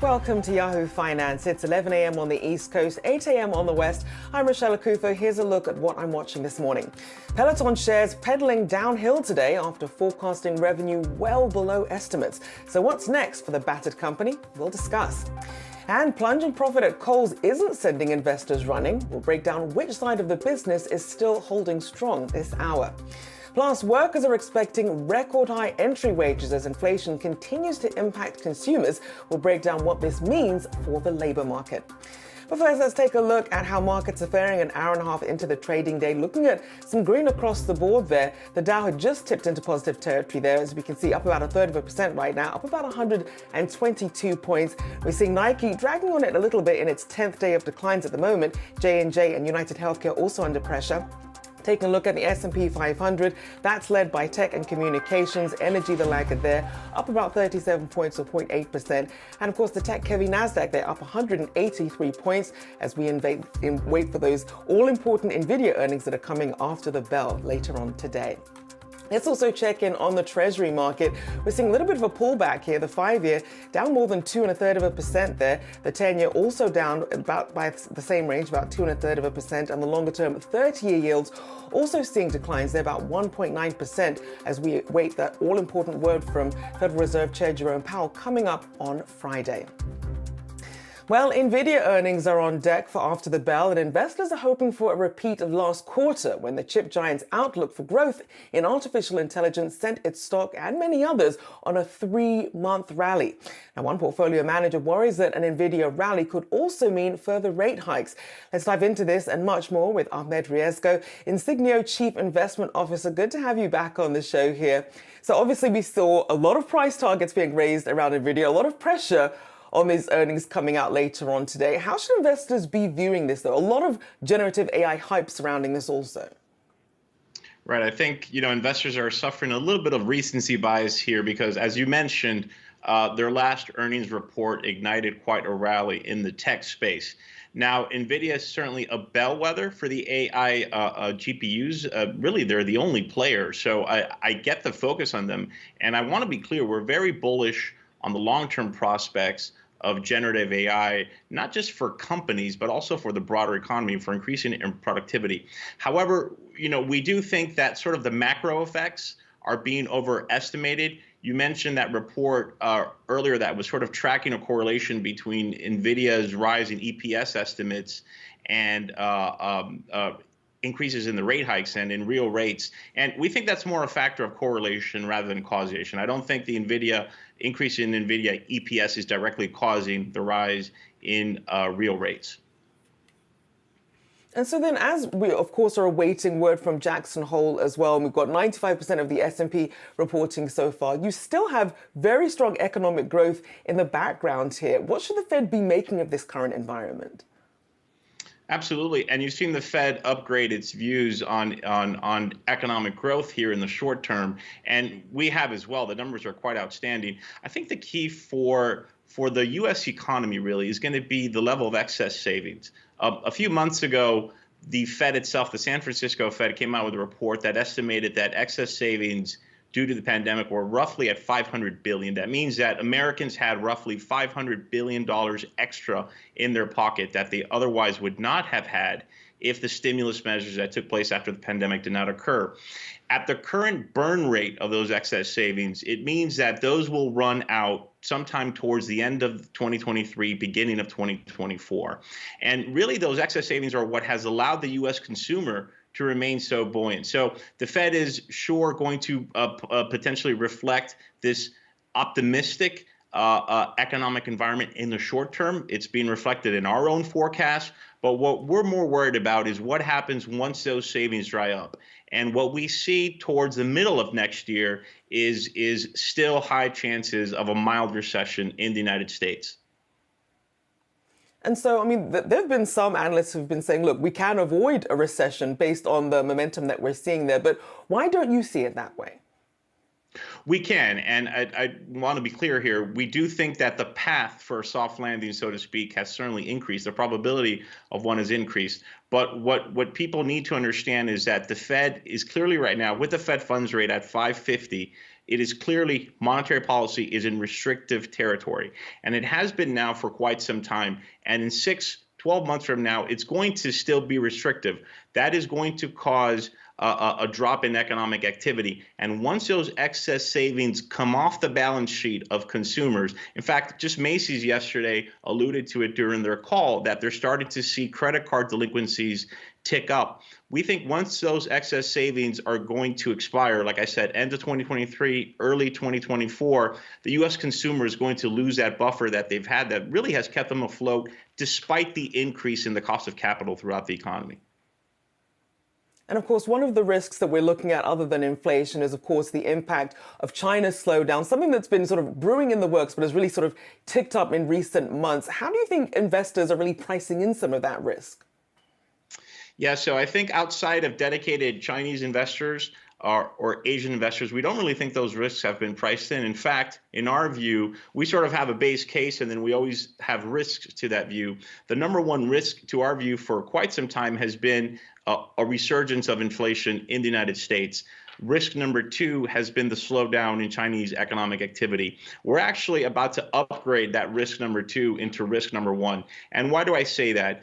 Welcome to Yahoo Finance. It's 11 a.m. on the East Coast, 8 a.m. on the West. I'm Rochelle Akufo. Here's a look at what I'm watching this morning. Peloton shares pedaling downhill today after forecasting revenue well below estimates. So what's next for the battered company? We'll discuss. And plunging profit at Kohl's isn't sending investors running. We'll break down which side of the business is still holding strong this hour. Plus, workers are expecting record high entry wages as inflation continues to impact consumers. We'll break down what this means for the labor market. But first, let's take a look at how markets are faring an hour and a half into the trading day. Looking at some green across the board there. The Dow had just tipped into positive territory there, as we can see, up about 1/3% right now, up about 122 points. We're seeing Nike dragging on it a little bit in its 10th day of declines at the moment. J&J and United Healthcare also under pressure. Taking a look at the S&P 500, that's led by tech and communications, energy the laggard there, up about 37 points or 0.8%. And of course the tech-heavy Nasdaq there up 183 points as we wait for those all-important Nvidia earnings that are coming after the bell later on today. Let's also check in on the Treasury market. We're seeing a little bit of a pullback here. The 5-year down more than 2.33% there. The 10-year also down about by the same range, about 2.33%. And the longer-term 30-year yields also seeing declines. They're about 1.9% as we await that all-important word from Federal Reserve Chair Jerome Powell coming up on Friday. Well, Nvidia earnings are on deck for after the bell, and investors are hoping for a repeat of last quarter when the chip giant's outlook for growth in artificial intelligence sent its stock and many others on a 3-month rally. Now, one portfolio manager worries that an Nvidia rally could also mean further rate hikes. Let's dive into this and much more with Ahmed Riesco, Insignio Chief Investment Officer. Good to have you back on the show here. So obviously we saw a lot of price targets being raised around Nvidia, a lot of pressure on these earnings coming out later on today. How should investors be viewing this, though? A lot of generative AI hype surrounding this also.
Right. I think, investors are suffering a little bit of recency bias here because, as you mentioned, their last earnings report ignited quite a rally in the tech space. Now, NVIDIA is certainly a bellwether for the AI GPUs. Really, they're the only player. So I get the focus on them. And I want to be clear, we're very bullish on the long-term prospects of generative AI, not just for companies, but also for the broader economy, for increasing in productivity. However, we do think that sort of the macro effects are being overestimated. You mentioned that report earlier that was sort of tracking a correlation between NVIDIA's rise in EPS estimates and increases in the rate hikes and in real rates. And we think that's more a factor of correlation rather than causation. I don't think the increase in NVIDIA EPS is directly causing the rise in real rates.
And so then, as we, of course, are awaiting word from Jackson Hole as well, and we've got 95% of the S&P reporting so far, you still have very strong economic growth in the background here. What should the Fed be making of this current environment?
Absolutely. And you've seen the Fed upgrade its views on economic growth here in the short term. And we have as well. The numbers are quite outstanding. I think the key for the U.S. economy really is going to be the level of excess savings. A few months ago, the Fed itself, the San Francisco Fed, came out with a report that estimated that excess savings due to the pandemic were roughly at $500 billion. That means that Americans had roughly $500 billion extra in their pocket that they otherwise would not have had if the stimulus measures that took place after the pandemic did not occur. At the current burn rate of those excess savings, it means that those will run out sometime towards the end of 2023, beginning of 2024. And really, those excess savings are what has allowed the U.S. consumer to remain so buoyant. So the Fed is sure going to potentially reflect this optimistic economic environment in the short term. It's being reflected in our own forecast. But what we're more worried about is what happens once those savings dry up. And what we see towards the middle of next year is still high chances of a mild recession in the United States.
And so, I mean, there have been some analysts who've been saying, look, we can avoid a recession based on the momentum that we're seeing there. But why don't you see it that way?
We can. And I want to be clear here. We do think that the path for a soft landing, so to speak, has certainly increased. The probability of one has increased. But what people need to understand is that the Fed is clearly right now, with the Fed funds rate at 550, it is clearly monetary policy is in restrictive territory. And it has been now for quite some time. And in 12 months from now, it's going to still be restrictive. That is going to cause a drop in economic activity. And once those excess savings come off the balance sheet of consumers, in fact, just Macy's yesterday alluded to it during their call that they're starting to see credit card delinquencies tick up. We think once those excess savings are going to expire, like I said, end of 2023, early 2024, the U.S. consumer is going to lose that buffer that they've had that really has kept them afloat despite the increase in the cost of capital throughout the economy.
And of course, one of the risks that we're looking at other than inflation is, of course, the impact of China's slowdown, something that's been sort of brewing in the works, but has really sort of ticked up in recent months. How do you think investors are really pricing in some of that risk?
Yeah, so I think outside of dedicated Chinese investors or Asian investors, we don't really think those risks have been priced in. In fact, in our view, we sort of have a base case and then we always have risks to that view. The number one risk to our view for quite some time has been a resurgence of inflation in the United States. Risk number two has been the slowdown in Chinese economic activity. We're actually about to upgrade that risk number two into risk number one. And why do I say that?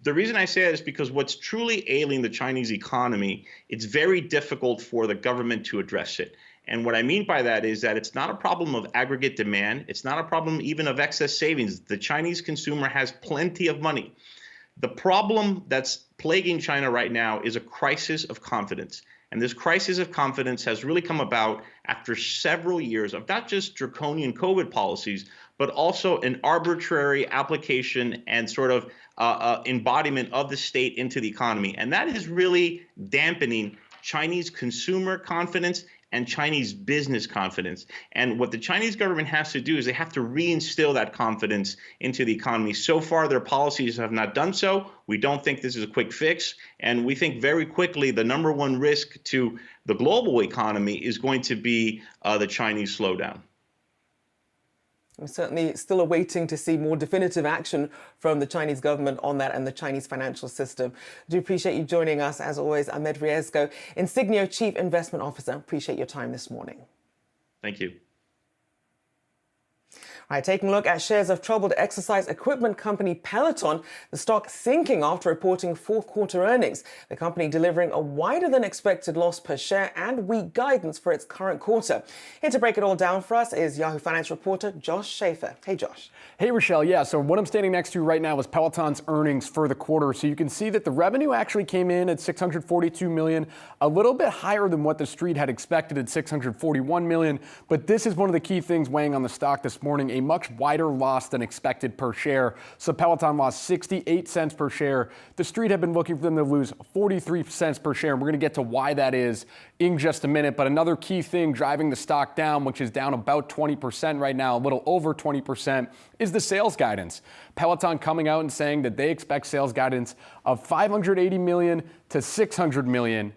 The reason I say that is because what's truly ailing the Chinese economy, it's very difficult for the government to address it. And what I mean by that is that it's not a problem of aggregate demand. It's not a problem even of excess savings. The Chinese consumer has plenty of money. The problem that's plaguing China right now is a crisis of confidence. And this crisis of confidence has really come about after several years of not just draconian COVID policies, but also an arbitrary application and sort of embodiment of the state into the economy. And that is really dampening Chinese consumer confidence and Chinese business confidence. And what the Chinese government has to do is they have to reinstill that confidence into the economy. So far, their policies have not done so. We don't think this is a quick fix. And we think very quickly the number one risk to the global economy is going to be the Chinese slowdown.
I'm certainly still awaiting to see more definitive action from the Chinese government on that and the Chinese financial system. I do appreciate you joining us. As always, Ahmed Riesco, Insignio Chief Investment Officer. Appreciate your time this morning.
Thank you.
All right, taking a look at shares of troubled exercise equipment company Peloton, the stock sinking after reporting fourth quarter earnings. The company delivering a wider than expected loss per share and weak guidance for its current quarter. Here to break it all down for us is Yahoo Finance reporter Josh Schaefer. Hey, Josh.
Hey, Rochelle. Yeah, so what I'm standing next to right now is Peloton's earnings for the quarter. So you can see that the revenue actually came in at $642 million, a little bit higher than what the street had expected at $641 million. But this is one of the key things weighing on the stock this morning, a much wider loss than expected per share. So Peloton lost 68 cents per share. The street had been looking for them to lose 43 cents per share. And we're going to get to why that is in just a minute. But another key thing driving the stock down, which is down about 20% right now, a little over 20%, is the sales guidance. Peloton coming out and saying that they expect sales guidance of $580 million to $600 million.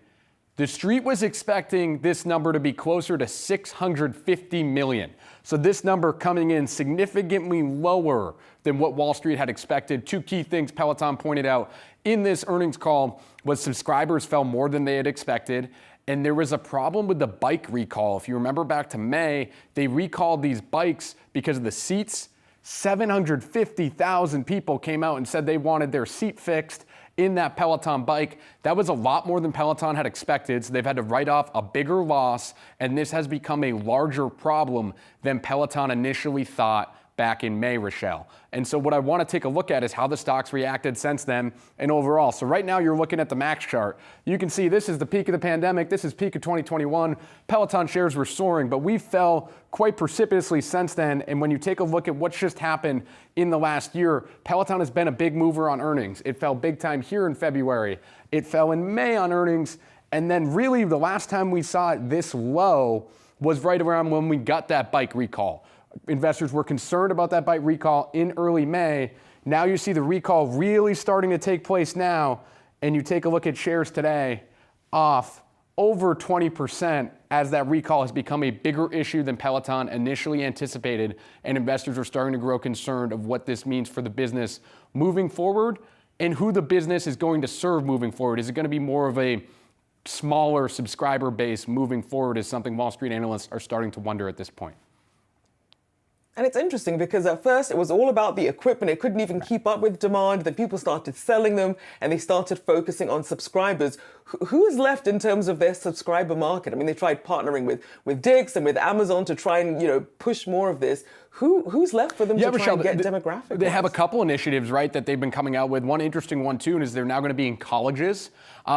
The street was expecting this number to be closer to $650 million. So this number coming in significantly lower than what Wall Street had expected. Two key things Peloton pointed out in this earnings call was subscribers fell more than they had expected. And there was a problem with the bike recall. If you remember back to May, they recalled these bikes because of the seats. 750,000 people came out and said they wanted their seat fixed in that Peloton bike. That was a lot more than Peloton had expected, so they've had to write off a bigger loss, and this has become a larger problem than Peloton initially thought back in May, Rochelle. And so what I want to take a look at is how the stock's reacted since then and overall. So right now you're looking at the max chart. You can see this is the peak of the pandemic. This is peak of 2021. Peloton shares were soaring, but we fell quite precipitously since then. And when you take a look at what's just happened in the last year, Peloton has been a big mover on earnings. It fell big time here in February. It fell in May on earnings. And then really the last time we saw it this low was right around when we got that bike recall. Investors were concerned about that bike recall in early May. Now you see the recall really starting to take place now, and you take a look at shares today, off over 20% as that recall has become a bigger issue than Peloton initially anticipated, and investors are starting to grow concerned of what this means for the business moving forward and who the business is going to serve moving forward. Is it going to be more of a smaller subscriber base moving forward is something Wall Street analysts are starting to wonder at this point.
And it's interesting because at first it was all about the equipment. It couldn't even keep up with demand. Then people started selling them and they started focusing on subscribers. Who is left in terms of their subscriber market? I mean, they tried partnering with Dix and with Amazon to try and, push more of this. Who's left for them to try and get demographic?
They have a couple initiatives, right, that they've been coming out with. One interesting one, too, is they're now going to be in colleges,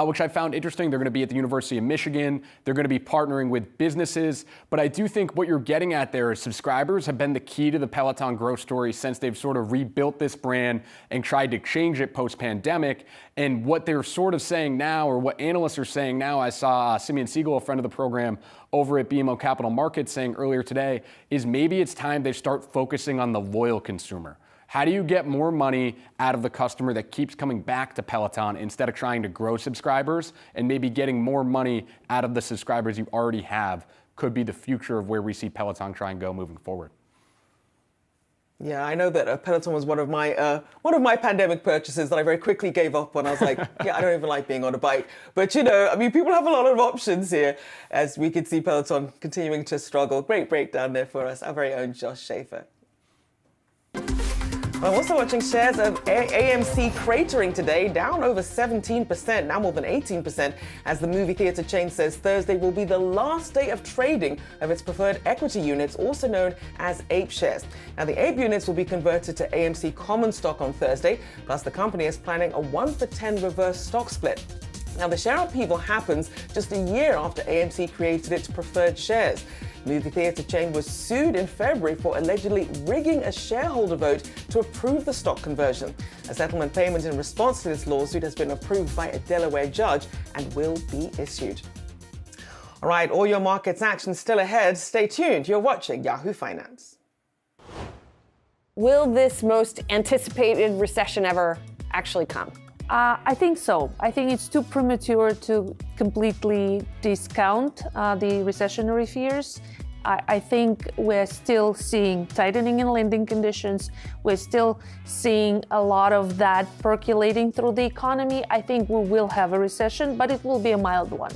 which I found interesting. They're going to be at the University of Michigan. They're going to be partnering with businesses. But I do think what you're getting at there is subscribers have been the key to the Peloton growth story since they've sort of rebuilt this brand and tried to change it post-pandemic. And what they're sort of saying now, or what analysts are saying now, I saw Simeon Siegel, a friend of the program, over at BMO Capital Markets saying earlier today, is maybe it's time they start focusing on the loyal consumer. How do you get more money out of the customer that keeps coming back to Peloton instead of trying to grow subscribers, and maybe getting more money out of the subscribers you already have could be the future of where we see Peloton try and go moving forward.
Yeah, I know that Peloton was one of my pandemic purchases that I very quickly gave up on. I was like, yeah, I don't even like being on a bike. But, people have a lot of options here, as we could see Peloton continuing to struggle. Great breakdown there for us, our very own Josh Schaefer. I'm also watching shares of AMC cratering today, down over 17%, now more than 18%, as the movie theater chain says Thursday will be the last day of trading of its preferred equity units, also known as APE shares. Now, the APE units will be converted to AMC common stock on Thursday, plus the company is planning a 1-for-10 reverse stock split. Now, the share upheaval happens just a year after AMC created its preferred shares. Movie theater chain was sued in February for allegedly rigging a shareholder vote to approve the stock conversion. A settlement payment in response to this lawsuit has been approved by a Delaware judge and will be issued. All right, all your markets action still ahead. Stay tuned. You're watching Yahoo Finance.
Will this most anticipated recession ever actually come?
I think so. I think it's too premature to completely discount the recessionary fears. I think we're still seeing tightening in lending conditions. We're still seeing a lot of that percolating through the economy. I think we will have a recession, but it will be a mild one.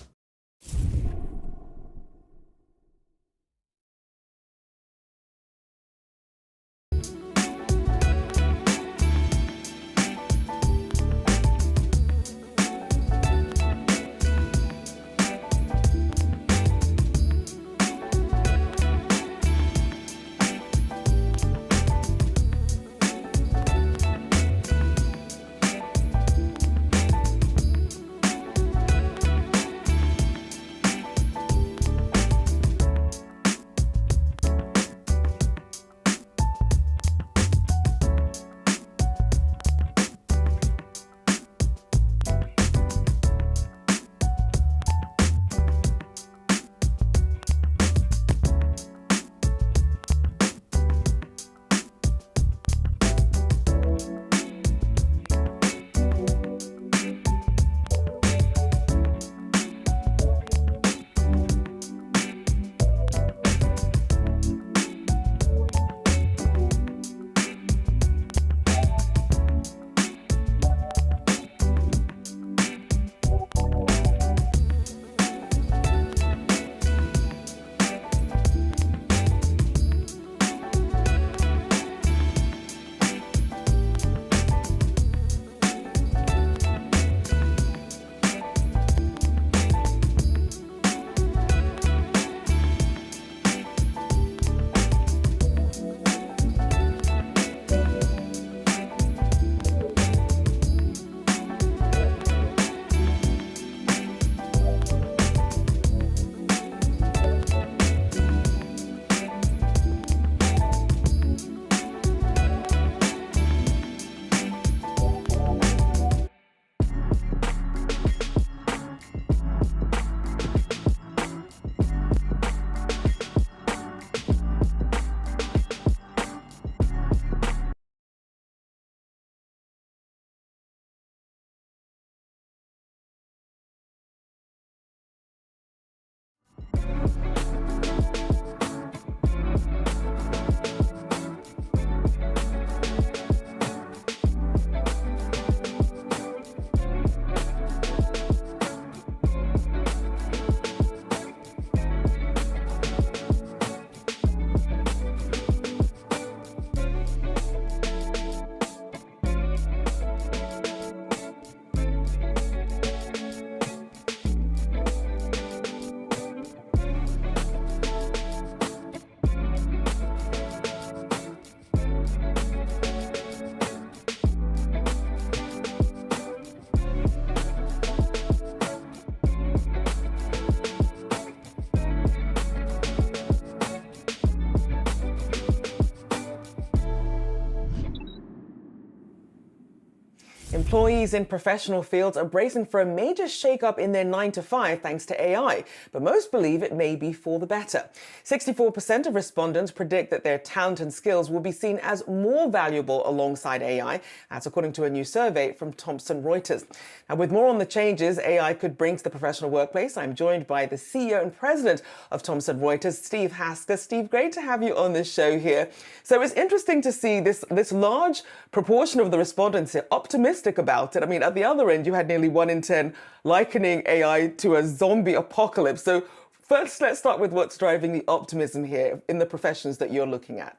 Employees in professional fields are bracing for a major shake-up in their 9-to-5 thanks to AI, but most believe it may be for the better. 64% of respondents predict that their talent and skills will be seen as more valuable alongside AI. That's according to a new survey from Thomson Reuters. Now, with more on the changes AI could bring to the professional workplace, I'm joined by the CEO and president of Thomson Reuters, Steve Hasker. Steve, great to have you on this show here. So it's interesting to see this large proportion of the respondents here optimistic about it. I mean, at the other end, you had nearly 1 in 10 likening AI to a zombie apocalypse. So first, let's start with what's driving the optimism here in the professions that you're looking at.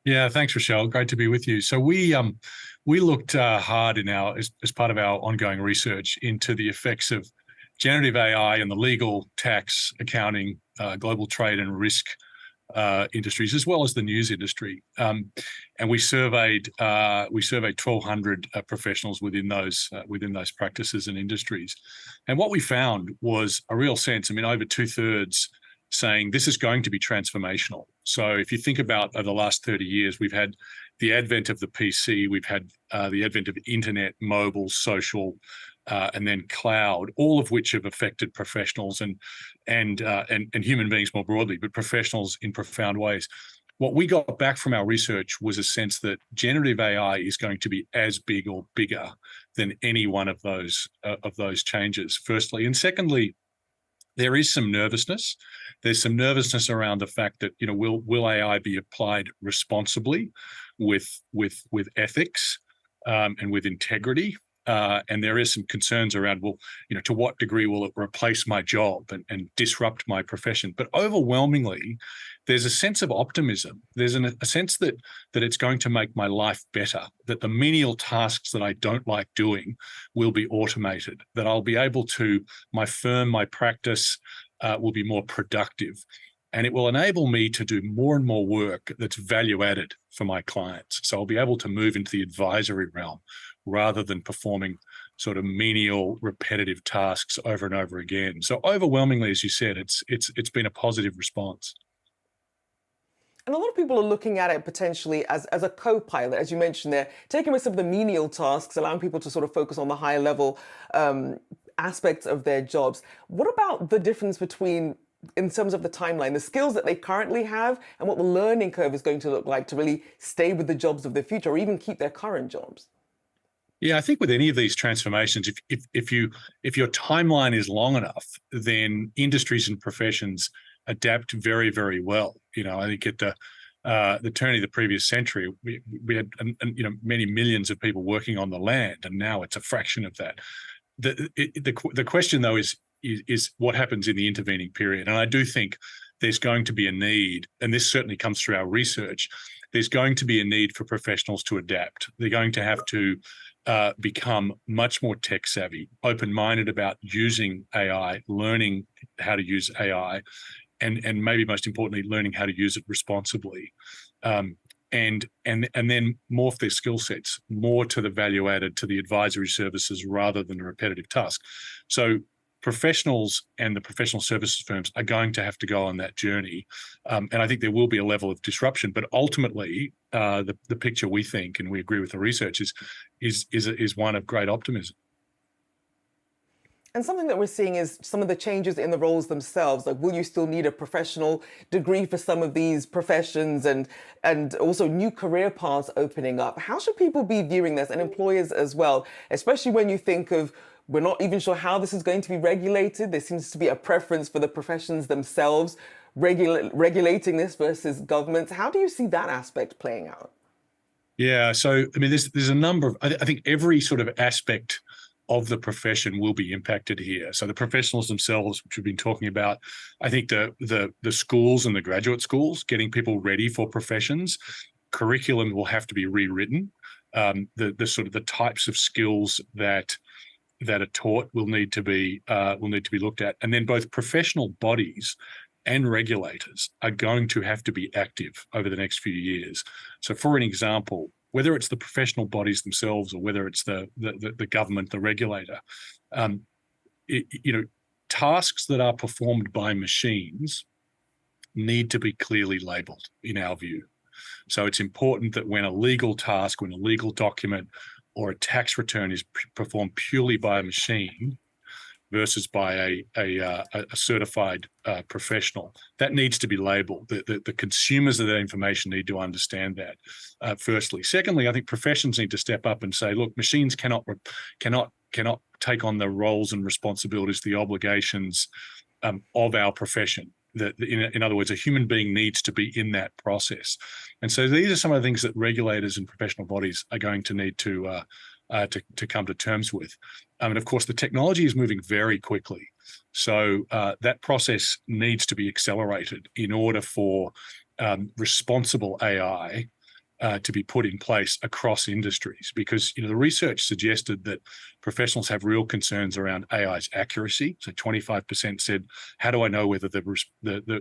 Yeah, thanks, Rochelle. Great to be with you. So we looked hard as part of our ongoing research into the effects of generative AI in the legal, tax, accounting, global trade and risk industries, as well as the news industry, and we surveyed 1,200 professionals within those practices and industries, and what we found was a real sense. I mean, over 2/3 saying this is going to be transformational. So if you think about over the last 30 years, we've had the advent of the PC, we've had the advent of internet, mobile, social, and then cloud, all of which have affected professionals and human beings more broadly, but professionals in profound ways. What we got back from our research was a sense that generative AI is going to be as big or bigger than any one of those changes, firstly. And secondly, there is some nervousness. There's some nervousness around the fact that, will AI be applied responsibly with ethics and with integrity? And there is some concerns around, to what degree will it replace my job and disrupt my profession? But overwhelmingly, there's a sense of optimism. There's a sense that it's going to make my life better, that the menial tasks that I don't like doing will be automated, that I'll be able to, my firm, my practice will be more productive. And it will enable me to do more and more work that's value added for my clients. So I'll be able to move into the advisory realm rather than performing sort of menial, repetitive tasks over and over again. So overwhelmingly, as you said, it's been a positive response.
And a lot of people are looking at it potentially as a co-pilot, as you mentioned there, taking away some of the menial tasks, allowing people to sort of focus on the higher level aspects of their jobs. What about the difference between, in terms of the timeline, the skills that they currently have and what the learning curve is going to look like to really stay with the jobs of the future or even keep their current jobs?
Yeah, I think with any of these transformations, if your timeline is long enough, then industries and professions adapt very, very well. I think at the turn of the previous century, we had many millions of people working on the land, and now it's a fraction of that. The question though is what happens in the intervening period, and I do think there's going to be a need, and this certainly comes through our research. There's going to be a need for professionals to adapt. They're going to have to become much more tech savvy, open-minded about using AI, learning how to use AI, and maybe most importantly, learning how to use it responsibly, and then morph their skill sets more to the value added to the advisory services rather than a repetitive task. So professionals and the professional services firms are going to have to go on that journey. And I think there will be a level of disruption, but ultimately the picture we think, and we agree with the research, is one of great optimism.
And something that we're seeing is some of the changes in the roles themselves. Like, will you still need a professional degree for some of these professions, and also new career paths opening up? How should people be viewing this, and employers as well, especially when you think of, we're not even sure how this is going to be regulated. There seems to be a preference for the professions themselves regulating this versus governments. How do you see that aspect playing out?
Yeah, so I mean, there's a number of, I think every sort of aspect of the profession will be impacted here. So the professionals themselves, which we've been talking about, I think the schools and the graduate schools, getting people ready for professions, curriculum will have to be rewritten. The sort of the types of skills that are taught will need to be looked at, and then both professional bodies and regulators are going to have to be active over the next few years. So, for an example, whether it's the professional bodies themselves or whether it's the government, the regulator, tasks that are performed by machines need to be clearly labeled, in our view. So it's important that when a legal task, when a legal document or a tax return is performed purely by a machine versus by a certified professional, that needs to be labeled. The consumers of that information need to understand that, firstly. Secondly, I think professions need to step up and say, look, machines cannot take on the roles and responsibilities, the obligations of our profession. In other words, a human being needs to be in that process. And so these are some of the things that regulators and professional bodies are going to need to come to terms with. And of course, the technology is moving very quickly. So that process needs to be accelerated in order for responsible AI to be put in place across industries, because the research suggested that professionals have real concerns around AI's accuracy. So 25% said, how do I know whether the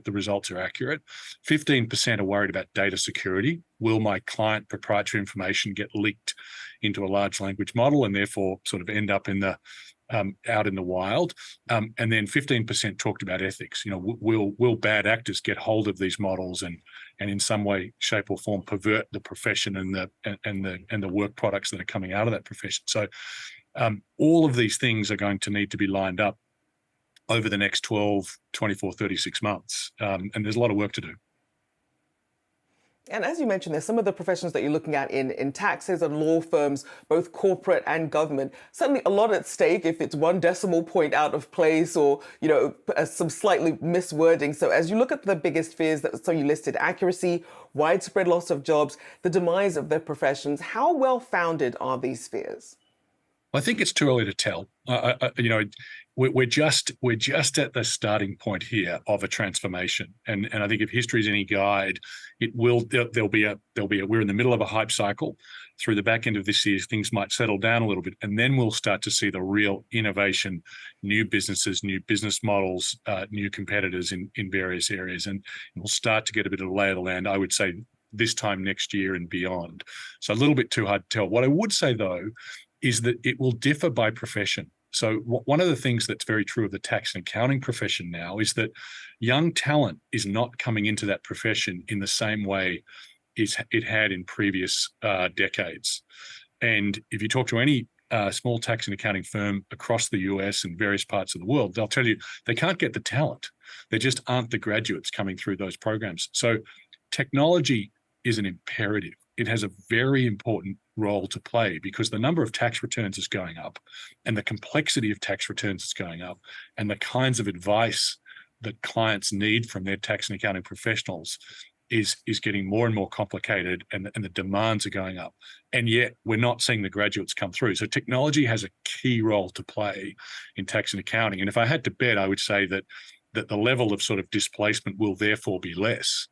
results are accurate? 15% are worried about data security. Will my client proprietary information get leaked into a large language model and therefore sort of end up in the out in the wild? And then 15% talked about ethics. Will bad actors get hold of these models and in some way, shape, or form pervert the profession and the work products that are coming out of that profession? So all of these things are going to need to be lined up over the next 12, 24, 36 months. And there's a lot of work to do.
And as you mentioned, there's some of the professions that you're looking at in taxes and law firms, both corporate and government. Certainly a lot at stake if it's one decimal point out of place or, some slightly miswording. So as you look at the biggest fears so you listed accuracy, widespread loss of jobs, the demise of their professions, how well founded are these fears?
I think it's too early to tell. We're just at the starting point here of a transformation, and I think if history is any guide, we're in the middle of a hype cycle. Through the back end of this year, things might settle down a little bit, and then we'll start to see the real innovation, new businesses, new business models, new competitors in various areas, and we'll start to get a bit of a lay of the land, I would say, this time next year and beyond. So a little bit too hard to tell. What I would say, though, is that it will differ by profession. So one of the things that's very true of the tax and accounting profession now is that young talent is not coming into that profession in the same way it had in previous decades. And if you talk to any small tax and accounting firm across the US and various parts of the world, they'll tell you they can't get the talent. There just aren't the graduates coming through those programs. So technology is an imperative. It has a very important role to play because the number of tax returns is going up and the complexity of tax returns is going up, and the kinds of advice that clients need from their tax and accounting professionals is getting more and more complicated, and the demands are going up. And yet we're not seeing the graduates come through. So technology has a key role to play in tax and accounting. And if I had to bet, I would say that the level of sort of displacement will therefore be less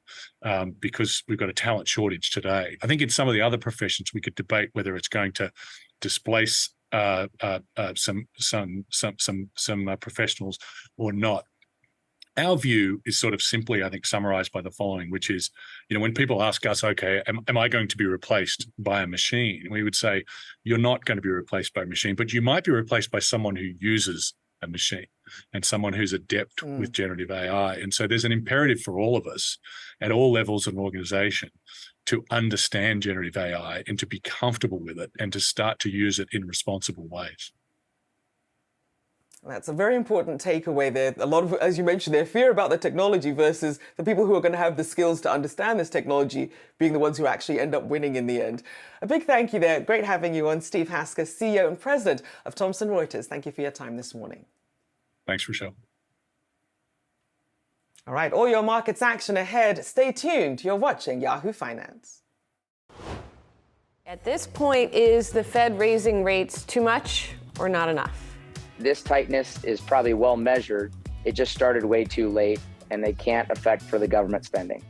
because we've got a talent shortage today. I think in some of the other professions, we could debate whether it's going to displace some professionals or not. Our view is sort of simply, I think, summarized by the following, which is, when people ask us, okay, am I going to be replaced by a machine? We would say, you're not going to be replaced by a machine, but you might be replaced by someone who uses a machine and someone who's adept with generative AI. And so there's an imperative for all of us at all levels of an organization to understand generative AI and to be comfortable with it and to start to use it in responsible ways.
That's a very important takeaway there. A lot of, as you mentioned, their fear about the technology versus the people who are going to have the skills to understand this technology being the ones who actually end up winning in the end. A big thank you there. Great having you on. Steve Hasker, CEO and President of Thomson Reuters. Thank you for your time this morning.
Thanks, Rochelle.
All right, all your markets action ahead. Stay tuned. You're watching Yahoo Finance.
At this point, is the Fed raising rates too much or not enough?
This tightness is probably well measured. It just started way too late, and they can't affect for the government spending.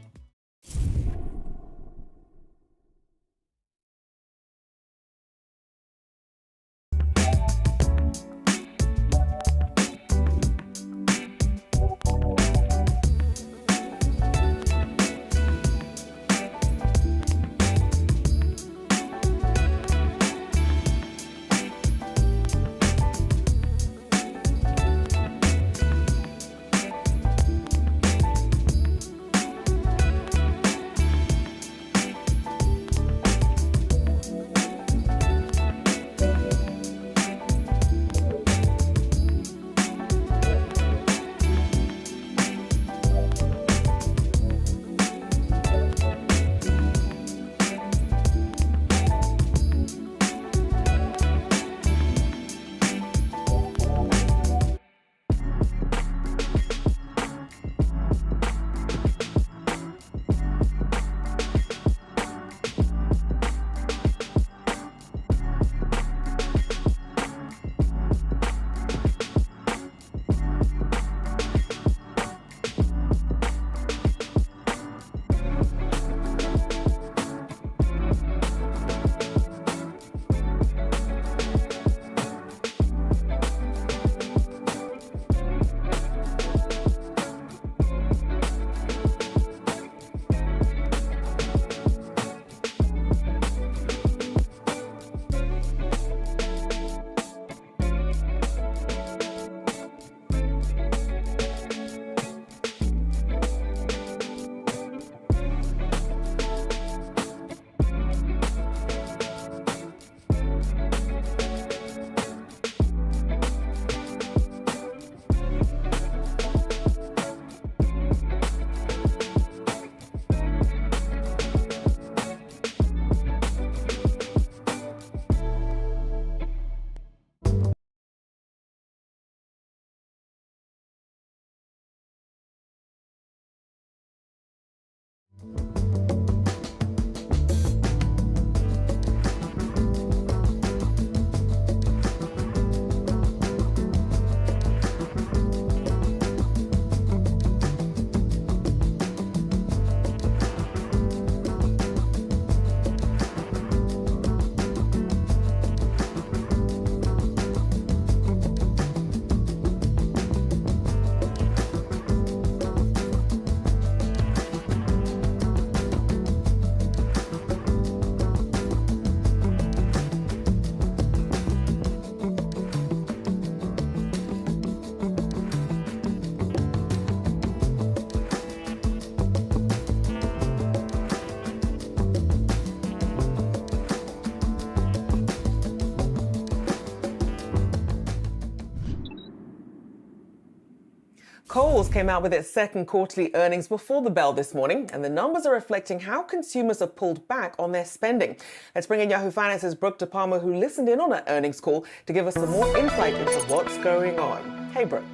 Kohl's came out with its second quarterly earnings before the bell this morning, and the numbers are reflecting how consumers have pulled back on their spending. Let's bring in Yahoo Finance's Brooke DePalma, who listened in on that earnings call to give us some more insight into what's going on. Hey, Brooke.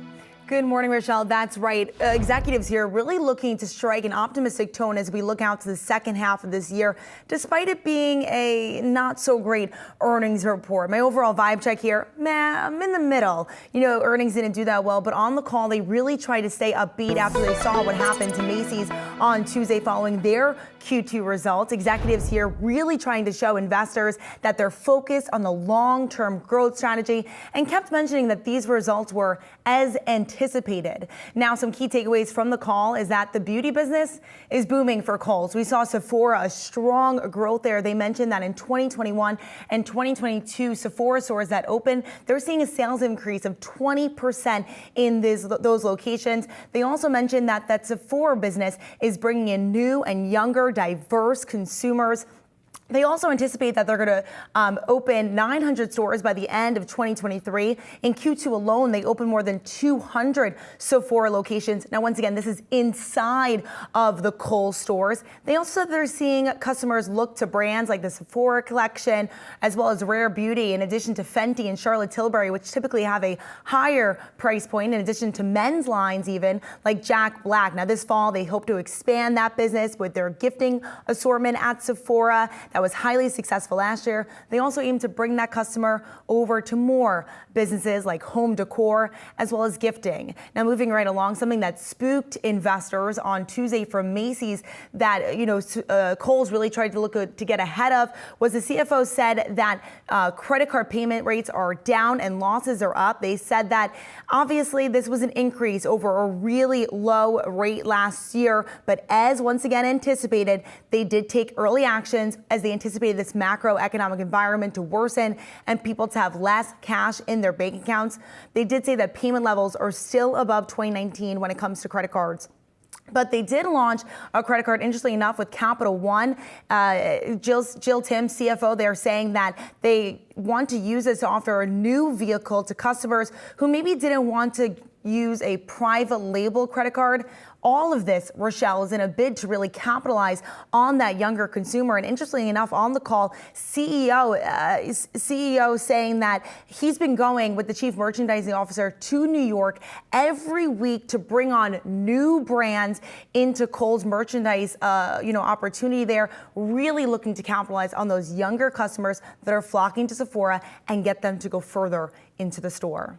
Good morning, Rochelle. That's right. Executives here really looking to strike an optimistic tone as we look out to the second half of this year, despite it being a not so great earnings report. My overall vibe check here, I'm in the middle. You know, earnings didn't do that well, but on the call, they really tried to stay upbeat after they saw what happened to Macy's on Tuesday following their Q2 results. Executives here really trying to show investors that they're focused on the long-term growth strategy and kept mentioning that these results were as anticipated. Now, some key takeaways from the call is that the beauty business is booming for Kohl's. We saw Sephora, a strong growth there. They mentioned that in 2021 and 2022, Sephora stores that opened, they're seeing a sales increase of 20% in those locations. They also mentioned that Sephora business is bringing in new and younger, diverse consumers. They also anticipate that they're going to open 900 stores by the end of 2023. In Q2 alone, they opened more than 200 Sephora locations. Now, once again, this is inside of the Kohl stores. They also said they're seeing customers look to brands like the Sephora collection, as well as Rare Beauty, in addition to Fenty and Charlotte Tilbury, which typically have a higher price point, in addition to men's lines even, like Jack Black. Now, this fall, they hope to expand that business with their gifting assortment at Sephora. That was highly successful last year. They also aim to bring that customer over to more businesses like home decor as well as gifting. Now, moving right along, something that spooked investors on Tuesday from Macy's that, Kohl's really tried to look to get ahead of was the CFO said that credit card payment rates are down and losses are up. They said that obviously this was an increase over a really low rate last year, but as once again anticipated, they did take early actions as they anticipated this macroeconomic environment to worsen and people to have less cash in their bank accounts. They did say that payment levels are still above 2019 when it comes to credit cards. But they did launch a credit card, interestingly enough, with Capital One. Jill Timm, CFO, they're saying that they want to use this to offer a new vehicle to customers who maybe didn't want to use a private label credit card. All of this, Rochelle, is in a bid to really capitalize on that younger consumer. And interestingly enough, on the call, CEO saying that he's been going with the chief merchandising officer to New York every week to bring on new brands into Kohl's merchandise, opportunity there, really looking to capitalize on those younger customers that are flocking to Sephora and get them to go further into the store.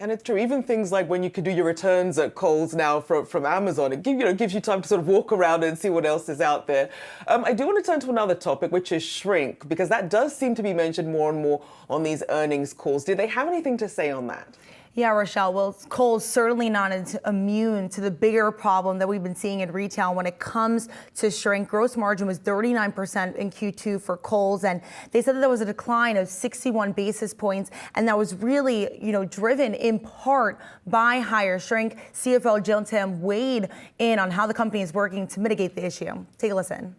And it's true, even things like when you can do your returns at Kohl's now from Amazon, it gives you time to sort of walk around and see what else is out there. I do want to turn to another topic, which is shrink, because that does seem to be mentioned more and more on these earnings calls. Did they have anything to say on that?
Yeah, Rochelle, well, Kohl's certainly not immune to the bigger problem that we've been seeing in retail when it comes to shrink. Gross margin was 39% in Q2 for Kohl's, and they said that there was a decline of 61 basis points, and that was really, driven in part by higher shrink. CFO Jill Timm weighed in on how the company is working to mitigate the issue. Take a listen.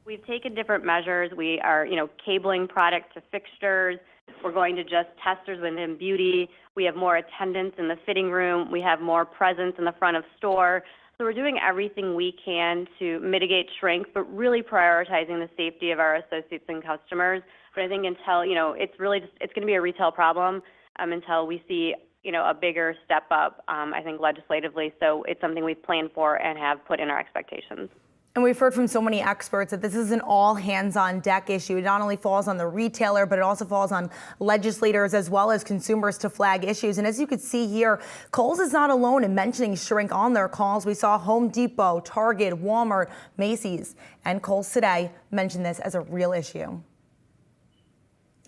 We've taken different measures. We are, cabling product to fixtures. We're going to just testers within beauty. We have more attendants in the fitting room. We have more presence in the front of store. So we're doing everything we can to mitigate shrink, but really prioritizing the safety of our associates and customers. But I think until, it's going to be a retail problem until we see, a bigger step up, I think legislatively. So it's something we've planned for and have put in our expectations.
And we've heard from so many experts that this is an all hands on deck issue. It not only falls on the retailer, but it also falls on legislators as well as consumers to flag issues. And as you can see here, Kohl's is not alone in mentioning shrink on their calls. We saw Home Depot, Target, Walmart, Macy's, and Kohl's today mention this as a real issue.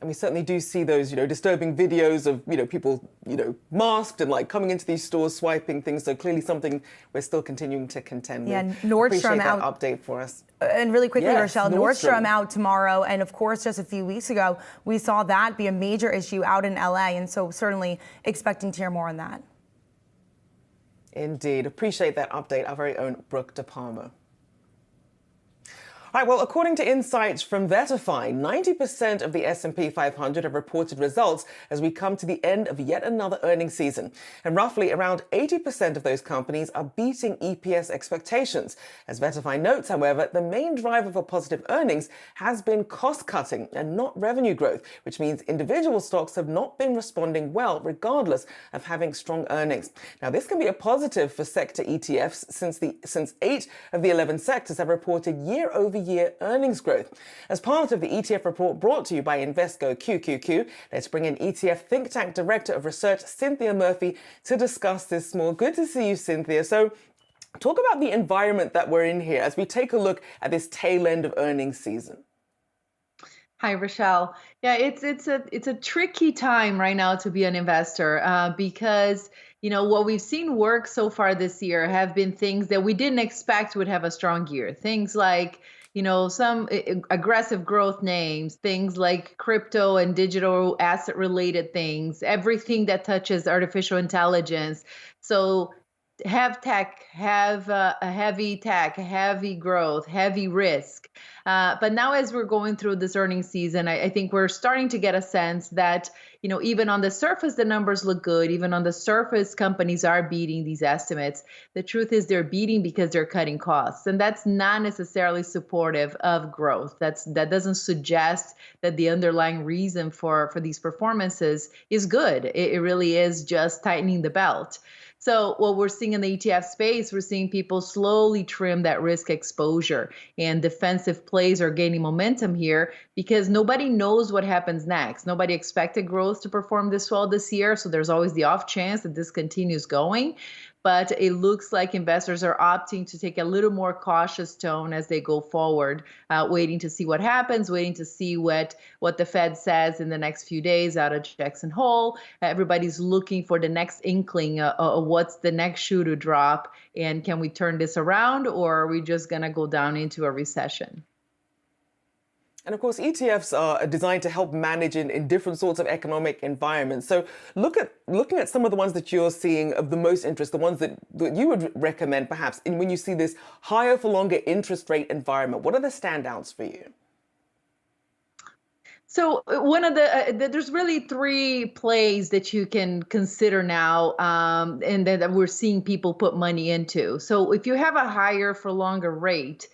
And we certainly do see those, disturbing videos of, people, masked and coming into these stores, swiping things. So clearly something we're still continuing to contend with.
Yeah, Nordstrom
out.
Appreciate
that update for us.
And really quickly,
yes,
Rochelle, Nordstrom out tomorrow. And of course, just a few weeks ago, we saw that be a major issue out in LA. And so certainly expecting to hear more on that.
Indeed. Appreciate that update. Our very own Brooke DePalma. All right, well, according to insights from Verify, 90% of the S&P 500 have reported results as we come to the end of yet another earnings season. And roughly around 80% of those companies are beating EPS expectations. As Verify notes, however, the main driver for positive earnings has been cost-cutting and not revenue growth, which means individual stocks have not been responding well, regardless of having strong earnings. Now, this can be a positive for sector ETFs since 8 of the 11 sectors have reported year-over-year earnings growth. As part of the ETF report brought to you by Invesco QQQ, let's bring in ETF think tank director of research Cynthia Murphy to discuss this more. Good to see you, Cynthia. So talk about the environment that we're in here as we take a look at this tail end of earnings season.
Hi, Rochelle. Yeah, it's a tricky time right now to be an investor because what we've seen work so far this year have been things that we didn't expect would have a strong year. Things like some aggressive growth names, things like crypto and digital asset related things, everything that touches artificial intelligence. So have tech, have a heavy tech, heavy growth, heavy risk. But now as we're going through this earnings season, I think we're starting to get a sense that, even on the surface, the numbers look good. Even on the surface, companies are beating these estimates. The truth is they're beating because they're cutting costs. And that's not necessarily supportive of growth. That doesn't suggest that the underlying reason for these performances is good. It really is just tightening the belt. So what we're seeing in the ETF space, we're seeing people slowly trim that risk exposure, and defensive plays are gaining momentum here because nobody knows what happens next. Nobody expected growth to perform this well this year, so there's always the off chance that this continues going. But it looks like investors are opting to take a little more cautious tone as they go forward, waiting to see what happens, waiting to see what the Fed says in the next few days out of Jackson Hole. Everybody's looking for the next inkling of what's the next shoe to drop, and can we turn this around, or are we just going to go down into a recession?
And of course, ETFs are designed to help manage in different sorts of economic environments. So looking at some of the ones that you're seeing of the most interest, the ones that you would recommend perhaps when you see this higher for longer interest rate environment, what are the standouts for you?
So one of there's really three plays that you can consider now, and that we're seeing people put money into. So if you have a higher for longer rate,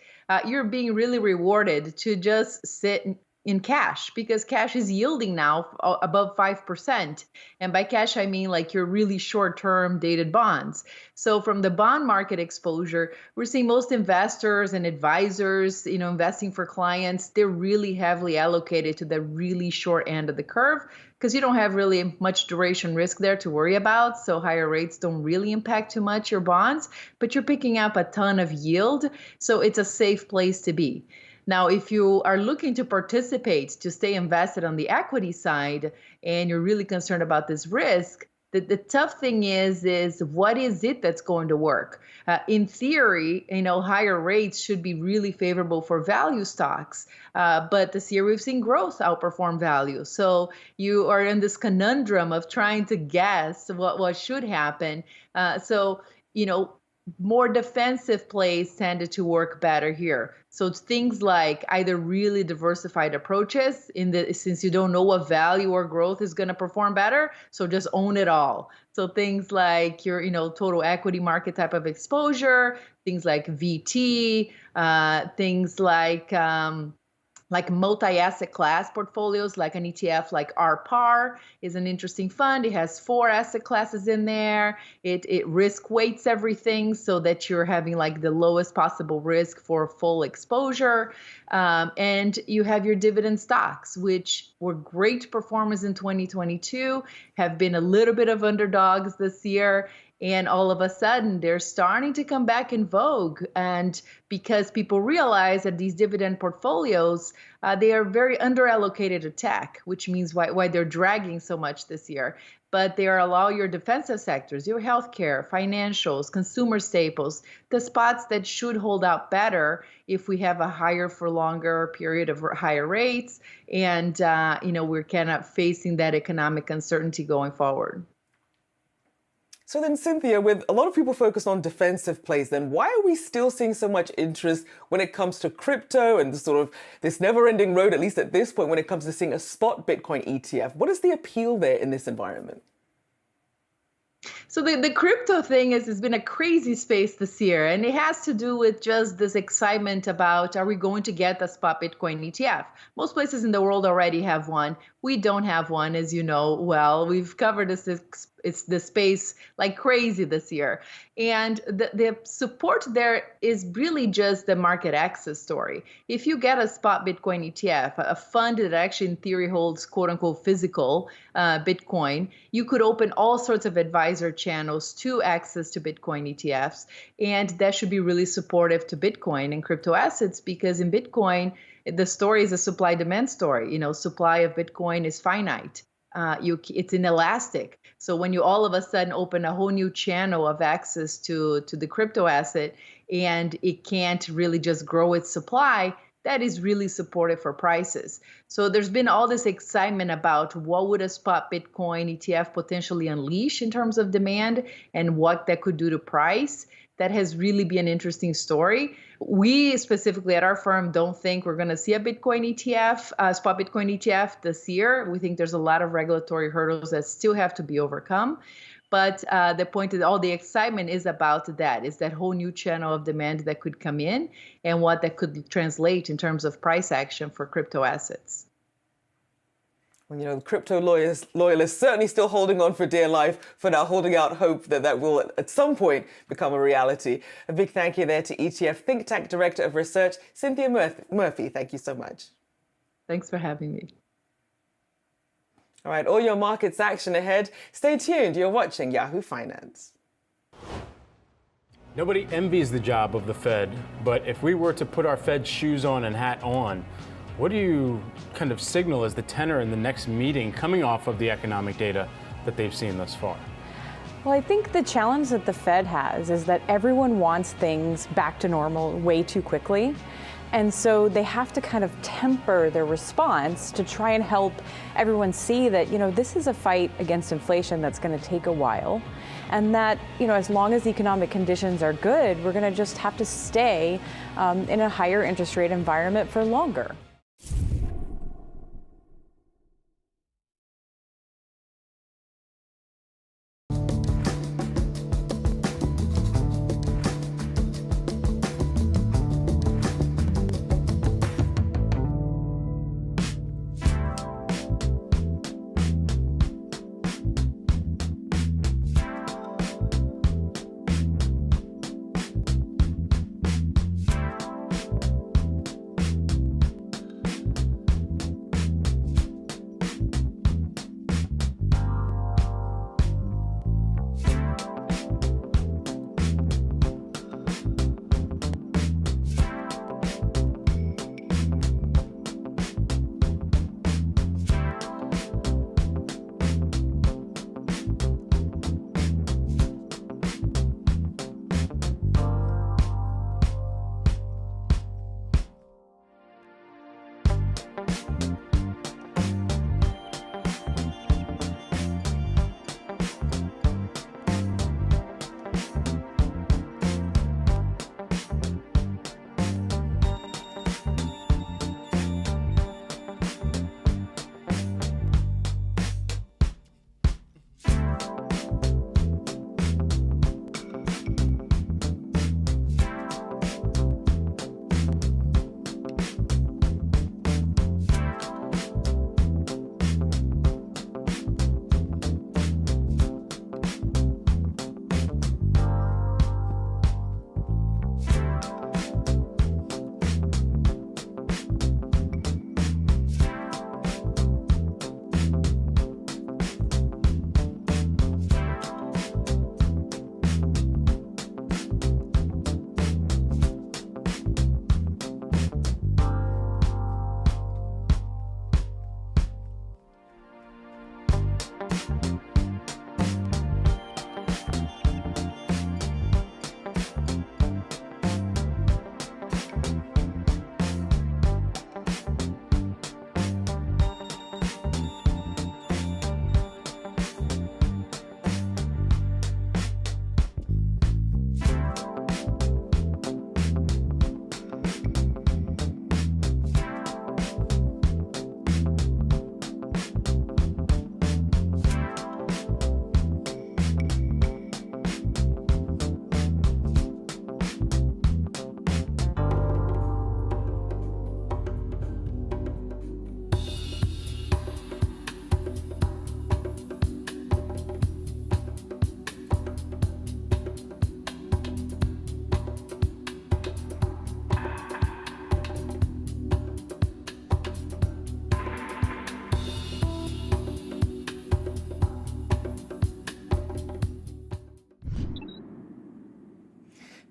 you're being really rewarded to just sit in cash because cash is yielding now above 5%. And by cash, I mean like your really short-term dated bonds. So from the bond market exposure, we're seeing most investors and advisors, investing for clients, they're really heavily allocated to the really short end of the curve because you don't have really much duration risk there to worry about. So higher rates don't really impact too much your bonds, but you're picking up a ton of yield. So it's a safe place to be. Now, if you are looking to participate, to stay invested on the equity side, and you're really concerned about this risk, the tough thing is what is it that's going to work? In theory, higher rates should be really favorable for value stocks. But this year we've seen growth outperform value. So you are in this conundrum of trying to guess what should happen. More defensive plays tended to work better here. So it's things like either really diversified approaches since you don't know what value or growth is going to perform better. So just own it all. So things like your, total equity market type of exposure, things like VT, things like multi-asset class portfolios, like an ETF like RPAR is an interesting fund. It has 4 asset classes in there. It risk weights everything so that you're having like the lowest possible risk for full exposure. And you have your dividend stocks, which were great performers in 2022, have been a little bit of underdogs this year. And all of a sudden, they're starting to come back in vogue. And because people realize that these dividend portfolios, they are very underallocated to tech, which means why they're dragging so much this year. But they allow your defensive sectors, your healthcare, financials, consumer staples, the spots that should hold out better if we have a higher for longer period of higher rates. And, we're kind of facing that economic uncertainty going forward.
So then, Cynthia, with a lot of people focused on defensive plays, then why are we still seeing so much interest when it comes to crypto and sort of this never-ending road, at least at this point, when it comes to seeing a spot Bitcoin ETF? What is the appeal there in this environment?
So the crypto thing has been a crazy space this year, and it has to do with just this excitement about, are we going to get a spot Bitcoin ETF? Most places in the world already have one. We don't have one, as you know well. We've covered this space like crazy this year. And the support there is really just the market access story. If you get a spot Bitcoin ETF, a fund that actually in theory holds quote unquote physical Bitcoin, you could open all sorts of advisor channels to access to Bitcoin ETFs. And that should be really supportive to Bitcoin and crypto assets, because in Bitcoin, the story is a supply demand story. Supply of Bitcoin is finite. It's inelastic. So when you all of a sudden open a whole new channel of access to the crypto asset and it can't really just grow its supply, that is really supportive for prices. So there's been all this excitement about what would a spot Bitcoin ETF potentially unleash in terms of demand and what that could do to price. That has really been an interesting story. We specifically at our firm don't think we're going to see a Bitcoin ETF, spot Bitcoin ETF this year. We think there's a lot of regulatory hurdles that still have to be overcome. But the point is, all the excitement is about that, is that whole new channel of demand that could come in and what that could translate in terms of price action for crypto assets.
Well, the crypto loyalists certainly still holding on for dear life, for now holding out hope that that will at some point become a reality. A big thank you there to ETF Think Tank Director of Research, Cynthia Murphy. Thank you so much.
Thanks for having me.
All right, all your markets action ahead. Stay tuned. You're watching Yahoo Finance.
Nobody envies the job of the Fed, but if we were to put our Fed shoes on and hat on, what do you kind of signal as the tenor in the next meeting coming off of the economic data that they've seen thus far?
Well, I think the challenge that the Fed has is that everyone wants things back to normal way too quickly. And so they have to kind of temper their response to try and help everyone see that, this is a fight against inflation that's going to take a while. And that, as long as economic conditions are good, we're going to just have to stay in a higher interest rate environment for longer.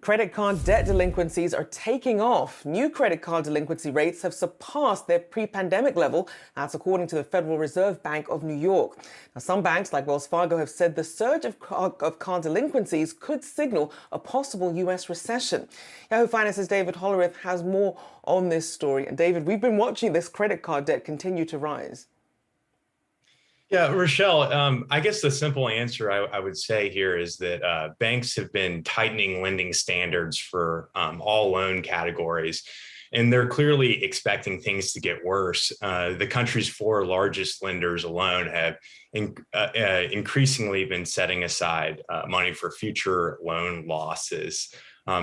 Credit card debt delinquencies are taking off. New credit card delinquency rates have surpassed their pre-pandemic level. That's according to the Federal Reserve Bank of New York. Now, some banks like Wells Fargo have said the surge of card delinquencies could signal a possible U.S. recession. Yahoo Finance's David Hollerith has more on this story. And David, we've been watching this credit card debt continue to rise.
Yeah, Rochelle, I guess the simple answer I would say here is that banks have been tightening lending standards for all loan categories, and they're clearly expecting things to get worse. The country's 4 largest lenders alone have increasingly been setting aside money for future loan losses.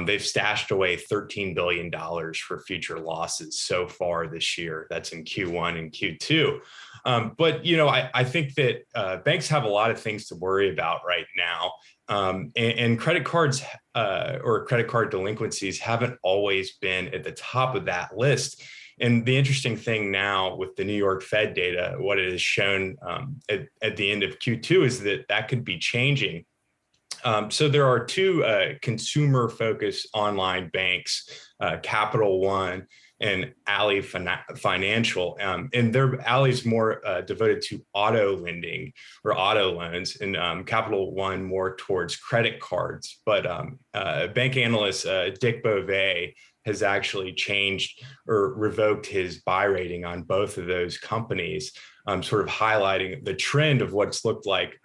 They've stashed away $13 billion for future losses so far this year. That's in Q1 and Q2. But, you know, I think that banks have a lot of things to worry about right now. And credit cards or credit card delinquencies haven't always been at the top of that list. And the interesting thing now with the New York Fed data, what it has shown at the end of Q2 is that that could be changing. So there are 2 consumer-focused online banks, Capital One and Ally Financial, and Ally's more devoted to auto lending or auto loans, and Capital One more towards credit cards. But bank analyst Dick Beauvais has actually changed or revoked his buy rating on both of those companies, sort of highlighting the trend of what's looked like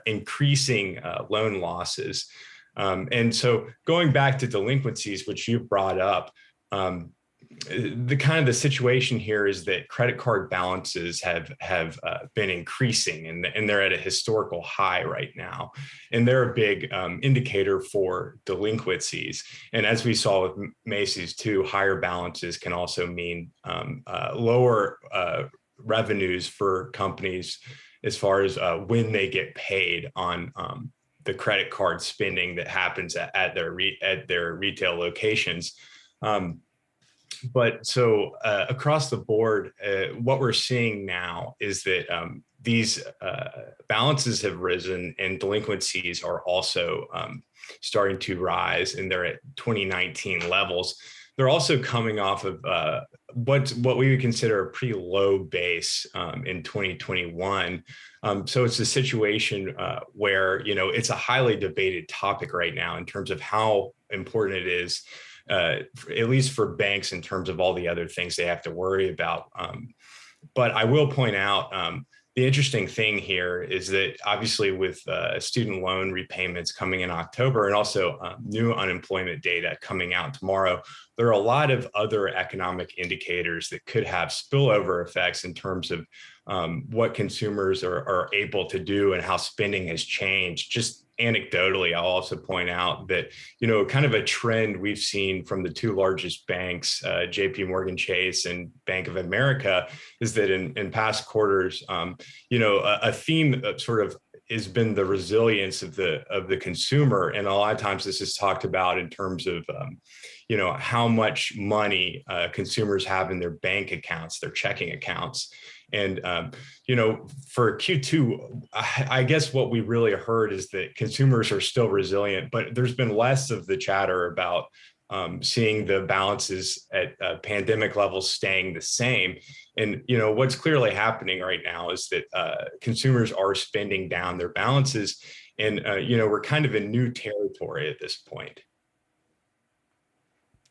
increasing loan losses. And so going back to delinquencies, which you brought up, the situation here is that credit card balances have been increasing, and they're at a historical high right now, and they're a big indicator for delinquencies. And as we saw with Macy's too, higher balances can also mean lower revenues for companies as far as when they get paid on the credit card spending that happens at their retail locations. But so across the board, what we're seeing now is that these balances have risen and delinquencies are also starting to rise, and they're at 2019 levels. They're also coming off of what we would consider a pretty low base in 2021. So it's a situation where, you know, it's a highly debated topic right now in terms of how important it is, at least for banks, in terms of all the other things they have to worry about. But I will point out, the interesting thing here is that obviously with student loan repayments coming in October and also new unemployment data coming out tomorrow, there are a lot of other economic indicators that could have spillover effects in terms of what consumers are able to do and how spending has changed. Just anecdotally, I'll also point out that, you know, kind of a trend we've seen from the 2 largest banks, JP Morgan Chase and Bank of America, is that in past quarters, you know, a theme that sort of has been the resilience of the consumer. And a lot of times this is talked about in terms of, you know, how much money consumers have in their bank accounts, their checking accounts. And, you know, for Q2, I guess what we really heard is that consumers are still resilient, but there's been less of the chatter about seeing the balances at pandemic levels staying the same. And, you know, what's clearly happening right now is that consumers are spending down their balances. And, you know, we're kind of in new territory at this point.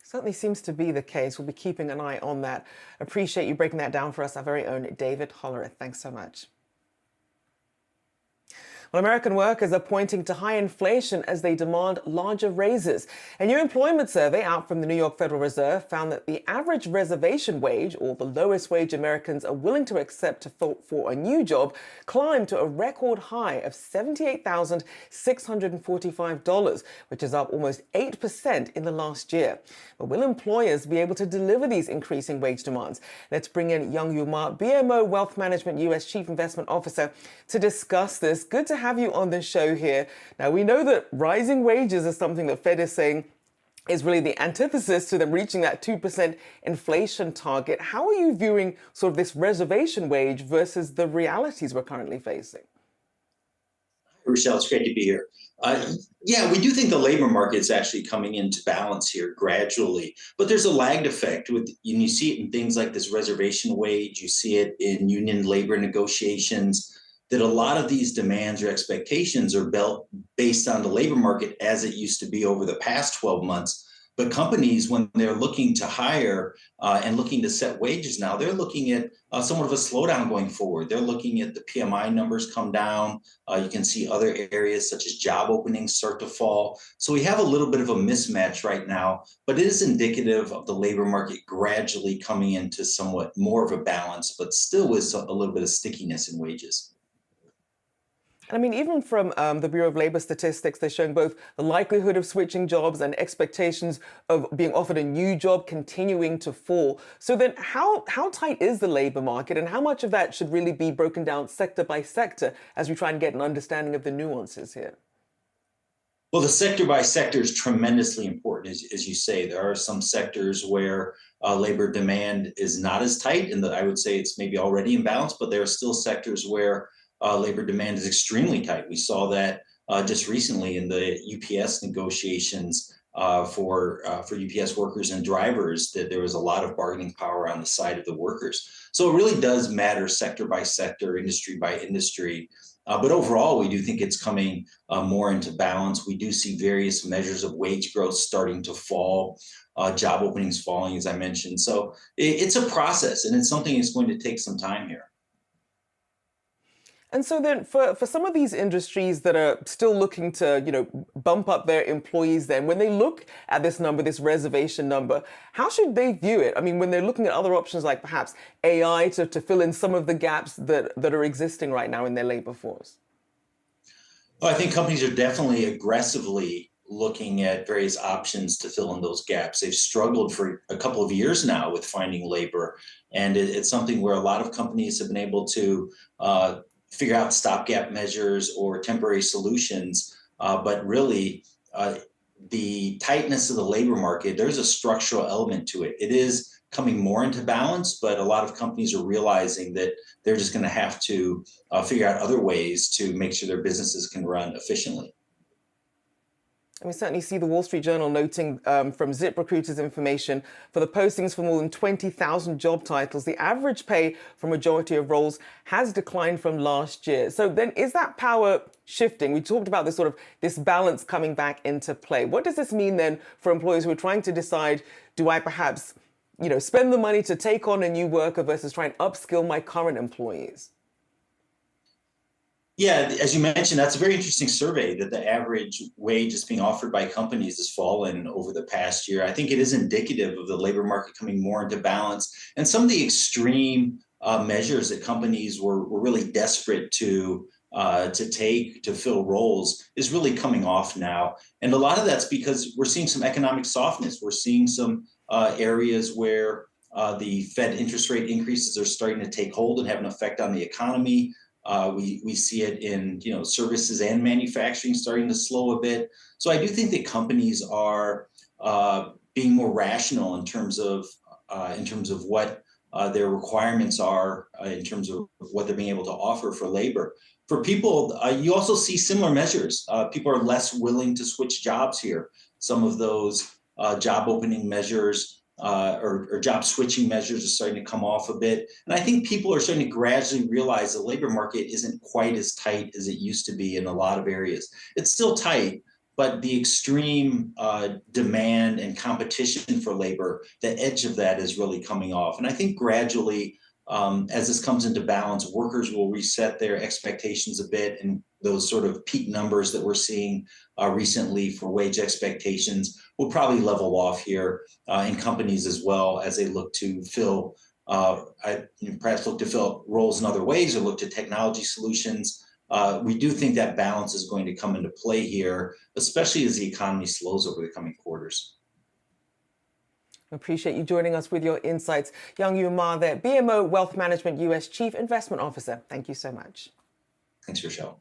Certainly seems to be the case. We'll be keeping an eye on that. Appreciate you breaking that down for us, our very own David Hollerith. Thanks so much. Well, American workers are pointing to high inflation as they demand larger raises. A new employment survey out from the New York Federal Reserve found that the average reservation wage, or the lowest wage Americans are willing to accept for a new job, climbed to a record high of $78,645, which is up almost 8% in the last year. But will employers be able to deliver these increasing wage demands? Let's bring in Young Yuma, BMO Wealth Management U.S. Chief Investment Officer, to discuss this. Good to have you on the show here. Now, we know that rising wages is something that Fed is saying is really the antithesis to them reaching that 2% inflation target. How are you viewing sort of this reservation wage versus the realities we're currently facing?
Rochelle, it's great to be here. Yeah, we do think the labor market is actually coming into balance here gradually, but there's a lagged effect and you see it in things like this reservation wage, you see it in union labor negotiations, that a lot of these demands or expectations are built based on the labor market as it used to be over the past 12 months. But companies, when they're looking to hire and looking to set wages now, they're looking at somewhat of a slowdown going forward. They're looking at the PMI numbers come down. You can see other areas such as job openings start to fall. So we have a little bit of a mismatch right now, but it is indicative of the labor market gradually coming into somewhat more of a balance, but still with a little bit of stickiness in wages.
I mean, even from the Bureau of Labor Statistics, they're showing both the likelihood of switching jobs and expectations of being offered a new job continuing to fall. So then how tight is the labor market, and how much of that should really be broken down sector by sector as we try and get an understanding of the nuances here?
Well, the sector by sector is tremendously important, as you say. There are some sectors where labor demand is not as tight, and I would say it's maybe already in balance, but there are still sectors where labor demand is extremely tight. We saw that just recently in the UPS negotiations for UPS workers and drivers, that there was a lot of bargaining power on the side of the workers. So it really does matter sector by sector, industry by industry. But overall, we do think it's coming more into balance. We do see various measures of wage growth starting to fall, job openings falling, as I mentioned. So it's a process, and it's something that's going to take some time here.
And so then for some of these industries that are still looking to, bump up their employees then, when they look at this number, this reservation number, how should they view it? I mean, when they're looking at other options like perhaps AI to fill in some of the gaps that are existing right now in their labor force?
Well, I think companies are definitely aggressively looking at various options to fill in those gaps. They've struggled for a couple of years now with finding labor. And it's something where a lot of companies have been able to figure out stopgap measures or temporary solutions. But really, the tightness of the labor market, there's a structural element to it. It is coming more into balance, but a lot of companies are realizing that they're just going to have to figure out other ways to make sure their businesses can run efficiently.
And we certainly see the Wall Street Journal noting from ZipRecruiter's information for the postings for more than 20,000 job titles, the average pay for majority of roles has declined from last year. So then is that power shifting? We talked about this balance coming back into play. What does this mean then for employers who are trying to decide, do I perhaps, spend the money to take on a new worker versus try and upskill my current employees?
Yeah, as you mentioned, that's a very interesting survey that the average wage that's being offered by companies has fallen over the past year. I think it is indicative of the labor market coming more into balance, and some of the extreme measures that companies were really desperate to take to fill roles is really coming off now. And a lot of that's because we're seeing some economic softness. We're seeing some areas where the Fed interest rate increases are starting to take hold and have an effect on the economy. We see it in services and manufacturing starting to slow a bit. So I do think that companies are being more rational in terms of what their requirements are, in terms of what they're being able to offer for labor. For people, you also see similar measures. People are less willing to switch jobs here. Some of those job opening measures or job switching measures are starting to come off a bit. And I think people are starting to gradually realize the labor market isn't quite as tight as it used to be in a lot of areas. It's still tight, but the extreme demand and competition for labor, the edge of that is really coming off. And I think gradually, as this comes into balance, workers will reset their expectations a bit, and those sort of peak numbers that we're seeing recently for wage expectations will probably level off here in companies as well, as they look to fill, perhaps look to fill roles in other ways or look to technology solutions. We do think that balance is going to come into play here, especially as the economy slows over the coming quarters.
Appreciate you joining us with your insights. Young-Yu Ma there, BMO Wealth Management US Chief Investment Officer. Thank you so much.
Thanks, Rochelle.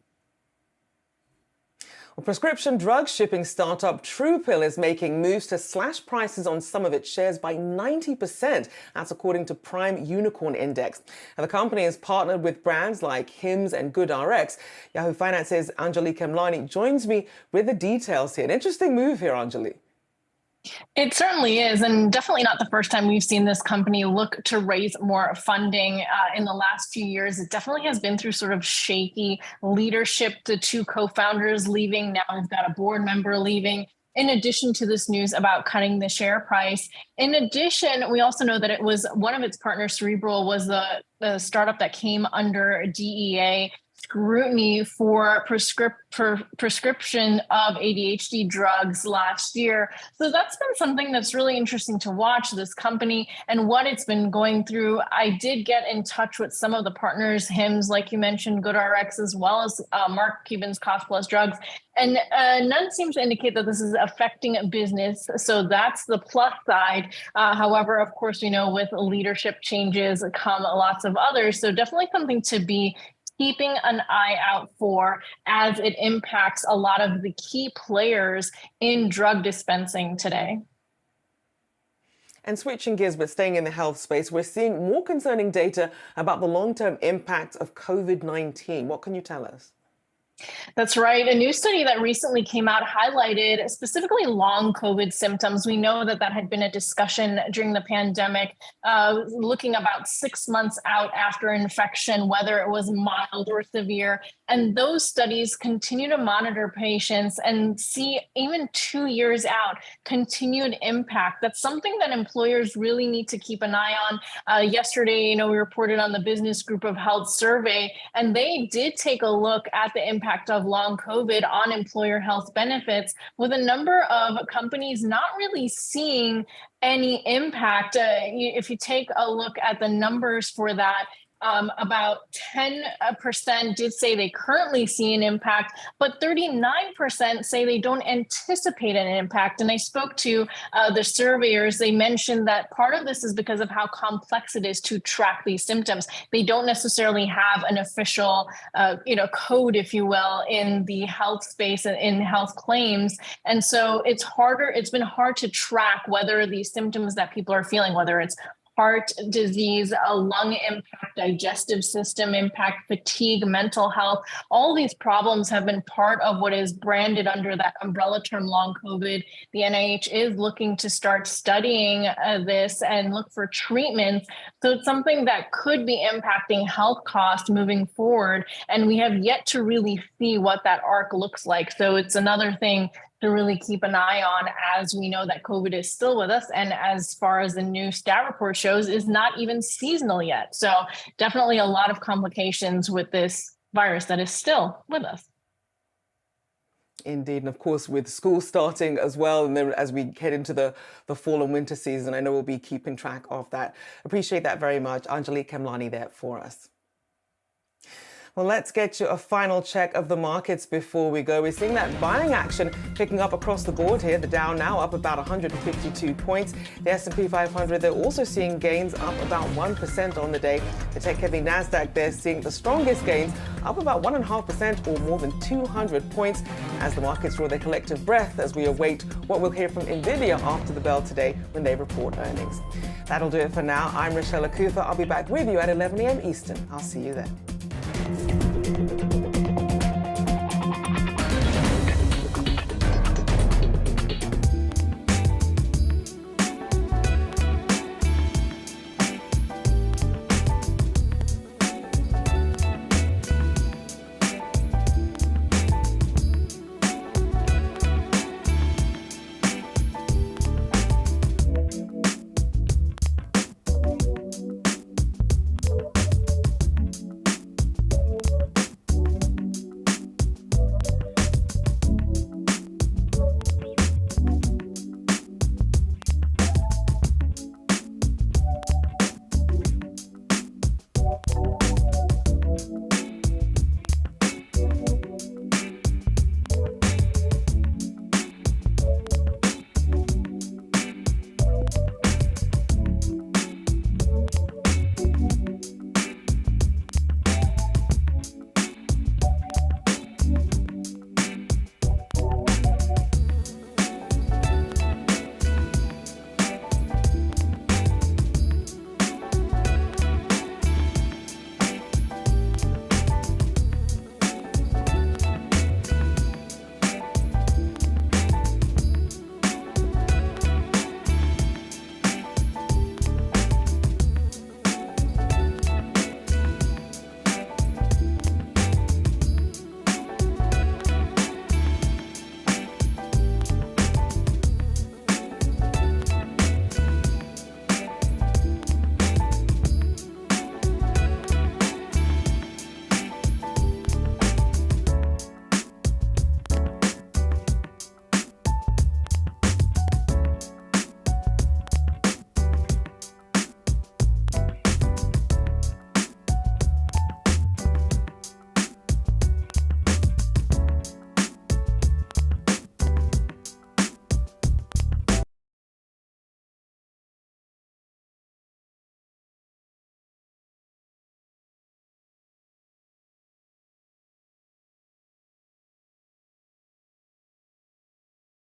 Well, prescription drug shipping startup TruePill is making moves to slash prices on some of its shares by 90%. That's according to Prime Unicorn Index. And the company has partnered with brands like Hims and GoodRx. Yahoo Finance's Anjali Kemlani joins me with the details here. An interesting move here, Anjali.
It certainly is, and definitely not the first time we've seen this company look to raise more funding in the last few years. It definitely has been through sort of shaky leadership. The two co-founders leaving, now we've got a board member leaving. In addition to this news about cutting the share price. In addition, we also know that it was one of its partners, Cerebral, was the startup that came under DEA scrutiny for prescription of ADHD drugs last year. So that's been something that's really interesting to watch, this company and what it's been going through. I did get in touch with some of the partners, Hims, like you mentioned, GoodRx, as well as Mark Cuban's Cost Plus Drugs. And none seems to indicate that this is affecting a business. So that's the plus side. However, of course, we know with leadership changes come lots of others. So definitely something to be keeping an eye out for as it impacts a lot of the key players in drug dispensing today.
And switching gears, but staying in the health space, we're seeing more concerning data about the long-term impact of COVID-19. What can you tell us?
That's right. A new study that recently came out highlighted specifically long COVID symptoms. We know that that had been a discussion during the pandemic, looking about 6 months out after infection, whether it was mild or severe. And those studies continue to monitor patients and see even 2 years out continued impact. That's something that employers really need to keep an eye on. Yesterday, we reported on the Business Group of Health survey, and they did take a look at the impact of long COVID on employer health benefits, with a number of companies not really seeing any impact. If you take a look at the numbers for that, about 10% did say they currently see an impact, but 39% say they don't anticipate an impact. And I spoke to the surveyors. They mentioned that part of this is because of how complex it is to track these symptoms. They don't necessarily have an official, code, if you will, in the health space and in health claims. And so it's been hard to track whether these symptoms that people are feeling, whether it's heart disease, a lung impact, digestive system impact, fatigue, mental health. All these problems have been part of what is branded under that umbrella term long COVID. The NIH is looking to start studying this and look for treatments. So it's something that could be impacting health costs moving forward. And we have yet to really see what that arc looks like. So it's another thing to really keep an eye on, as we know that COVID is still with us. And as far as the new stat report shows, is not even seasonal yet. So definitely a lot of complications with this virus that is still with us.
Indeed. And of course, with school starting as well, and then as we head into the fall and winter season, I know we'll be keeping track of that. Appreciate that very much. Anjali Kemlani there for us. Well, let's get you a final check of the markets before we go. We're seeing that buying action picking up across the board here. The Dow now up about 152 points. The S&P 500, they're also seeing gains up about 1% on the day. The tech-heavy Nasdaq, they're seeing the strongest gains, up about 1.5% or more than 200 points as the markets draw their collective breath as we await what we'll hear from Nvidia after the bell today when they report earnings. That'll do it for now. I'm Rochelle Akutha. I'll be back with you at 11 a.m. Eastern. I'll see you then.